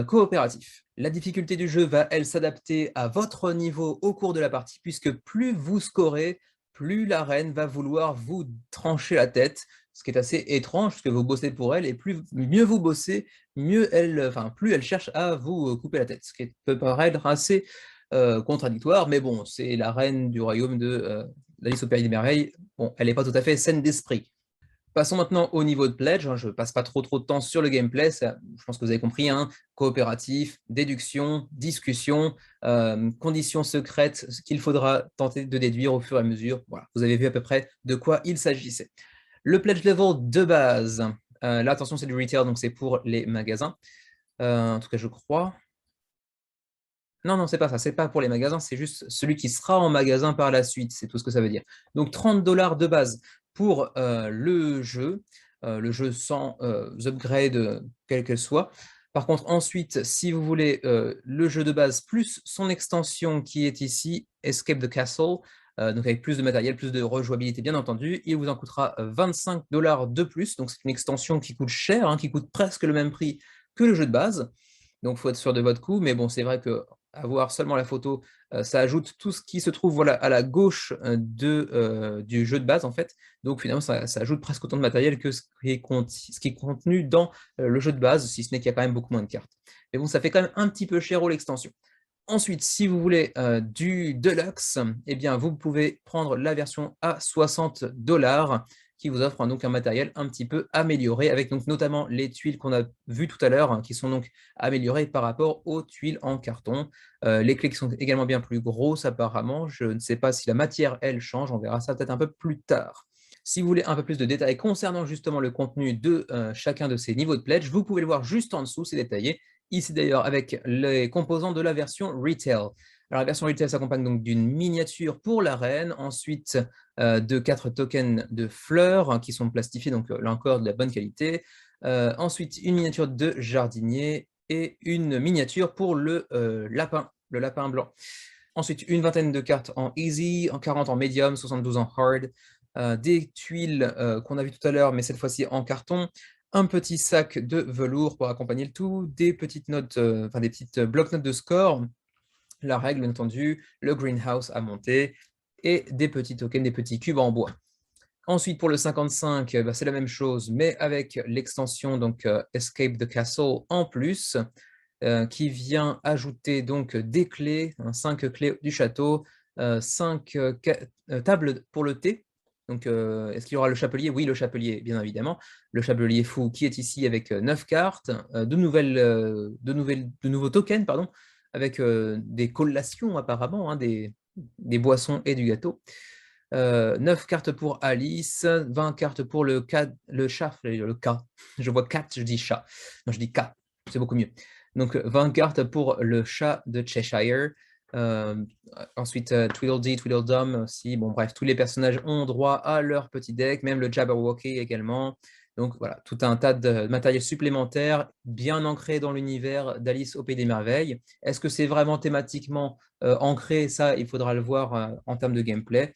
coopératif. La difficulté du jeu va, elle, s'adapter à votre niveau au cours de la partie, puisque plus vous scorez, plus la reine va vouloir vous trancher la tête, ce qui est assez étrange, puisque vous bossez pour elle, et mieux vous bossez, plus elle cherche à vous couper la tête, ce qui peut paraître assez contradictoire, mais bon, c'est la reine du royaume de d'Alice au Pays des Merveilles. Bon, elle n'est pas tout à fait saine d'esprit. Passons maintenant au niveau de pledge. Je ne passe pas trop de temps sur le gameplay. Je pense que vous avez compris. Coopératif, déduction, discussion, conditions secrètes, ce qu'il faudra tenter de déduire au fur et à mesure. Voilà, vous avez vu à peu près de quoi il s'agissait. Le pledge level de base. Là, attention, c'est du retail, donc c'est pour les magasins. En tout cas, je crois. Non, non, c'est pas ça. C'est pas pour les magasins. C'est juste celui qui sera en magasin par la suite. C'est tout ce que ça veut dire. Donc, 30 $ de base pour le jeu sans upgrade, quel qu'elle soit. Par contre, ensuite, si vous voulez le jeu de base plus son extension qui est ici, Escape the Castle, donc avec plus de matériel, plus de rejouabilité, bien entendu, il vous en coûtera 25 $ de plus. Donc, c'est une extension qui coûte cher, qui coûte presque le même prix que le jeu de base. Donc, il faut être sûr de votre coût. Mais bon, c'est vrai que avoir seulement la photo, ça ajoute tout ce qui se trouve voilà, à la gauche du jeu de base, en fait. Donc, finalement, ça ajoute presque autant de matériel que ce qui est contenu dans le jeu de base, si ce n'est qu'il y a quand même beaucoup moins de cartes. Mais bon, ça fait quand même un petit peu cher l'extension. Ensuite, si vous voulez du Deluxe, eh bien, vous pouvez prendre la version à 60 $ qui vous offre donc un matériel un petit peu amélioré, avec donc notamment les tuiles qu'on a vues tout à l'heure, qui sont donc améliorées par rapport aux tuiles en carton. Les clés qui sont également bien plus grosses apparemment. Je ne sais pas si la matière, elle, change. On verra ça peut-être un peu plus tard. Si vous voulez un peu plus de détails concernant justement le contenu de chacun de ces niveaux de pledge, vous pouvez le voir juste en dessous, c'est détaillé. Ici d'ailleurs avec les composants de la version Retail. Alors la version Retail s'accompagne donc d'une miniature pour la reine, ensuite de 4 tokens de fleurs qui sont plastifiés, donc là encore de la bonne qualité. Ensuite une miniature de jardinier et une miniature pour le lapin blanc. Ensuite une vingtaine de cartes en Easy, en 40 en Medium, 72 en Hard. Des tuiles qu'on a vu tout à l'heure, mais cette fois-ci en carton, un petit sac de velours pour accompagner le tout, des petites notes, des petites bloc-notes de score, la règle bien entendu, le greenhouse à monter et des petits tokens, des petits cubes en bois. Ensuite, pour le 55, c'est la même chose, mais avec l'extension donc Escape the Castle en plus, qui vient ajouter donc des clés, 5 clés du château, 5 tables pour le thé. Donc, est-ce qu'il y aura le chapelier? Oui, le chapelier, bien évidemment. Le chapelier fou qui est ici avec 9 cartes, de nouveaux tokens, pardon, avec des collations apparemment, des boissons et du gâteau. 9 cartes pour Alice, 20 cartes pour le chat, le K. Je vois 4, je dis chat. Non, je dis K, c'est beaucoup mieux. Donc 20 cartes pour le chat de Cheshire. Ensuite, Tweedledee, Tweedledum aussi. Bon, bref, tous les personnages ont droit à leur petit deck, même le Jabberwocky également. Donc voilà, tout un tas de matériel supplémentaire, bien ancré dans l'univers d'Alice au Pays des Merveilles. Est-ce que c'est vraiment thématiquement ancré? Ça, il faudra le voir en termes de gameplay.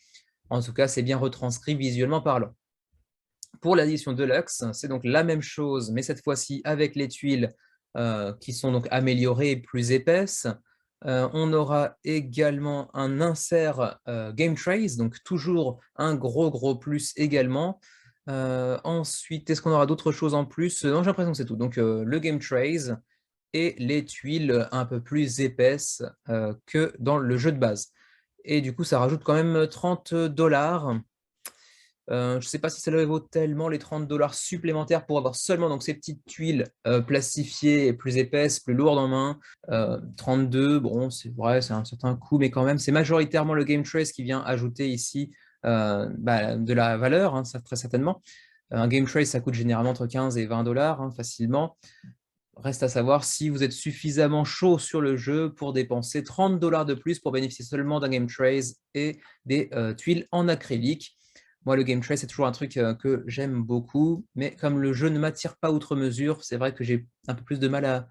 En tout cas, c'est bien retranscrit visuellement parlant. Pour l'édition Deluxe, c'est donc la même chose, mais cette fois-ci avec les tuiles qui sont donc améliorées et plus épaisses. On aura également un insert Game Trace, donc toujours un gros plus également. Ensuite, est-ce qu'on aura d'autres choses en plus? Non, j'ai l'impression que c'est tout. Donc le Game Trace et les tuiles un peu plus épaisses que dans le jeu de base. Et du coup, ça rajoute quand même 30 $. Je ne sais pas si ça le vaut tellement les 30 $ supplémentaires pour avoir seulement donc, ces petites tuiles plastifiées, plus épaisses, plus lourdes en main. 32, bon, c'est vrai, c'est un certain coût, mais quand même, c'est majoritairement le Game Trace qui vient ajouter ici de la valeur, hein, ça, très certainement. Un Game Trace, ça coûte généralement entre 15 et 20 $ hein, facilement. Reste à savoir si vous êtes suffisamment chaud sur le jeu pour dépenser 30 $ de plus pour bénéficier seulement d'un Game Trace et des tuiles en acrylique. Moi, le Game Trace, c'est toujours un truc que j'aime beaucoup, mais comme le jeu ne m'attire pas outre mesure, c'est vrai que j'ai un peu plus de mal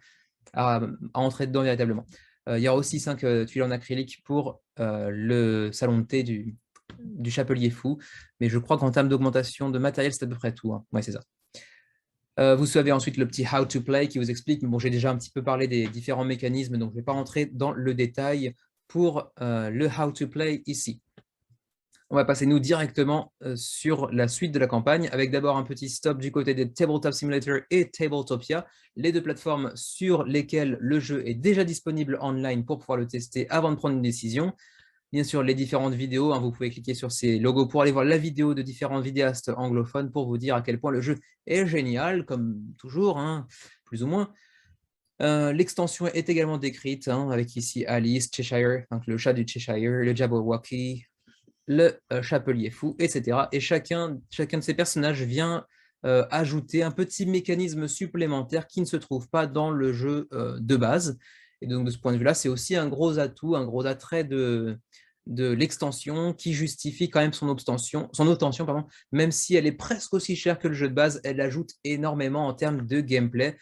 à entrer dedans véritablement. Il y aura aussi 5 tuiles en acrylique pour le salon de thé du Chapelier Fou, mais je crois qu'en termes d'augmentation de matériel, c'est à peu près tout. Hein. Ouais, c'est ça. Vous avez ensuite le petit How to Play qui vous explique, mais bon, j'ai déjà un petit peu parlé des différents mécanismes, donc je ne vais pas rentrer dans le détail pour le How to Play ici. On va passer nous directement sur la suite de la campagne, avec d'abord un petit stop du côté des Tabletop Simulator et Tabletopia, les deux plateformes sur lesquelles le jeu est déjà disponible online pour pouvoir le tester avant de prendre une décision. Bien sûr, les différentes vidéos, hein, vous pouvez cliquer sur ces logos pour aller voir la vidéo de différents vidéastes anglophones pour vous dire à quel point le jeu est génial, comme toujours, hein, plus ou moins. L'extension est également décrite, hein, avec ici Alice, Cheshire, donc le chat du Cheshire, le Jabberwocky, le Chapelier Fou, etc. Et chacun de ces personnages vient ajouter un petit mécanisme supplémentaire qui ne se trouve pas dans le jeu de base. Et donc de ce point de vue-là, c'est aussi un gros atout, un gros attrait de l'extension qui justifie quand même son obtention, pardon, même si elle est presque aussi chère que le jeu de base, elle ajoute énormément en termes de gameplay.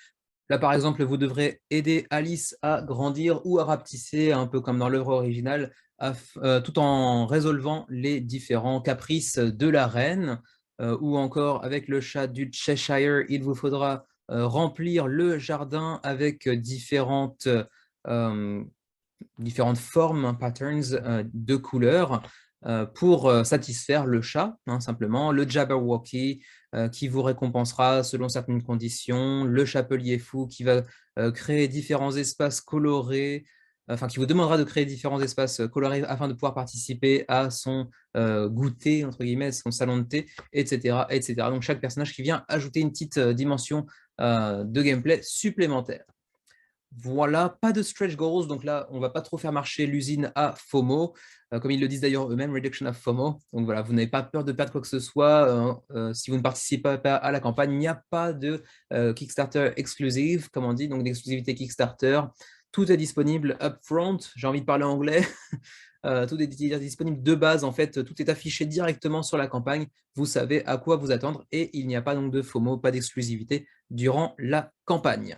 Là, par exemple, vous devrez aider Alice à grandir ou à rapetisser, un peu comme dans l'œuvre originale, tout en résolvant les différents caprices de la reine, ou encore avec le chat du Cheshire, il vous faudra remplir le jardin avec différentes formes, hein, patterns de couleurs pour satisfaire le chat, hein, simplement. Le Jabberwocky qui vous récompensera selon certaines conditions. Le Chapelier Fou qui va créer différents espaces colorés, enfin qui vous demandera de créer différents espaces colorés afin de pouvoir participer à son goûter, entre guillemets, son salon de thé, etc., etc. Donc chaque personnage qui vient ajouter une petite dimension de gameplay supplémentaire. Voilà, pas de stretch goals, donc là, on ne va pas trop faire marcher l'usine à FOMO, comme ils le disent d'ailleurs eux-mêmes, reduction of FOMO. Donc voilà, vous n'avez pas peur de perdre quoi que ce soit. Si vous ne participez pas à la campagne, il n'y a pas de Kickstarter exclusive, comme on dit, donc d'exclusivité Kickstarter. Tout est disponible upfront, j'ai envie de parler anglais. Tout est disponible de base, en fait, tout est affiché directement sur la campagne. Vous savez à quoi vous attendre et il n'y a pas donc de FOMO, pas d'exclusivité durant la campagne.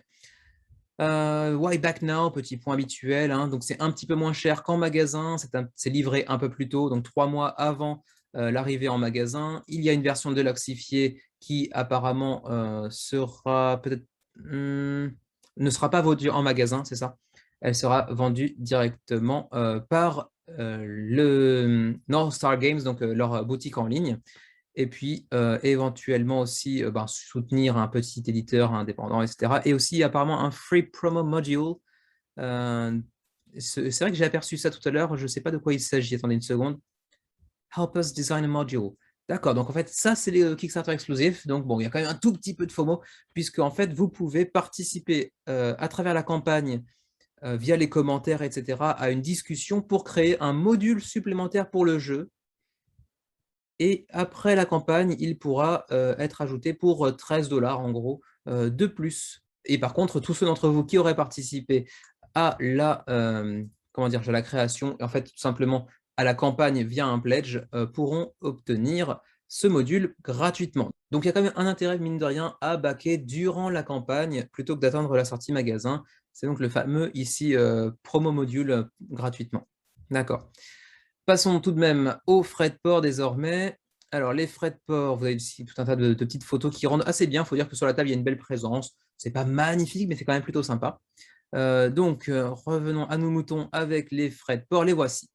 Why Back Now, petit point habituel, hein, donc c'est un petit peu moins cher qu'en magasin, c'est livré un peu plus tôt, donc 3 mois avant l'arrivée en magasin. Il y a une version déluxifiée qui apparemment sera peut-être ne sera pas vendue en magasin, c'est ça? Elle sera vendue directement par le North Star Games, donc leur boutique en ligne. Et puis éventuellement aussi soutenir un petit éditeur indépendant, etc. Et aussi apparemment un free promo module. C'est vrai que j'ai aperçu ça tout à l'heure, je ne sais pas de quoi il s'agit. Attendez une seconde. Help us design a module. D'accord, donc en fait, ça, c'est les Kickstarter exclusifs. Donc bon, il y a quand même un tout petit peu de FOMO, puisque en fait, vous pouvez participer à travers la campagne via les commentaires, etc., à une discussion pour créer un module supplémentaire pour le jeu. Et après la campagne, il pourra être ajouté pour 13 $ en gros de plus. Et par contre, tous ceux d'entre vous qui auraient participé à la création, et en fait tout simplement à la campagne via un pledge, pourront obtenir ce module gratuitement. Donc il y a quand même un intérêt, mine de rien, à backer durant la campagne plutôt que d'attendre la sortie magasin. C'est donc le fameux ici promo module gratuitement. D'accord. Passons tout de même aux frais de port désormais. Alors, les frais de port, vous avez ici tout un tas de petites photos qui rendent assez bien. Il faut dire que sur la table, il y a une belle présence. Ce n'est pas magnifique, mais c'est quand même plutôt sympa. Revenons à nos moutons avec les frais de port. Les voici.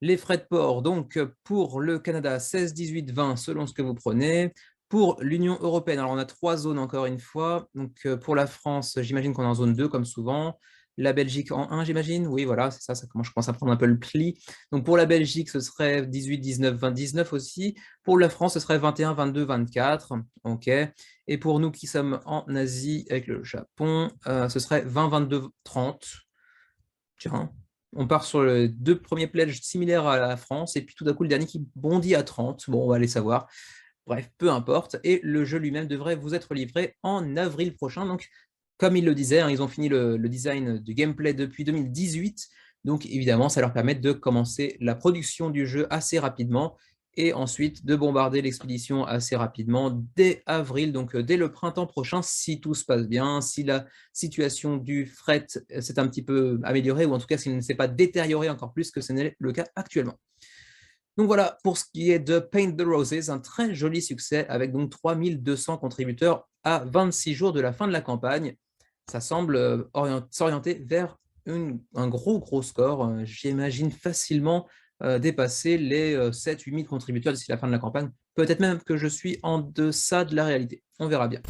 Les frais de port, donc pour le Canada, 16, 18, 20 selon ce que vous prenez. Pour l'Union européenne, alors on a 3 zones encore une fois. Donc pour la France, j'imagine qu'on est en zone 2 comme souvent. La Belgique en 1, j'imagine. Oui, voilà, c'est ça, je commence à prendre un peu le pli. Donc pour la Belgique, ce serait 18, 19, 20, 19 aussi. Pour la France, ce serait 21, 22, 24. OK. Et pour nous qui sommes en Asie avec le Japon, ce serait 20, 22, 30. Tiens, on part sur les 2 premiers pledges similaires à la France, et puis tout d'un coup, le dernier qui bondit à 30. Bon, on va aller savoir. Bref, peu importe. Et le jeu lui-même devrait vous être livré en avril prochain. Donc, comme ils le disaient, hein, ils ont fini le design du gameplay depuis 2018. Donc, évidemment, ça leur permet de commencer la production du jeu assez rapidement et ensuite de bombarder l'expédition assez rapidement dès avril, donc dès le printemps prochain, si tout se passe bien, si la situation du fret s'est un petit peu améliorée, ou en tout cas s'il ne s'est pas détérioré encore plus que ce n'est le cas actuellement. Donc voilà, pour ce qui est de Paint the Roses, un très joli succès avec donc 3200 contributeurs à 26 jours de la fin de la campagne. Ça semble s'orienter vers un gros score. J'imagine facilement dépasser les 7-8 000 contributeurs d'ici la fin de la campagne. Peut-être même que je suis en deçà de la réalité. On verra bien.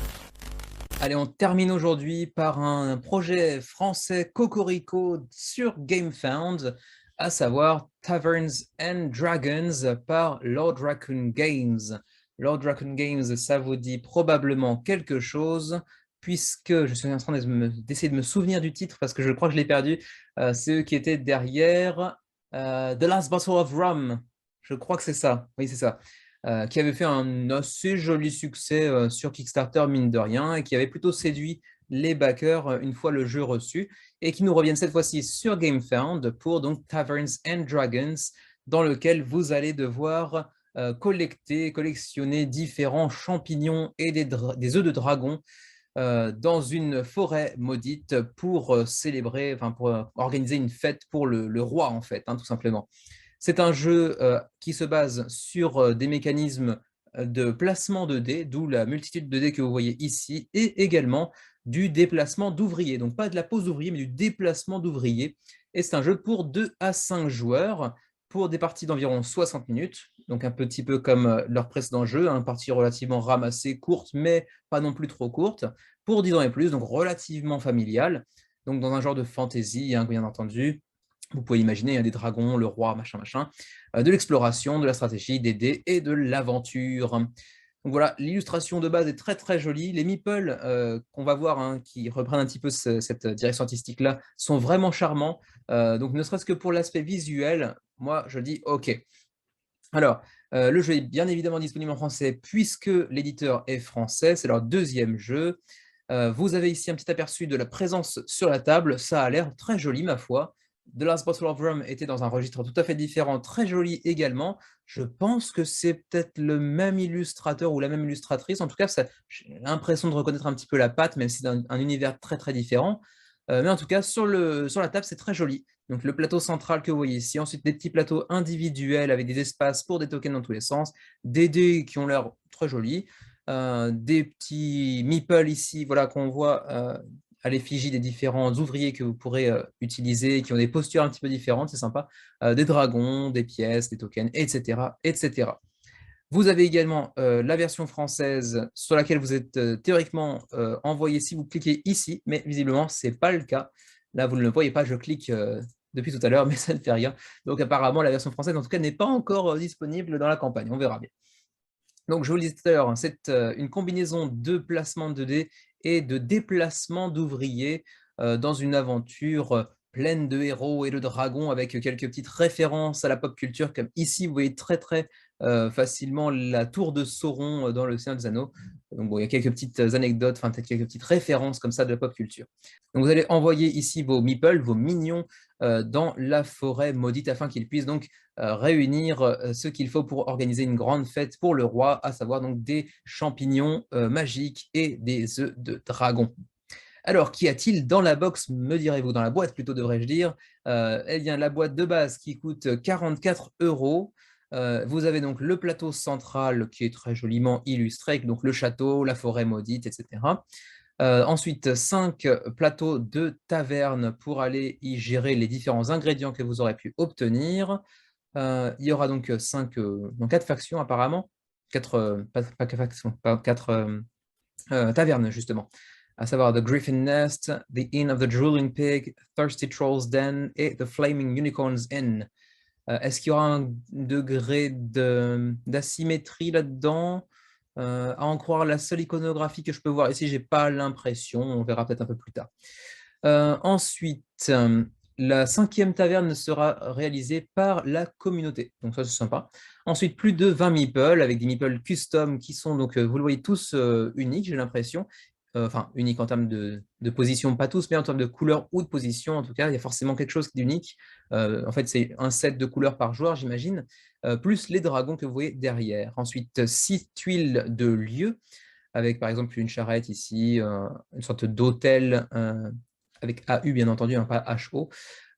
Allez, on termine aujourd'hui par un projet français cocorico sur GameFound, à savoir Taverns and Dragons par Lord Raccoon Games. Lord Raccoon Games, ça vous dit probablement quelque chose, puisque je suis en train d'essayer de me souvenir du titre, parce que je crois que je l'ai perdu. C'est eux qui étaient derrière The Last Bottle of Rum. Je crois que c'est ça. Oui, c'est ça. Qui avait fait un assez joli succès sur Kickstarter, mine de rien, et qui avait plutôt séduit les backers une fois le jeu reçu, et qui nous reviennent cette fois-ci sur GameFound pour donc Taverns and Dragons, dans lequel vous allez devoir collectionner différents champignons et des œufs de dragon dans une forêt maudite pour célébrer, enfin pour organiser une fête pour le roi en fait, hein, tout simplement. C'est un jeu qui se base sur des mécanismes de placement de dés, d'où la multitude de dés que vous voyez ici, et également du déplacement d'ouvriers. Donc pas de la pose d'ouvriers, mais du déplacement d'ouvriers. Et c'est un jeu pour 2 à 5 joueurs, pour des parties d'environ 60 minutes, donc un petit peu comme leur précédent jeu, une partie relativement ramassée, courte, mais pas non plus trop courte, pour 10 ans et plus, donc relativement familiale, donc dans un genre de fantasy, hein, bien entendu. Vous pouvez imaginer, il y a des dragons, le roi, machin, machin, de l'exploration, de la stratégie, des dés et de l'aventure. Donc voilà, l'illustration de base est très jolie. Les meeples qu'on va voir, hein, qui reprennent un petit peu cette direction artistique-là, sont vraiment charmants. Donc ne serait-ce que pour l'aspect visuel, moi je dis OK. Alors, le jeu est bien évidemment disponible en français puisque l'éditeur est français, c'est leur deuxième jeu. Vous avez ici un petit aperçu de la présence sur la table, ça a l'air très joli ma foi. The Last Bottle of Rum était dans un registre tout à fait différent, très joli également. Je pense que c'est peut-être le même illustrateur ou la même illustratrice. En tout cas, j'ai l'impression de reconnaître un petit peu la patte, même si c'est un univers très différent. Mais en tout cas, sur la table, c'est très joli. Donc le plateau central que vous voyez ici, ensuite des petits plateaux individuels avec des espaces pour des tokens dans tous les sens, des dés qui ont l'air très jolis, des petits meeples ici, voilà, qu'on voit à l'effigie des différents ouvriers que vous pourrez utiliser, qui ont des postures un petit peu différentes, c'est sympa, des dragons, des pièces, des tokens, etc. Vous avez également la version française sur laquelle vous êtes théoriquement envoyé si vous cliquez ici, mais visiblement, ce n'est pas le cas. Là, vous ne le voyez pas, je clique depuis tout à l'heure, mais ça ne fait rien. Donc apparemment, la version française, en tout cas, n'est pas encore disponible dans la campagne. On verra bien. Donc, je vous le disais tout à l'heure, hein, c'est une combinaison de placement de dés et de déplacement d'ouvriers dans une aventure pleine de héros et de dragons, avec quelques petites références à la pop culture, comme ici, vous voyez très facilement la tour de Sauron dans le Seigneur des Anneaux. Donc, bon, il y a quelques petites anecdotes, enfin peut-être quelques petites références comme ça de la pop culture. Donc, vous allez envoyer ici vos meeples, vos mignons, dans la forêt maudite, afin qu'ils puissent donc réunir ce qu'il faut pour organiser une grande fête pour le roi, à savoir donc des champignons magiques et des œufs de dragon. Alors, qu'y a-t-il dans la box, me direz-vous, dans la boîte plutôt devrais-je dire? Eh bien, la boîte de base qui coûte 44 €. Vous avez donc le plateau central qui est très joliment illustré, avec donc le château, la forêt maudite, etc. Ensuite, 5 plateaux de taverne pour aller y gérer les différents ingrédients que vous aurez pu obtenir. Il y aura donc 4 factions apparemment, 4, pas 4 factions, pas 4 tavernes justement, à savoir The Griffin Nest, The Inn of the Drooling Pig, Thirsty Troll's Den et The Flaming Unicorn's Inn. Est-ce qu'il y aura un degré d'asymétrie là-dedans? À en croire la seule iconographie que je peux voir ici, j'ai pas l'impression, on verra peut-être un peu plus tard. Ensuite, la 5e taverne sera réalisée par la communauté, donc ça c'est sympa. Ensuite, plus de 20 meeples avec des meeples custom qui sont donc, vous le voyez tous, uniques, j'ai l'impression. Enfin, uniques en termes de position, pas tous, mais en termes de couleur ou de position, en tout cas, il y a forcément quelque chose d'unique. En fait, c'est un set de couleurs par joueur, j'imagine, plus les dragons que vous voyez derrière. Ensuite, 6 tuiles de lieu, avec par exemple une charrette ici, une sorte d'hôtel avec AU bien entendu, hein, pas HO,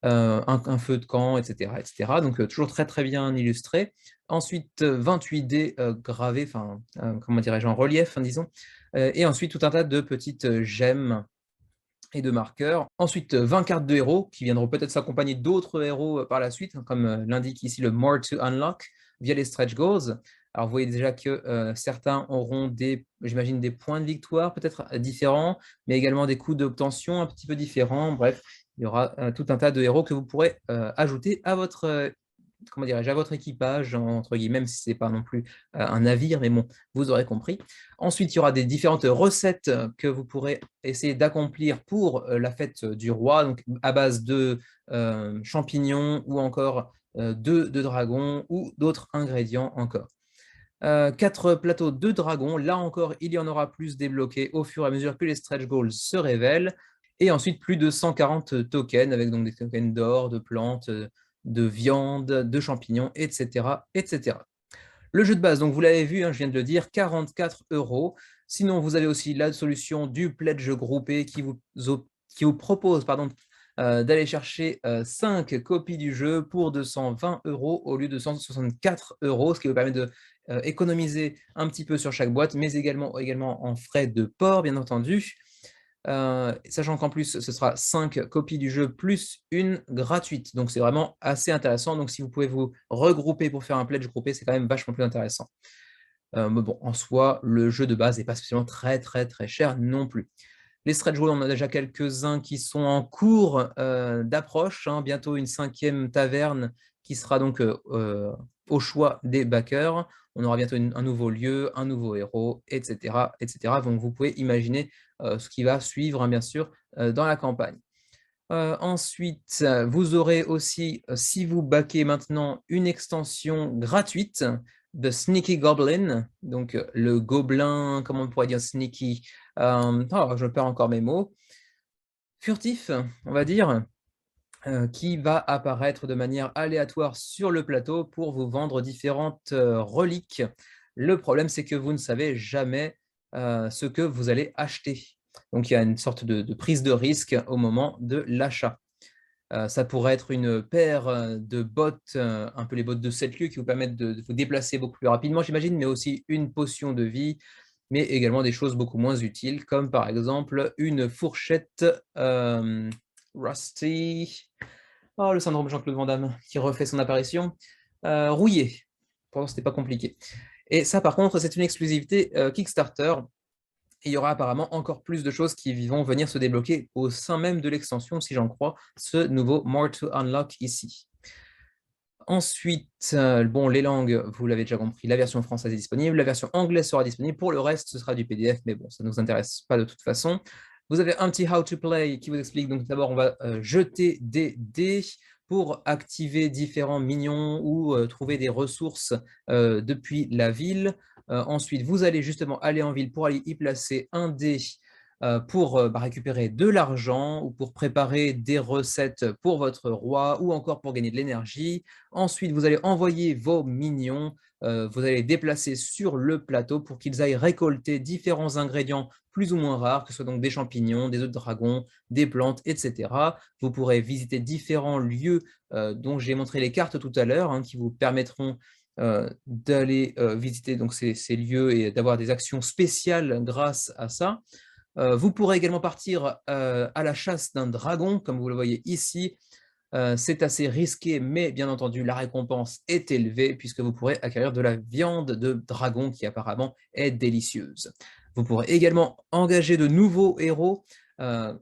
un feu de camp, etc. etc. Donc toujours très très bien illustré. Ensuite, 28 dés gravés, enfin, comment dirais-je, en relief, hein, disons. Et ensuite, tout un tas de petites gemmes et de marqueurs. Ensuite, 20 cartes de héros qui viendront peut-être s'accompagner d'autres héros par la suite, hein, comme l'indique ici le More to Unlock via les stretch goals. Alors, vous voyez déjà que certains auront j'imagine, des points de victoire peut-être différents, mais également des coûts d'obtention un petit peu différents. Bref, il y aura tout un tas de héros que vous pourrez ajouter à votre, comment dirais-je, à votre équipage, entre guillemets, même si ce n'est pas non plus un navire, mais bon, vous aurez compris. Ensuite, il y aura des différentes recettes que vous pourrez essayer d'accomplir pour la fête du roi, donc à base de champignons ou encore de dragons ou d'autres ingrédients encore. 4 plateaux de dragons, là encore, il y en aura plus débloqués au fur et à mesure que les stretch goals se révèlent. Et ensuite, plus de 140 tokens, avec donc des tokens d'or, de plantes, de viande, de champignons, etc., etc. Le jeu de base, donc vous l'avez vu, hein, je viens de le dire, 44 €. Sinon, vous avez aussi la solution du pledge groupé qui vous propose d'aller chercher 5 copies du jeu pour 220 € au lieu de 164 €, ce qui vous permet de économiser un petit peu sur chaque boîte, mais également en frais de port, bien entendu. Sachant qu'en plus, ce sera 5 copies du jeu plus une gratuite. Donc, c'est vraiment assez intéressant. Donc, si vous pouvez vous regrouper pour faire un pledge groupé, c'est quand même vachement plus intéressant. Mais bon, en soi, le jeu de base n'est pas spécialement très, très, très cher non plus. Les stretch goals, on en a déjà quelques-uns qui sont en cours d'approche, hein. Bientôt une 5e taverne qui sera donc au choix des backers. On aura bientôt un nouveau lieu, un nouveau héros, etc., etc. Donc vous pouvez imaginer ce qui va suivre, hein, bien sûr, dans la campagne. Ensuite, vous aurez aussi, si vous backez maintenant, une extension gratuite de Sneaky Goblin, donc le gobelin, comment on pourrait dire sneaky, je perds encore mes mots, furtif, on va dire, qui va apparaître de manière aléatoire sur le plateau pour vous vendre différentes reliques. Le problème, c'est que vous ne savez jamais ce que vous allez acheter. Donc, il y a une sorte de prise de risque au moment de l'achat. Ça pourrait être une paire de bottes, un peu les bottes de 7 lieues qui vous permettent de vous déplacer beaucoup plus rapidement, j'imagine, mais aussi une potion de vie, mais également des choses beaucoup moins utiles, comme par exemple une fourchette Rusty. Oh, le syndrome Jean-Claude Van Damme qui refait son apparition. Rouillée. Pourtant, c'était pas compliqué. Et ça, par contre, c'est une exclusivité Kickstarter. Et il y aura apparemment encore plus de choses qui vont venir se débloquer au sein même de l'extension, si j'en crois, ce nouveau More to Unlock ici. Ensuite, bon, les langues, vous l'avez déjà compris, la version française est disponible, la version anglaise sera disponible. Pour le reste, ce sera du PDF, mais bon, ça ne nous intéresse pas de toute façon. Vous avez un petit How to Play qui vous explique. Donc d'abord, on va jeter des dés pour activer différents minions ou trouver des ressources depuis la ville. Ensuite, vous allez justement aller en ville pour aller y placer un dé pour récupérer de l'argent ou pour préparer des recettes pour votre roi ou encore pour gagner de l'énergie. Ensuite, vous allez envoyer vos minions, vous allez les déplacer sur le plateau pour qu'ils aillent récolter différents ingrédients plus ou moins rares, que ce soit donc des champignons, des œufs de dragon, des plantes, etc. Vous pourrez visiter différents lieux dont j'ai montré les cartes tout à l'heure, hein, qui vous permettront d'aller visiter donc ces lieux et d'avoir des actions spéciales grâce à ça. Vous pourrez également partir à la chasse d'un dragon, comme vous le voyez ici. C'est assez risqué, mais bien entendu, la récompense est élevée puisque vous pourrez acquérir de la viande de dragon qui apparemment est délicieuse. Vous pourrez également engager de nouveaux héros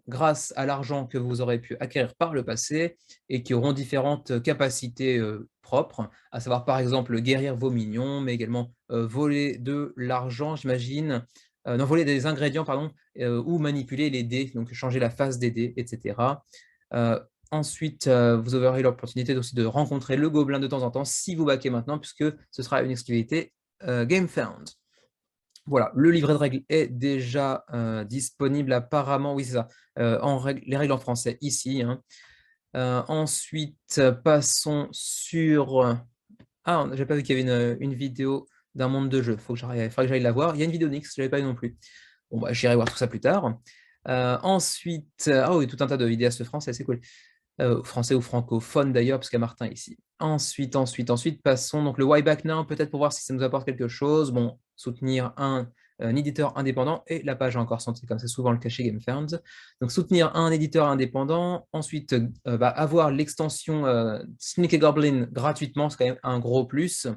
grâce à l'argent que vous aurez pu acquérir par le passé et qui auront différentes capacités propres, à savoir par exemple guérir vos minions, mais également voler de l'argent, j'imagine, non, voler des ingrédients, pardon, ou manipuler les dés, donc changer la face des dés, etc. Ensuite, vous aurez l'opportunité aussi de rencontrer le gobelin de temps en temps si vous baquez maintenant, puisque ce sera une exclusivité GameFound. Voilà, le livret de règles est déjà disponible apparemment, oui c'est ça, les règles en français ici, hein. Ensuite, passons sur... Ah, j'ai pas vu qu'il y avait une vidéo d'un monde de jeu, il faudrait que j'aille la voir. Il y a une vidéo Nix, je l'avais pas vu non plus. Bon, bah, j'irai voir tout ça plus tard. Ensuite, ah oui, tout un tas de vidéastes français, c'est cool. Français ou francophone d'ailleurs, parce qu'il y a Martin ici. Ensuite, passons donc le Why Back Now, peut-être pour voir si ça nous apporte quelque chose. Bon, soutenir un éditeur indépendant, et la page a encore senti, comme c'est souvent le cas chez GameFound. Donc soutenir un éditeur indépendant, ensuite avoir l'extension Sneaky Goblin gratuitement, c'est quand même un gros plus.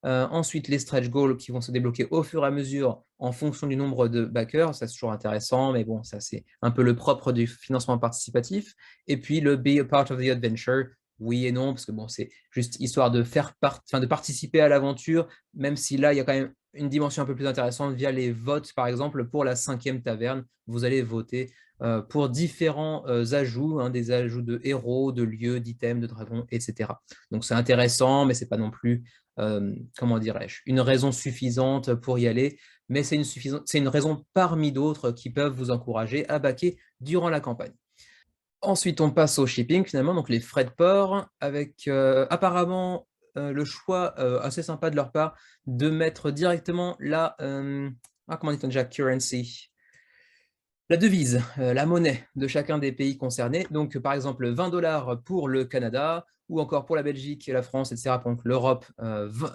Ensuite, les stretch goals qui vont se débloquer au fur et à mesure en fonction du nombre de backers. Ça, c'est toujours intéressant, mais bon, ça, c'est un peu le propre du financement participatif. Et puis, le Be a part of the adventure, oui et non, parce que bon, c'est juste histoire de de participer à l'aventure, même si là, il y a quand même une dimension un peu plus intéressante via les votes, par exemple, pour la 5e taverne. Vous allez voter pour différents ajouts, hein, des ajouts de héros, de lieux, d'items, de dragons, etc. Donc, c'est intéressant, mais c'est pas non plus comment dirais-je, une raison suffisante pour y aller, mais c'est une raison parmi d'autres qui peuvent vous encourager à baquer durant la campagne. Ensuite, on passe au shipping, finalement, donc les frais de port, avec apparemment le choix assez sympa de leur part de mettre directement comment dit-on déjà, currency, la devise, la monnaie de chacun des pays concernés. Donc, par exemple, 20 $ pour le Canada, ou encore pour la Belgique, la France, etc. Donc, l'Europe,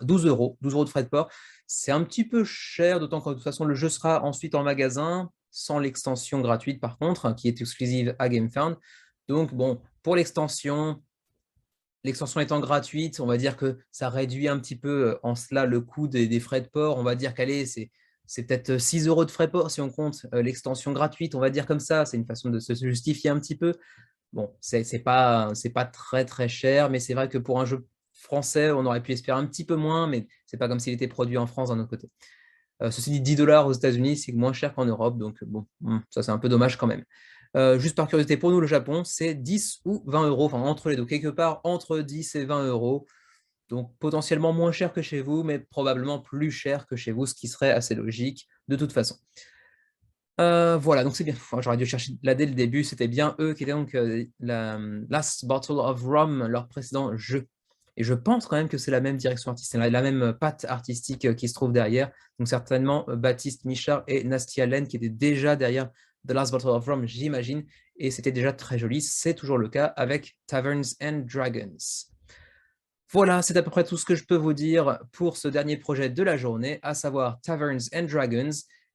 12 €, 12 € de frais de port. C'est un petit peu cher, d'autant que de toute façon, le jeu sera ensuite en magasin, sans l'extension gratuite, par contre, qui est exclusive à GameFound. Donc, bon, pour l'extension étant gratuite, on va dire que ça réduit un petit peu en cela le coût des frais de port. On va dire qu'allez, c'est peut-être 6 € de frais de port si on compte l'extension gratuite, on va dire comme ça. C'est une façon de se justifier un petit peu. Bon, c'est pas très très cher, mais c'est vrai que pour un jeu français, on aurait pu espérer un petit peu moins, mais c'est pas comme s'il était produit en France d'un autre côté. Ceci dit, 10 $ aux États-Unis, c'est moins cher qu'en Europe, donc bon, ça c'est un peu dommage quand même. Juste par curiosité, pour nous, le Japon, c'est 10 ou 20 €, enfin entre les deux, quelque part entre 10 et 20 €. Donc potentiellement moins cher que chez vous, mais probablement plus cher que chez vous, ce qui serait assez logique de toute façon. Voilà, donc c'est bien. J'aurais dû chercher là dès le début, c'était bien eux qui étaient donc la Last Bottle of Rum, leur précédent jeu. Et je pense quand même que c'est la même direction artistique, la même patte artistique qui se trouve derrière. Donc certainement Baptiste Michard et Nastia Len qui étaient déjà derrière The Last Bottle of Rum, j'imagine. Et c'était déjà très joli. C'est toujours le cas avec Taverns and Dragons. Voilà, c'est à peu près tout ce que je peux vous dire pour ce dernier projet de la journée, à savoir Taverns and Dragons,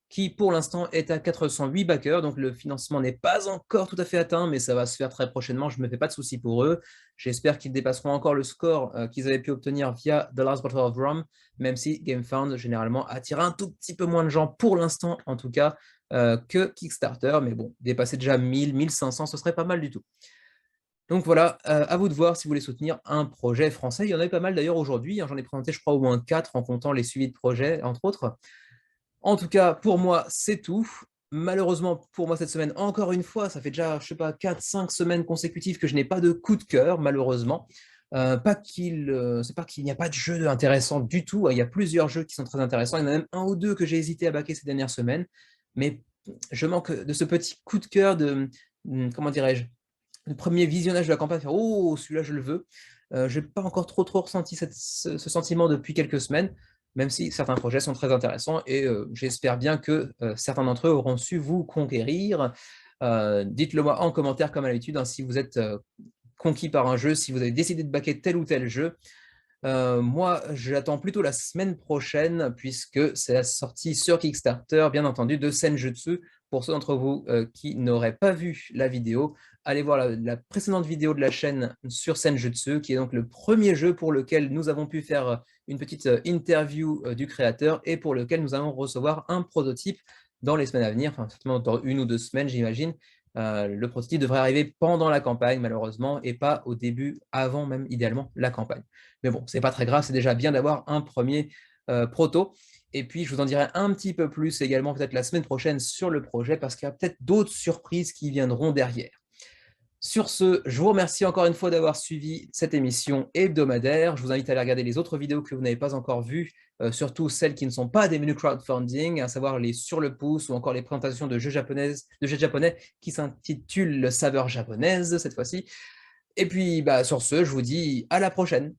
qui pour l'instant est à 408 backers, donc le financement n'est pas encore tout à fait atteint, mais ça va se faire très prochainement, je ne me fais pas de soucis pour eux. J'espère qu'ils dépasseront encore le score qu'ils avaient pu obtenir via The Last Bottle of Rum, même si GameFound généralement attire un tout petit peu moins de gens pour l'instant en tout cas que Kickstarter, mais bon, dépasser déjà 1000, 1500, ce serait pas mal du tout. Donc voilà, à vous de voir si vous voulez soutenir un projet français. Il y en avait pas mal d'ailleurs aujourd'hui, hein. J'en ai présenté, je crois, au moins 4 en comptant les suivis de projets, entre autres. En tout cas, pour moi, c'est tout. Malheureusement, pour moi, cette semaine, encore une fois, ça fait déjà, je sais pas, 4-5 semaines consécutives que je n'ai pas de coup de cœur, malheureusement. C'est pas qu'il n'y a pas de jeu intéressant du tout, hein. Il y a plusieurs jeux qui sont très intéressants. Il y en a même un ou deux que j'ai hésité à baquer ces dernières semaines. Mais je manque de ce petit coup de cœur comment dirais-je, le premier visionnage de la campagne, faire oh, celui-là, je le veux. Je n'ai pas encore trop ressenti ce sentiment depuis quelques semaines, même si certains projets sont très intéressants et j'espère bien que certains d'entre eux auront su vous conquérir. Dites-le moi en commentaire, comme à l'habitude, hein, si vous êtes conquis par un jeu, si vous avez décidé de baquer tel ou tel jeu. Moi, j'attends plutôt la semaine prochaine, puisque c'est la sortie sur Kickstarter, bien entendu, de Senjutsu, Pour ceux d'entre vous qui n'auraient pas vu la vidéo, allez voir la précédente vidéo de la chaîne sur Senjutsu, qui est donc le premier jeu pour lequel nous avons pu faire une petite interview du créateur et pour lequel nous allons recevoir un prototype dans les semaines à venir, enfin certainement dans 1 ou 2 semaines j'imagine. Le prototype devrait arriver pendant la campagne malheureusement et pas au début, avant même idéalement la campagne. Mais bon, c'est pas très grave, c'est déjà bien d'avoir un premier proto. Et puis, je vous en dirai un petit peu plus également peut-être la semaine prochaine sur le projet parce qu'il y a peut-être d'autres surprises qui viendront derrière. Sur ce, je vous remercie encore une fois d'avoir suivi cette émission hebdomadaire. Je vous invite à aller regarder les autres vidéos que vous n'avez pas encore vues, surtout celles qui ne sont pas des menus crowdfunding, à savoir les sur le pouce ou encore les présentations de jeux japonais qui s'intitulent Saveur japonaise cette fois-ci. Et puis, sur ce, je vous dis à la prochaine.